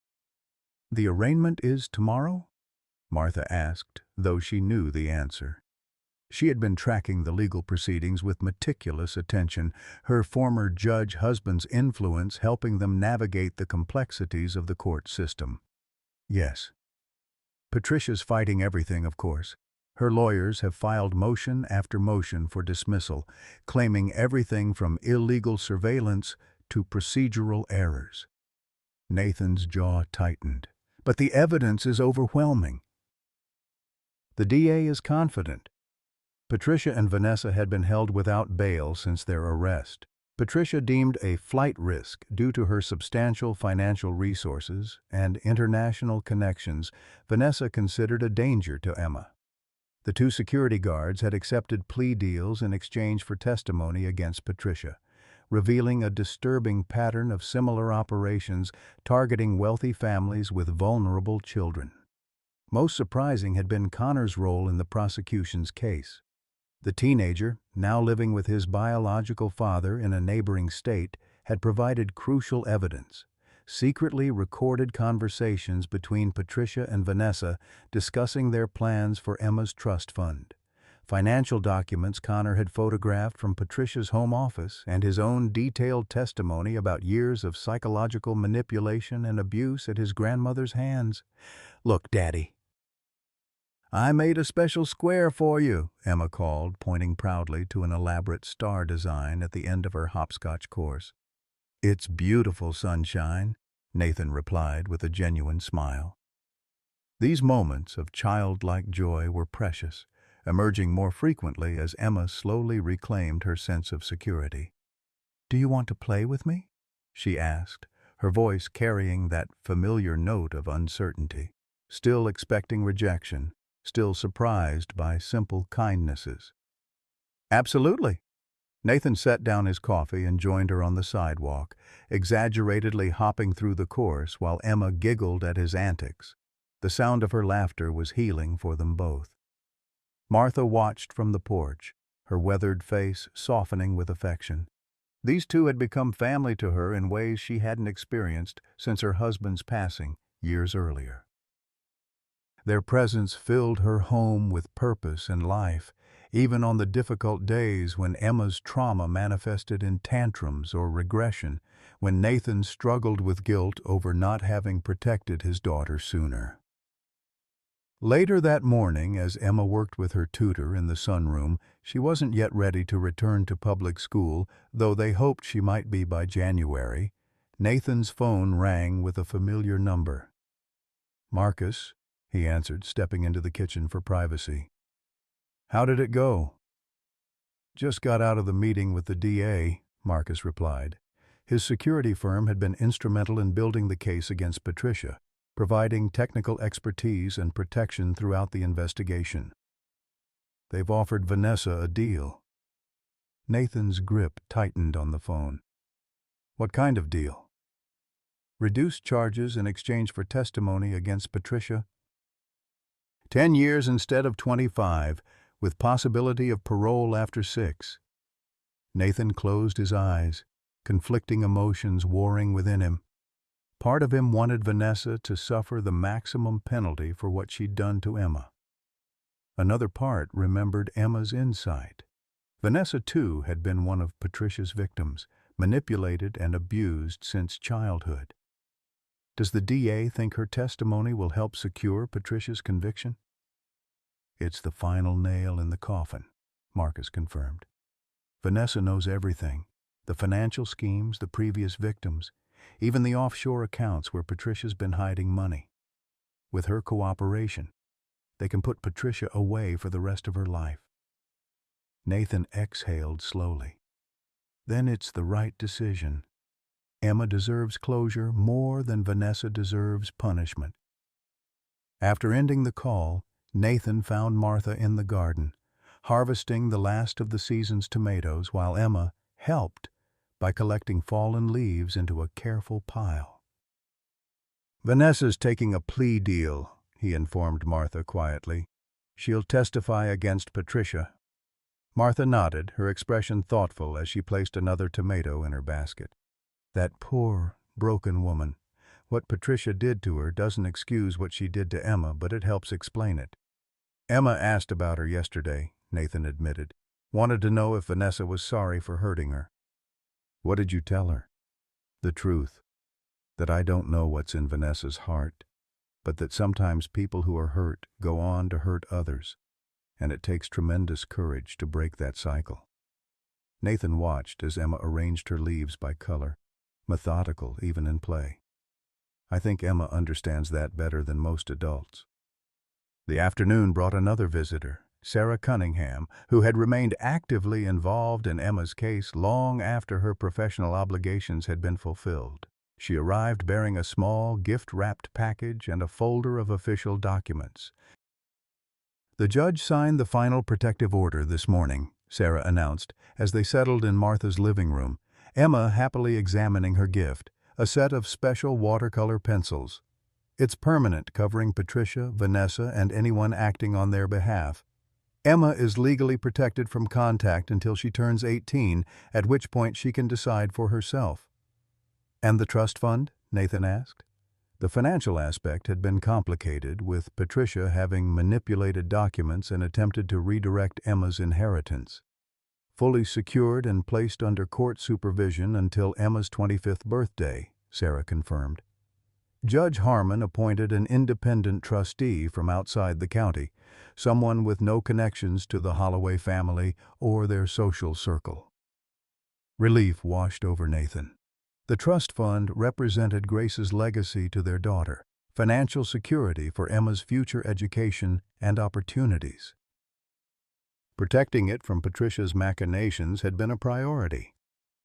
The arraignment is tomorrow? Martha asked, though she knew the answer. She had been tracking the legal proceedings with meticulous attention, her former judge husband's influence helping them navigate the complexities of the court system. Yes. Patricia's fighting everything, of course. Her lawyers have filed motion after motion for dismissal, claiming everything from illegal surveillance to procedural errors. Nathan's jaw tightened. But the evidence is overwhelming. The DA is confident. Patricia and Vanessa had been held without bail since their arrest. Patricia deemed a flight risk due to her substantial financial resources and international connections. Vanessa considered a danger to Emma. The two security guards had accepted plea deals in exchange for testimony against Patricia, revealing a disturbing pattern of similar operations targeting wealthy families with vulnerable children. Most surprising had been Connor's role in the prosecution's case. The teenager, now living with his biological father in a neighboring state, had provided crucial evidence: secretly recorded conversations between Patricia and Vanessa discussing their plans for Emma's trust fund, financial documents Connor had photographed from Patricia's home office, and his own detailed testimony about years of psychological manipulation and abuse at his grandmother's hands. "Look, Daddy, I made a special square for you," Emma called, pointing proudly to an elaborate star design at the end of her hopscotch course. "It's beautiful, sunshine," Nathan replied with a genuine smile. These moments of childlike joy were precious, emerging more frequently as Emma slowly reclaimed her sense of security. "Do you want to play with me?" she asked, her voice carrying that familiar note of uncertainty. Still expecting rejection, still surprised by simple kindnesses. "Absolutely." Nathan set down his coffee and joined her on the sidewalk, exaggeratedly hopping through the course while Emma giggled at his antics. The sound of her laughter was healing for them both. Martha watched from the porch, her weathered face softening with affection. These two had become family to her in ways she hadn't experienced since her husband's passing years earlier. Their presence filled her home with purpose and life, even on the difficult days when Emma's trauma manifested in tantrums or regression, when Nathan struggled with guilt over not having protected his daughter sooner. Later that morning, as Emma worked with her tutor in the sunroom, she wasn't yet ready to return to public school, though they hoped she might be by January. Nathan's phone rang with a familiar number. "Marcus," he answered, stepping into the kitchen for privacy. "How did it go?" "Just got out of the meeting with the DA," Marcus replied. His security firm had been instrumental in building the case against Patricia, providing technical expertise and protection throughout the investigation. "They've offered Vanessa a deal." Nathan's grip tightened on the phone. "What kind of deal?" "Reduced charges in exchange for testimony against Patricia. 10 years instead of 25, with possibility of parole after 6. Nathan closed his eyes, conflicting emotions warring within him. Part of him wanted Vanessa to suffer the maximum penalty for what she'd done to Emma. Another part remembered Emma's insight. Vanessa, too, had been one of Patricia's victims, manipulated and abused since childhood. Does the DA think her testimony will help secure Patricia's conviction? "It's the final nail in the coffin," Marcus confirmed. "Vanessa knows everything: the financial schemes, the previous victims, even the offshore accounts where Patricia's been hiding money. With her cooperation, they can put Patricia away for the rest of her life." Nathan exhaled slowly. "Then it's the right decision. Emma deserves closure more than Vanessa deserves punishment." After ending the call, Nathan found Martha in the garden, harvesting the last of the season's tomatoes, while Emma helped by collecting fallen leaves into a careful pile. "Vanessa's taking a plea deal," he informed Martha quietly. "She'll testify against Patricia." Martha nodded, her expression thoughtful as she placed another tomato in her basket. "That poor, broken woman. What Patricia did to her doesn't excuse what she did to Emma, but it helps explain it." "Emma asked about her yesterday," Nathan admitted. "Wanted to know if Vanessa was sorry for hurting her." "What did you tell her?" "The truth. That I don't know what's in Vanessa's heart, but that sometimes people who are hurt go on to hurt others, and it takes tremendous courage to break that cycle." Nathan watched as Emma arranged her leaves by color, methodical even in play. I think Emma understands that better than most adults. The afternoon brought another visitor, Sarah Cunningham, who had remained actively involved in Emma's case long after her professional obligations had been fulfilled. She arrived bearing a small, gift-wrapped package and a folder of official documents. "The judge signed the final protective order this morning," Sarah announced, as they settled in Martha's living room, Emma happily examining her gift, a set of special watercolor pencils. "It's permanent, covering Patricia, Vanessa, and anyone acting on their behalf. Emma is legally protected from contact until she turns 18, at which point she can decide for herself." "And the trust fund?" Nathan asked. The financial aspect had been complicated, with Patricia having manipulated documents and attempted to redirect Emma's inheritance. "Fully secured and placed under court supervision until Emma's 25th birthday," Sarah confirmed. "Judge Harmon appointed an independent trustee from outside the county, someone with no connections to the Holloway family or their social circle." Relief washed over Nathan. The trust fund represented Grace's legacy to their daughter, financial security for Emma's future education and opportunities. Protecting it from Patricia's machinations had been a priority.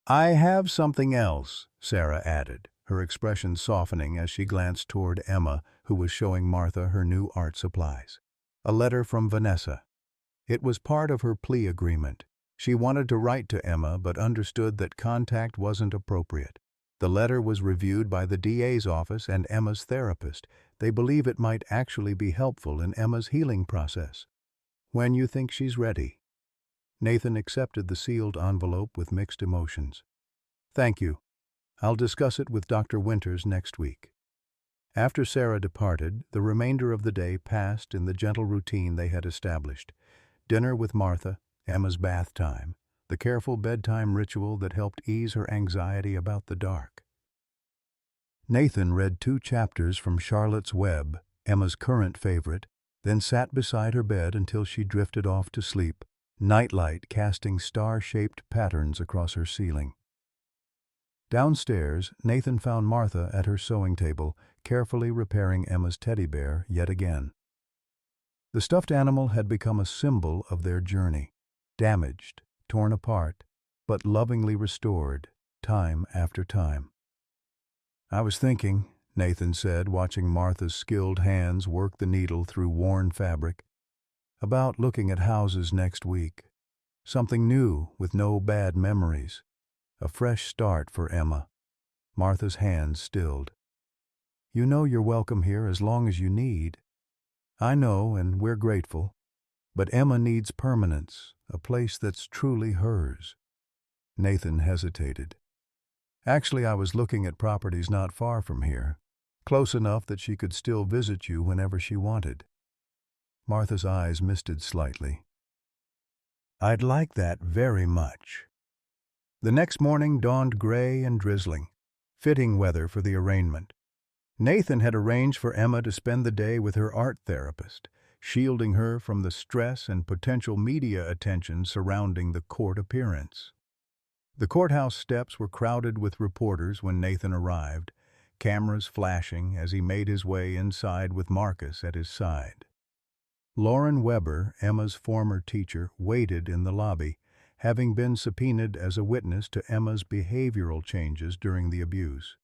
"I have something else," Sarah added, her expression softening as she glanced toward Emma, who was showing Martha her new art supplies. "A letter from Vanessa. It was part of her plea agreement. She wanted to write to Emma but understood that contact wasn't appropriate. The letter was reviewed by the DA's office and Emma's therapist. They believe it might actually be helpful in Emma's healing process. When you think she's ready." Nathan accepted the sealed envelope with mixed emotions. "Thank you. I'll discuss it with Dr. Winters next week." After Sarah departed, the remainder of the day passed in the gentle routine they had established. Dinner with Martha, Emma's bath time, the careful bedtime ritual that helped ease her anxiety about the dark. Nathan read 2 chapters from Charlotte's Web, Emma's current favorite, then sat beside her bed until she drifted off to sleep, nightlight casting star-shaped patterns across her ceiling. Downstairs, Nathan found Martha at her sewing table, carefully repairing Emma's teddy bear yet again. The stuffed animal had become a symbol of their journey, damaged, torn apart, but lovingly restored, time after time. "I was thinking," Nathan said, watching Martha's skilled hands work the needle through worn fabric, "about looking at houses next week. Something new with no bad memories. A fresh start for Emma." Martha's hands stilled. "You know you're welcome here as long as you need." "I know, and we're grateful. But Emma needs permanence, a place that's truly hers." Nathan hesitated. "Actually, I was looking at properties not far from here, close enough that she could still visit you whenever she wanted." Martha's eyes misted slightly. "I'd like that very much." The next morning dawned gray and drizzling, fitting weather for the arraignment. Nathan had arranged for Emma to spend the day with her art therapist, shielding her from the stress and potential media attention surrounding the court appearance. The courthouse steps were crowded with reporters when Nathan arrived, cameras flashing as he made his way inside with Marcus at his side. Lauren Weber, Emma's former teacher, waited in the lobby, having been subpoenaed as a witness to Emma's behavioral changes during the abuse.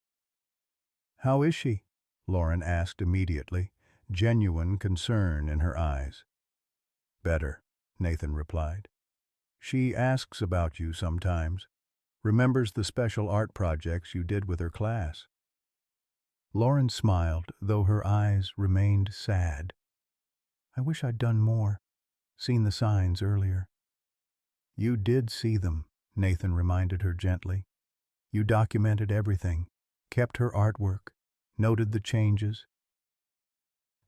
"How is she?" Lauren asked immediately, genuine concern in her eyes. "Better," Nathan replied. "She asks about you sometimes, remembers the special art projects you did with her class." Lauren smiled, though her eyes remained sad. "I wish I'd done more, seen the signs earlier." "You did see them," Nathan reminded her gently. "You documented everything, kept her artwork, noted the changes.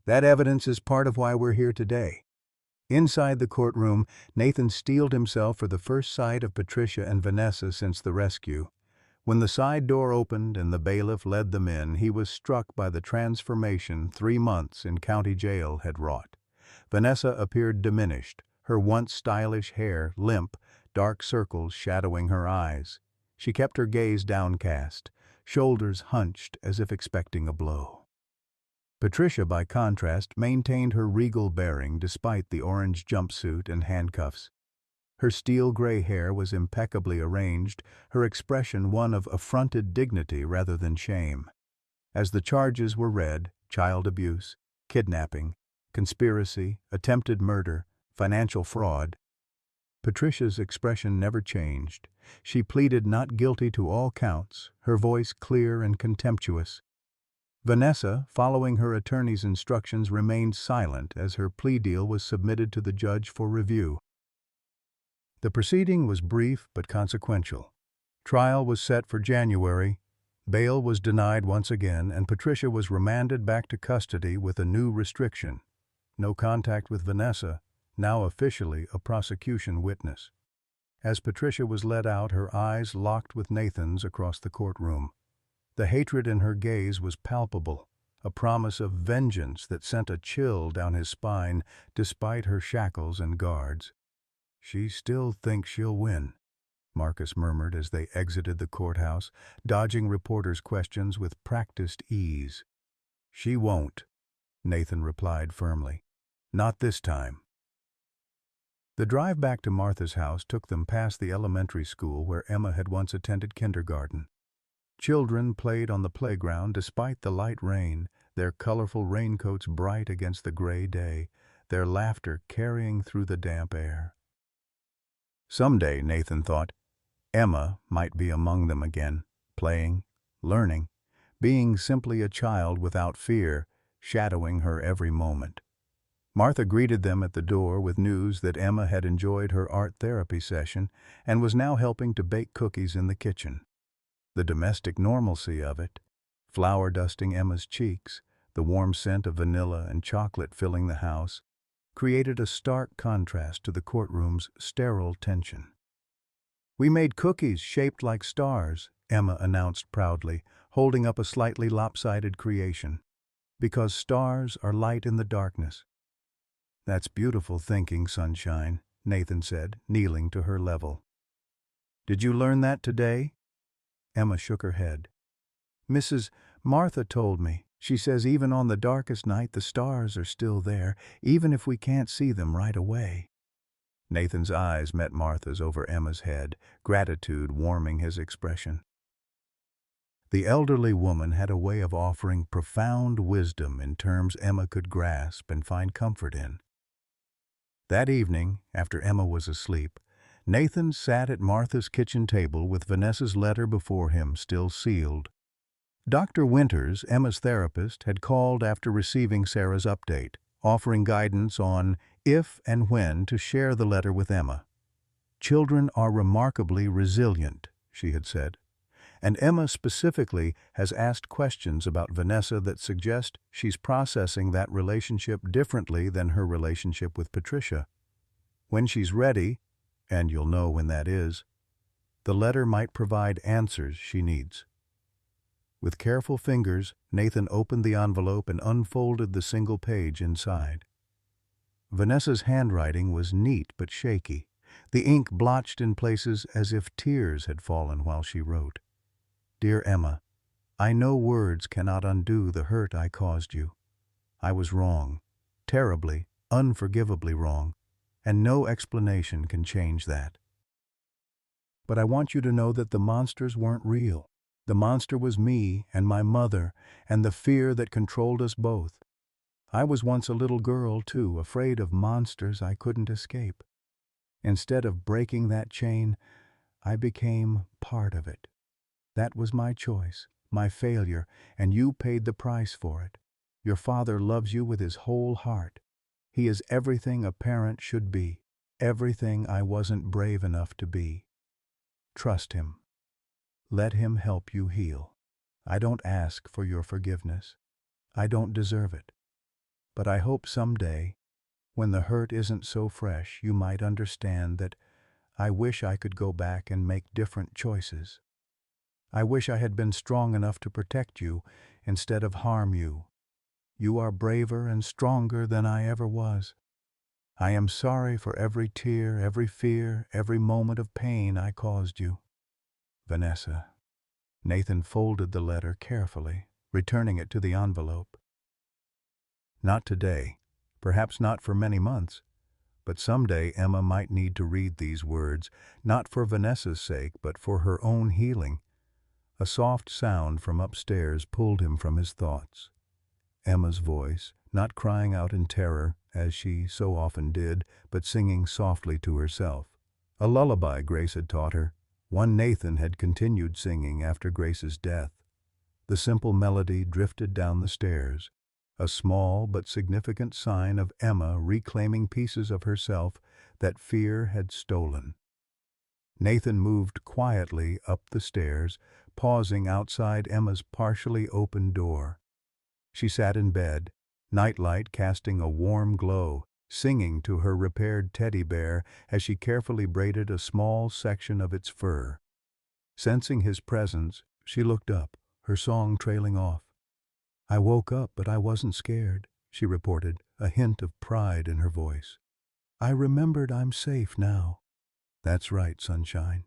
That evidence is part of why we're here today." Inside the courtroom, Nathan steeled himself for the first sight of Patricia and Vanessa since the rescue. When the side door opened and the bailiff led them in, he was struck by the transformation 3 months in county jail had wrought. Vanessa appeared diminished, her once stylish hair limp, dark circles shadowing her eyes. She kept her gaze downcast, shoulders hunched as if expecting a blow. Patricia, by contrast, maintained her regal bearing despite the orange jumpsuit and handcuffs. Her steel-gray hair was impeccably arranged, her expression one of affronted dignity rather than shame. As the charges were read, child abuse, kidnapping, conspiracy, attempted murder, financial fraud, Patricia's expression never changed. She pleaded not guilty to all counts, her voice clear and contemptuous. Vanessa, following her attorney's instructions, remained silent as her plea deal was submitted to the judge for review. The proceeding was brief but consequential. Trial was set for January, bail was denied once again, and Patricia was remanded back to custody with a new restriction: no contact with Vanessa, now officially a prosecution witness. As Patricia was led out, her eyes locked with Nathan's across the courtroom. The hatred in her gaze was palpable, a promise of vengeance that sent a chill down his spine despite her shackles and guards. "She still thinks she'll win," Marcus murmured as they exited the courthouse, dodging reporters' questions with practiced ease. "She won't," Nathan replied firmly. "Not this time." The drive back to Martha's house took them past the elementary school where Emma had once attended kindergarten. Children played on the playground despite the light rain, their colorful raincoats bright against the gray day, their laughter carrying through the damp air. Someday, Nathan thought, Emma might be among them again, playing, learning, being simply a child without fear, shadowing her every moment. Martha greeted them at the door with news that Emma had enjoyed her art therapy session and was now helping to bake cookies in the kitchen. The domestic normalcy of it, flour dusting Emma's cheeks, the warm scent of vanilla and chocolate filling the house, created a stark contrast to the courtroom's sterile tension. "We made cookies shaped like stars," Emma announced proudly, holding up a slightly lopsided creation. "Because stars are light in the darkness." "That's beautiful thinking, sunshine," Nathan said, kneeling to her level. "Did you learn that today?" Emma shook her head. "Mrs. Martha told me. She says even on the darkest night the stars are still there, even if we can't see them right away." Nathan's eyes met Martha's over Emma's head, gratitude warming his expression. The elderly woman had a way of offering profound wisdom in terms Emma could grasp and find comfort in. That evening, after Emma was asleep, Nathan sat at Martha's kitchen table with Vanessa's letter before him, still sealed. Dr. Winters, Emma's therapist, had called after receiving Sarah's update, offering guidance on if and when to share the letter with Emma. "Children are remarkably resilient," she had said, and Emma specifically has asked questions about Vanessa that suggest she's processing that relationship differently than her relationship with Patricia. When she's ready, and you'll know when that is, the letter might provide answers she needs. With careful fingers, Nathan opened the envelope and unfolded the single page inside. Vanessa's handwriting was neat but shaky, the ink blotched in places as if tears had fallen while she wrote. "Dear Emma, I know words cannot undo the hurt I caused you. I was wrong, terribly, unforgivably wrong, and no explanation can change that. But I want you to know that the monsters weren't real. The monster was me and my mother and the fear that controlled us both. I was once a little girl, too, afraid of monsters I couldn't escape. Instead of breaking that chain, I became part of it. That was my choice, my failure, and you paid the price for it. Your father loves you with his whole heart. He is everything a parent should be, everything I wasn't brave enough to be. Trust him. Let him help you heal. I don't ask for your forgiveness. I don't deserve it. But I hope someday, when the hurt isn't so fresh, you might understand that I wish I could go back and make different choices. I wish I had been strong enough to protect you instead of harm you. You are braver and stronger than I ever was. I am sorry for every tear, every fear, every moment of pain I caused you. Vanessa." Nathan folded the letter carefully, returning it to the envelope. Not today, perhaps not for many months, but someday Emma might need to read these words, not for Vanessa's sake, but for her own healing. A soft sound from upstairs pulled him from his thoughts. Emma's voice, not crying out in terror, as she so often did, but singing softly to herself. A lullaby Grace had taught her, one Nathan had continued singing after Grace's death. The simple melody drifted down the stairs, a small but significant sign of Emma reclaiming pieces of herself that fear had stolen. Nathan moved quietly up the stairs, pausing outside Emma's partially open door. She sat in bed, nightlight casting a warm glow, singing to her repaired teddy bear as she carefully braided a small section of its fur. Sensing his presence, she looked up, her song trailing off. "I woke up, but I wasn't scared," she reported, a hint of pride in her voice. "I remembered I'm safe now." "That's right, sunshine.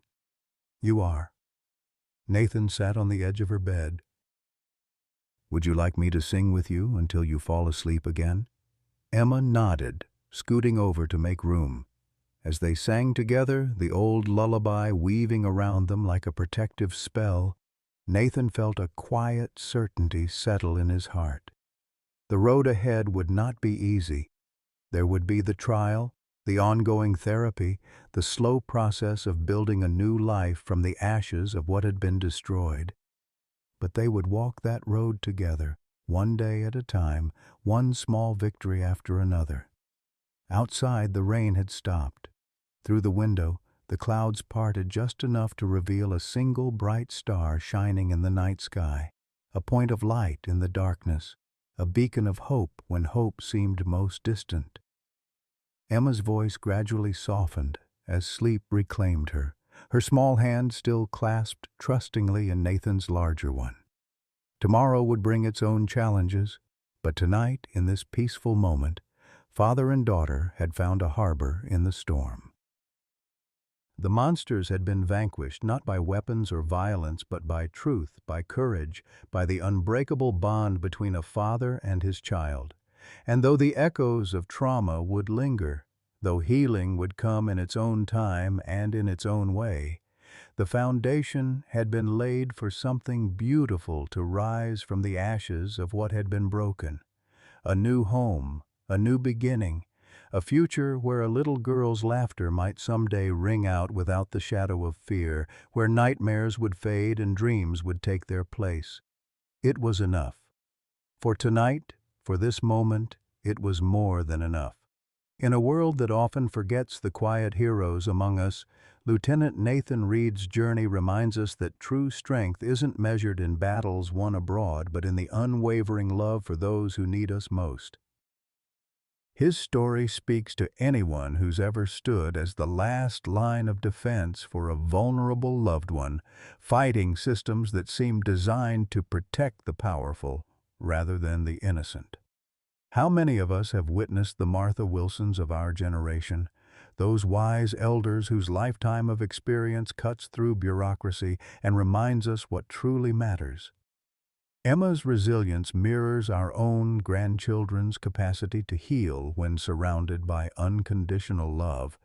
You are." Nathan sat on the edge of her bed. "Would you like me to sing with you until you fall asleep again?" Emma nodded, scooting over to make room. As they sang together, the old lullaby weaving around them like a protective spell, Nathan felt a quiet certainty settle in his heart. The road ahead would not be easy. There would be the trial, the ongoing therapy, the slow process of building a new life from the ashes of what had been destroyed. But they would walk that road together, one day at a time, one small victory after another. Outside, the rain had stopped. Through the window, the clouds parted just enough to reveal a single bright star shining in the night sky, a point of light in the darkness, a beacon of hope when hope seemed most distant. Emma's voice gradually softened as sleep reclaimed her, her small hand still clasped trustingly in Nathan's larger one. Tomorrow would bring its own challenges, but tonight, in this peaceful moment, father and daughter had found a harbor in the storm. The monsters had been vanquished not by weapons or violence, but by truth, by courage, by the unbreakable bond between a father and his child. And though the echoes of trauma would linger, though healing would come in its own time and in its own way, the foundation had been laid for something beautiful to rise from the ashes of what had been broken. A new home, a new beginning, a future where a little girl's laughter might someday ring out without the shadow of fear, where nightmares would fade and dreams would take their place. It was enough. For tonight, for this moment, it was more than enough. In a world that often forgets the quiet heroes among us, Lieutenant Nathan Reed's journey reminds us that true strength isn't measured in battles won abroad, but in the unwavering love for those who need us most. His story speaks to anyone who's ever stood as the last line of defense for a vulnerable loved one, fighting systems that seem designed to protect the powerful rather than the innocent. How many of us have witnessed the Martha Wilsons of our generation, those wise elders whose lifetime of experience cuts through bureaucracy and reminds us what truly matters? Emma's resilience mirrors our own grandchildren's capacity to heal when surrounded by unconditional love,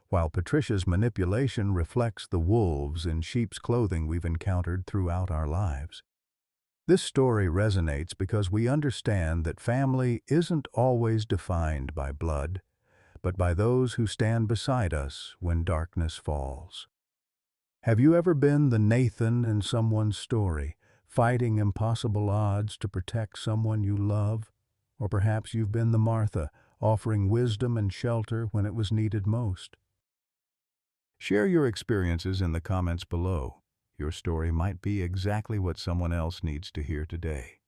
while Patricia's manipulation reflects the wolves in sheep's clothing we've encountered throughout our lives. This story resonates because we understand that family isn't always defined by blood, but by those who stand beside us when darkness falls. Have you ever been the Nathan in someone's story, fighting impossible odds to protect someone you love? Or perhaps you've been the Martha, offering wisdom and shelter when it was needed most. Share your experiences in the comments below. Your story might be exactly what someone else needs to hear today.